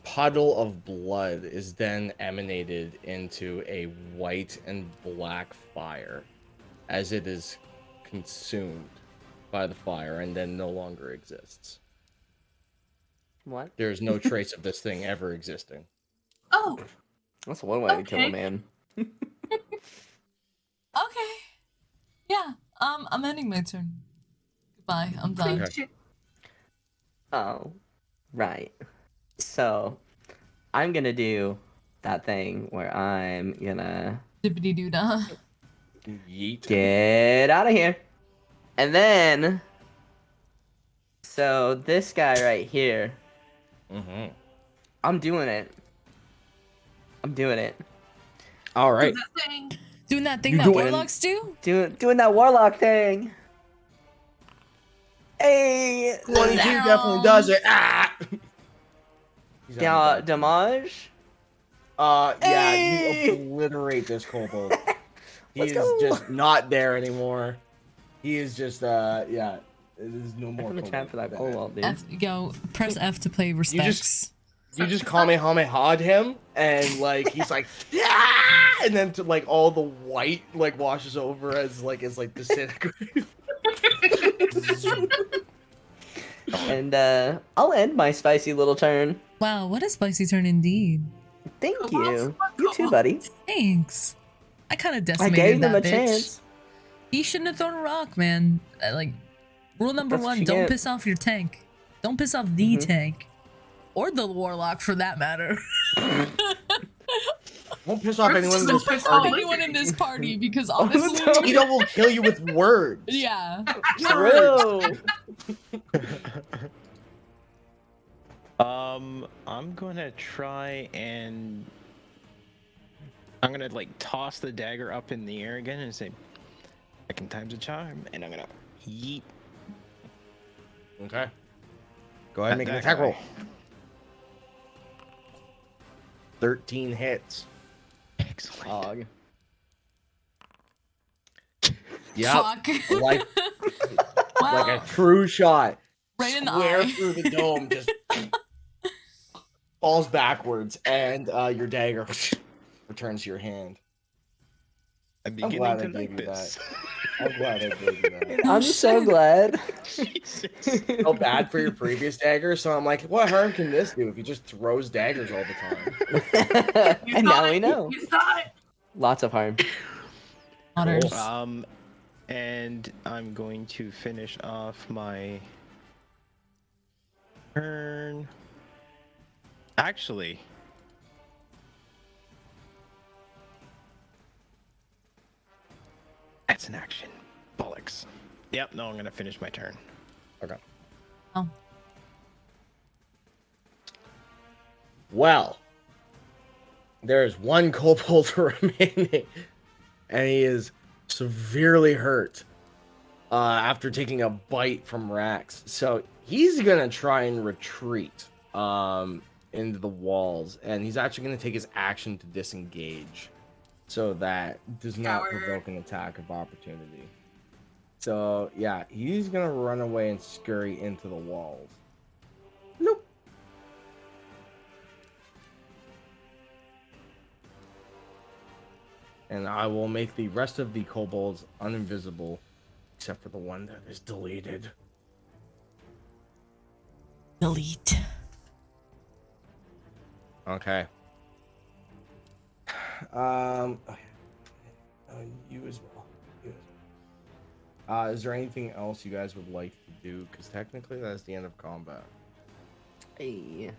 puddle of blood is then emanated into a white and black fire as it is consumed by the fire and then no longer exists. What? There's no trace of this thing ever existing. Oh, That's one way to kill a Okay. man. Okay. Yeah. I'm ending my turn. Goodbye. I'm done. clean Okay. shit. Oh, right. So, I'm gonna do that thing where I'm gonna Dippity doo dah. Yeet. get out of here. And then, so this guy right here, Mm-hmm. I'm doing it. I'm doing it. All right. Do that thing. Doing that thing You that do it. warlocks do? Doing that warlock thing. Hey, 22 definitely does it. Ah! He's having a bad time. damage. Yeah, Hey! you obliterate this kobold. He Let's is go. just not there anymore. He is just, yeah, there's no I'm more in the chat for that kobold, dude. Yo, press F to play respects. You just Kamehameha'd him, and, like, he's like, yeah! And then, like, all the white, like, washes over as, like, disintegrates. And I'll end my spicy little turn. Wow, what a spicy turn indeed. Thank Kobolds? you. You too, buddy. Thanks. I kind of I decimated gave that him a bitch. chance. He shouldn't have thrown a rock, man. Like, rule number That's what one: you don't get. piss off your tank. Don't piss off the Mhm. tank, or the warlock for that matter. Won't piss off Or anyone in just this don't piss Or off party. anyone in this party, because Oh, honestly, no. Tito will kill you with words. yeah. True. I'm gonna try and I'm gonna like toss the dagger up in the air again and say, second time's a charm, and I'm gonna yeet. Okay. Go ahead and make an that attack guy. roll. 13 hits. Excellent. Dog. Yep. Fuck. Like Wow. a true shot. Right in the Square eye. through the dome, just falls backwards, and your dagger returns to your hand. I'm I'm beginning glad to I like gave you this. I'm glad I gave you that. I'm so glad. Jesus. I felt bad for your previous dagger, so I'm like, what harm can this do if he just throws daggers all the time? You And thought now we it. know. You thought it. Lots of harm. Otters. And I'm going to finish off my turn. Actually, that's an action. Bollocks. Yep, no, I'm gonna finish my turn. Okay. Oh. Well, there's one kobold remaining, and he is severely hurt after taking a bite from Rax. So he's gonna try and retreat into the walls, and he's actually gonna take his action to disengage, so that does not Coward. provoke an attack of opportunity. So yeah, he's gonna run away and scurry into the walls. Nope. And I will make the rest of the kobolds uninvisible, except for the one that is deleted. Delete. Okay. You as well. You as well. Is there anything else you guys would like to do? Because technically that's the end of combat. Hey.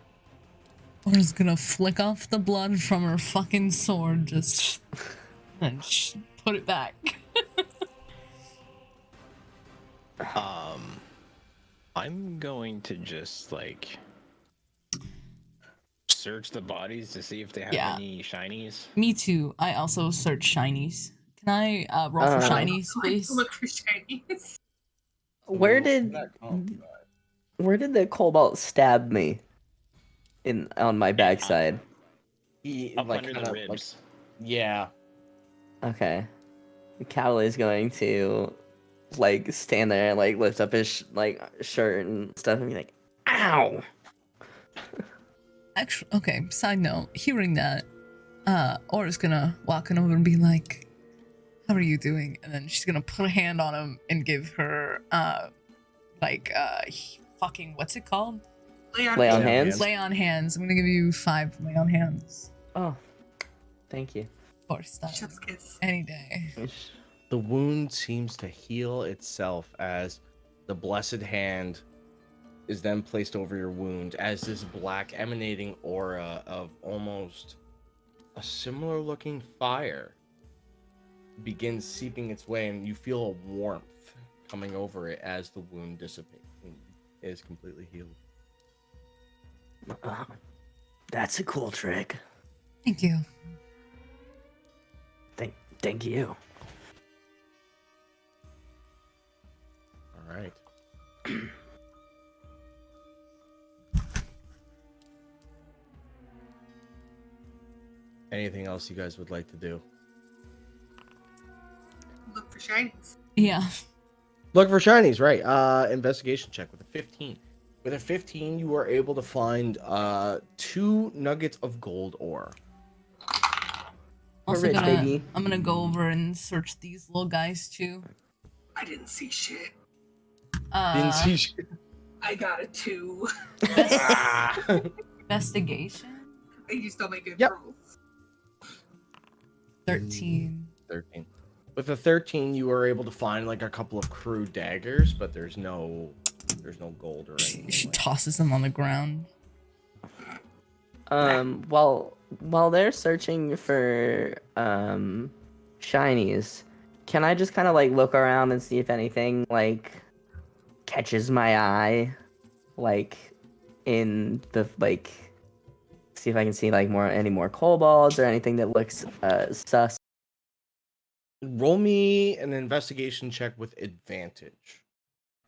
We're just gonna flick off the blood from her fucking sword, just and put it back. I'm going to just like search the bodies to see if they have Yeah. any shinies. Me too. I also search shinies. Can I roll for shinies, please? Look for shinies. Where No, did not combat. the cobalt stab me? On my backside. He Up like under kind the of like ribs. yeah. Okay. Cal is going to like stand there and like lift up his like shirt and stuff and be like, "Ow!" Actually, okay. Side note: hearing that, Aura's gonna walk on over and be like, "How are you doing?" And then she's gonna put a hand on him and give her, fucking what's it called? Lay on Lay on hands. hands. Lay on hands. I'm gonna give you 5 lay on hands. Oh, thank you. Of course, that Chef's kiss. any day. The wound seems to heal itself as the blessed hand is then placed over your wound as this black emanating aura of almost a similar looking fire begins seeping its way, and you feel a warmth coming over it as the wound dissipates and is completely healed. That's a cool trick. Thank you. Thank you. All right. Anything else you guys would like to do? Look for shinies. Yeah. Look for shinies, right? Investigation check with a 15. With a 15, you are able to find 2 nuggets of gold ore. Also rich, gonna, baby. I'm gonna go over and search these little guys too. I didn't see shit. Didn't see shit. I got a 2. Investigation. And you still make good Yep. rolls. 13. 13. With a 13, you are able to find like a couple of crude daggers, but there's no gold or anything. She like tosses them on the ground. While they're searching for shinies, can I just kind of like look around and see if anything like catches my eye, like in the like, see if I can see like any more kobolds or anything that looks sus. Roll me an investigation check with advantage.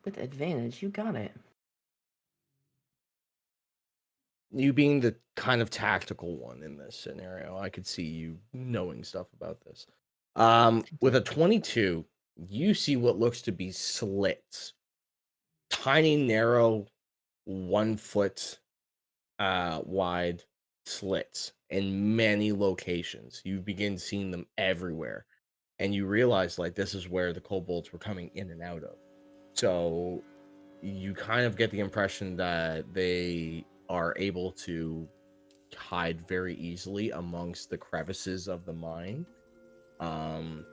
With advantage, you got it. You being the kind of tactical one in this scenario, I could see you knowing stuff about this. With a 22, you see what looks to be slits. Tiny, narrow, 1 foot wide slits in many locations. You begin seeing them everywhere. And you realize like this is where the kobolds were coming in and out of. So you kind of get the impression that they are able to hide very easily amongst the crevices of the mine, and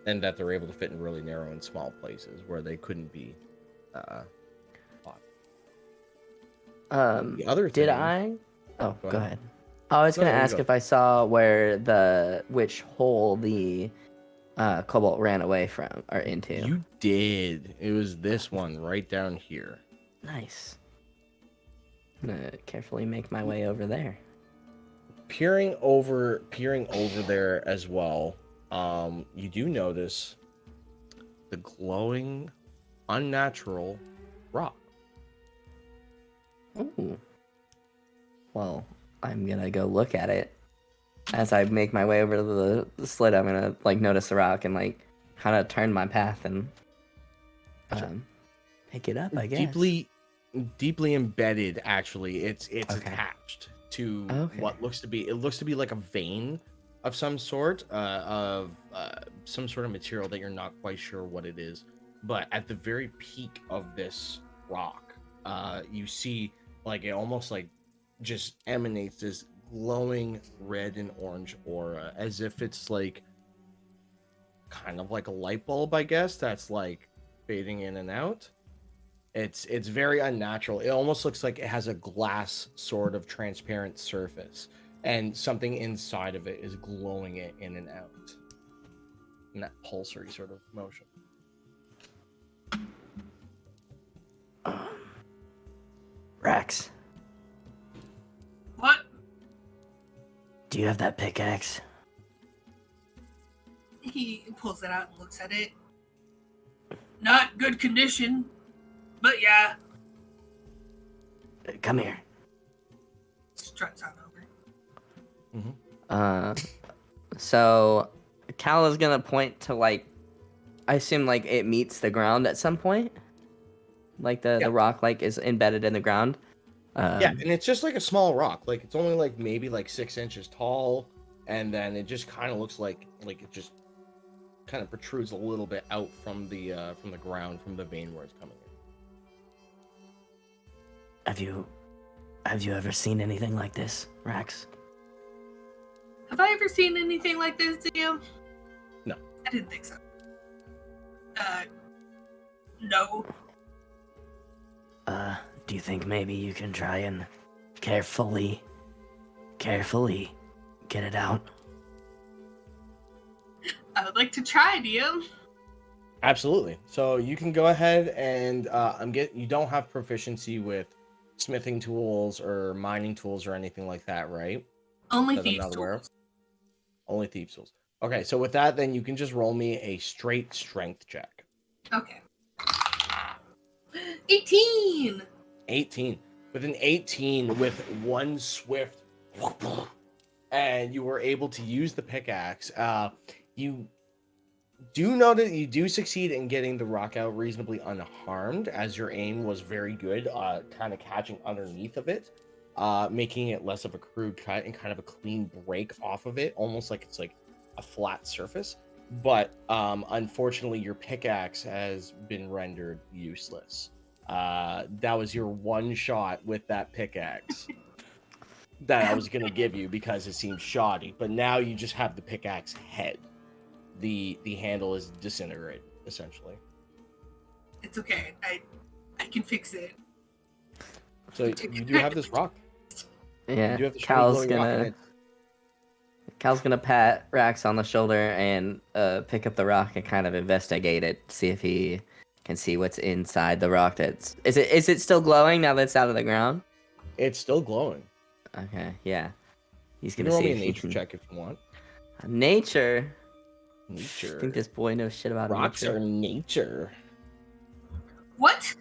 that they're able to fit in really narrow and small places where they couldn't be caught. The other Did thing, I? Oh, Go go ahead. ahead. I was No, gonna you ask go. if I saw which hole the cobalt ran away from or into. You did. It was this one right down here. Nice. I'm gonna carefully make my way over there. Peering over there as well, you do notice the glowing, unnatural rock. Ooh. Well, I'm gonna go look at it. As I make my way over to the slit, I'm gonna like notice the rock and like kind of turn my path and pick it up. I guess. Deeply embedded. Actually, it's Okay. attached to Okay. what looks to be like a vein of some sort of some sort of material that you're not quite sure what it is. But at the very peak of this rock, you see like it almost like just emanates this glowing red and orange aura, as if it's like kind of like a light bulb, I guess, that's like fading in and out. It's very unnatural. It almost looks like it has a glass sort of transparent surface, and something inside of it is glowing it in and out in that pulsary sort of motion. Rax, What? do you have that pickaxe? He pulls it out and looks at it. Not good condition, but yeah. Come here. Struts on over. So Cal is gonna point to like I assume like it meets the ground at some point. Like the rock like is embedded in the ground. Yeah, and it's just like a small rock. Like it's only like maybe like 6 inches tall, and then it just kind of looks like it just kind of protrudes a little bit out from the ground, from the vein where it's coming in. Have you ever seen anything like this, Rax? Have I ever seen anything like this, DM? No. I didn't think so. No. Do you think maybe you can try and carefully get it out? I would like to try, DM. Absolutely. So you can go ahead and you don't have proficiency with smithing tools or mining tools or anything like that, right? Only That I'm thieves not aware of? tools. Only thieves tools. Okay, so with that, then you can just roll me a straight strength check. Okay. 18! 18. With an 18, with one swift, and you were able to use the pickaxe. You do know that you do succeed in getting the rock out reasonably unharmed, as your aim was very good, kind of catching underneath of it, making it less of a crude cut and kind of a clean break off of it, almost like it's like a flat surface. But unfortunately, your pickaxe has been rendered useless. That was your one shot with that pickaxe that I was going to give you because it seemed shoddy. But now you just have the pickaxe head. The handle is disintegrated, essentially. It's okay. I can fix it. So you do have this rock. Yeah. You do have the Cal's glowing rock, and gonna Cal's gonna pat Rax on the shoulder and pick up the rock and kind of investigate it, see if he can see what's inside the rock. Is it still glowing now that it's out of the ground? it's still glowing. Okay, yeah. He's You gonna can roll see me a if he nature can... check if you want. Nature. Nature. I think this boy knows shit about Rocks nature. are nature. What?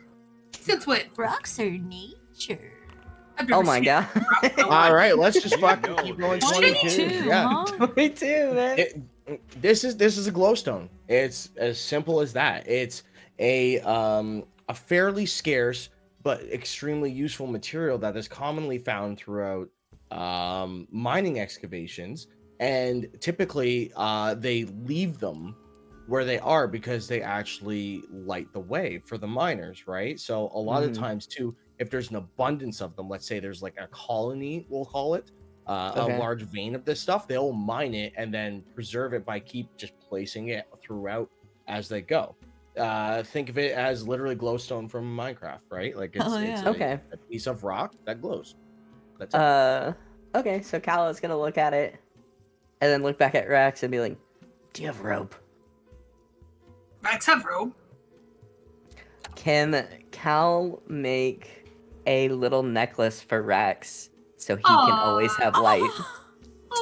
Since when? Rocks are nature. I've never Oh my seen god. a rock go All on. right, let's just fucking No, keep going. dude. 22. 22, Yeah. huh? 22, man. This is a glowstone. It's as simple as that. It's a fairly scarce but extremely useful material that is commonly found throughout mining excavations, and typically they leave them where they are because they actually light the way for the miners, right? So a lot of Mhm. times too, if there's an abundance of them, let's say there's like a colony, we'll call it, a Okay. large vein of this stuff, they'll mine it and then preserve it by keep just placing it throughout as they go. Think of it as literally glowstone from Minecraft, right? Like it's, Oh, it's yeah. Okay. a piece of rock that glows. That's it. Okay, so Cal is gonna look at it and then look back at Rax and be like, "Do you have rope? Rax have rope. Can Cal make a little necklace for Rax so he can always have light?"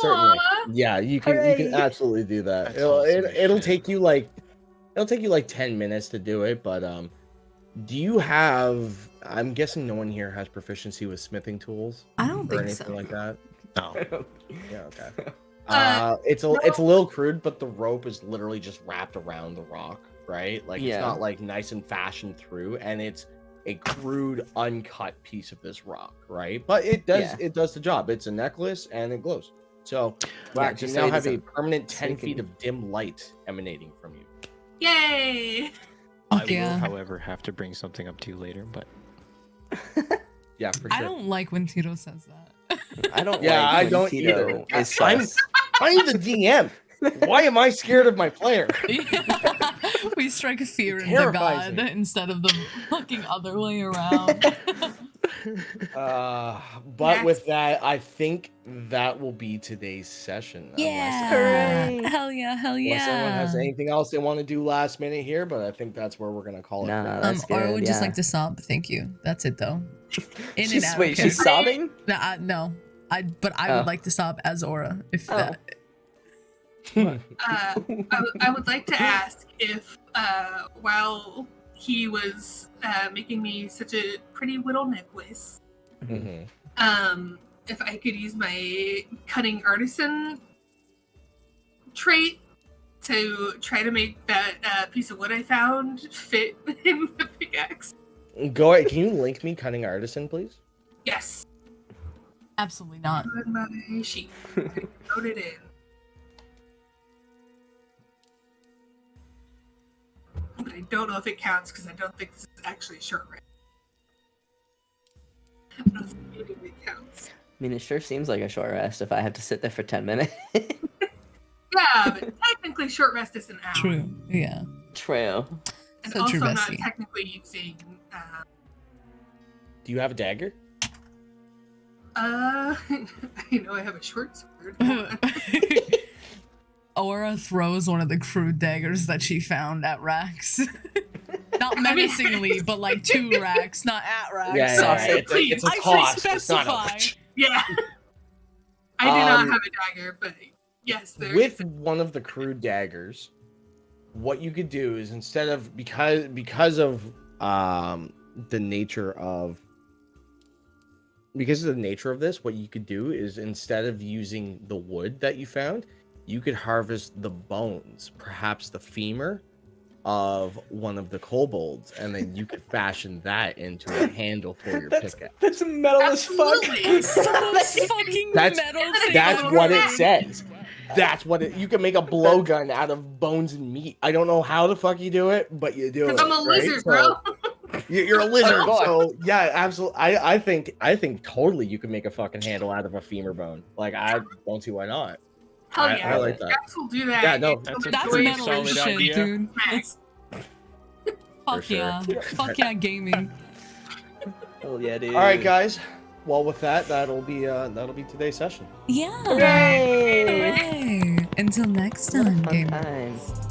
Certainly. Aw. Yeah, you can Hooray. absolutely do that. That's awesome as It'll shit. take you like 10 minutes to do it, but do you have, I'm guessing no one here has proficiency with smithing tools I don't or think anything so. like that? No. Yeah, okay. Uh, It's a little crude, but the rope is literally just wrapped around the rock, right? Like Yeah. it's not like nice and fashioned through, and it's a crude, uncut piece of this rock, right? But it does the job. It's a necklace and it glows. So Yeah, Rax, you just so now he have a doesn't- permanent so 10 he feet can- of dim light emanating from you. Yay! I Fuck yeah. will, however, have to bring something up to you later, but Yeah, for I sure. don't like when Tito says that. I don't. Yeah, like I when don't Tito either. is I'm sus. I'm the DM. Why am I scared of my player? We strike fear in the Terrifies god me. instead of the fucking other way around. But with that, I think that will be today's session. Yeah. Hooray. Hell yeah, hell Unless anyone yeah. has anything else they want to do last minute here, but I think that's where we're gonna call it. Nah, for now. that's Or I good, would just yeah. like to sob. Thank you. That's it though. In and She's, out. wait, okay? she's sobbing? No. But I Oh. would like to sob as Aura. If Oh. that. I would like to ask if, while he was making me such a pretty little necklace, Mhm. if I could use my cutting artisan trait to try to make that piece of wood I found fit in the pickaxe. Go ahead. Can you link me Cunning Artisan, please? Yes. Absolutely not. On my sheet. Wrote it in. But I don't know if it counts because I don't think this is actually a short rest. I don't know if any of it counts. I mean, it sure seems like a short rest if I have to sit there for 10 minutes. Yeah, but technically short rest is an hour. True. Yeah. True. And So also true, I'm not Bessie. technically using Do you have a dagger? I know I have a short sword. Aura throws one of the crude daggers that she found at Rax. Not menacingly, but like to Rax, not at Rax. Yeah, Sorry. it's a I should toss. It's not a... specify. Yeah. I do not have a dagger, but yes, there With is. one of the crude daggers, what you could do is instead of because of the nature of this, what you could do is instead of using the wood that you found, you could harvest the bones, perhaps the femur of one of the kobolds, and then you could fashion that into a handle for your pickaxe. That's metal as fuck. It's the most fucking That's- metal thing That's I've what ever it says. That's what it. You can make a blowgun out of bones and meat. I don't know how the fuck you do it, but you do it. Because I'm a lizard, right? bro. You're a lizard, Oh, God. so yeah, absolutely. I think totally you can make a fucking handle out of a femur bone. Like I don't see why not. Hell I yeah. like that. Rax will do that. Yeah, no, That's a That's pretty metal as solid shit, idea. dude. Max. Fuck sure. yeah. Fuck yeah, gaming. Oh yeah, dude. All right, guys. Well, with that, that'll be today's session. Yeah. Hooray! Hooray. Until next What a time, fun gamers. time.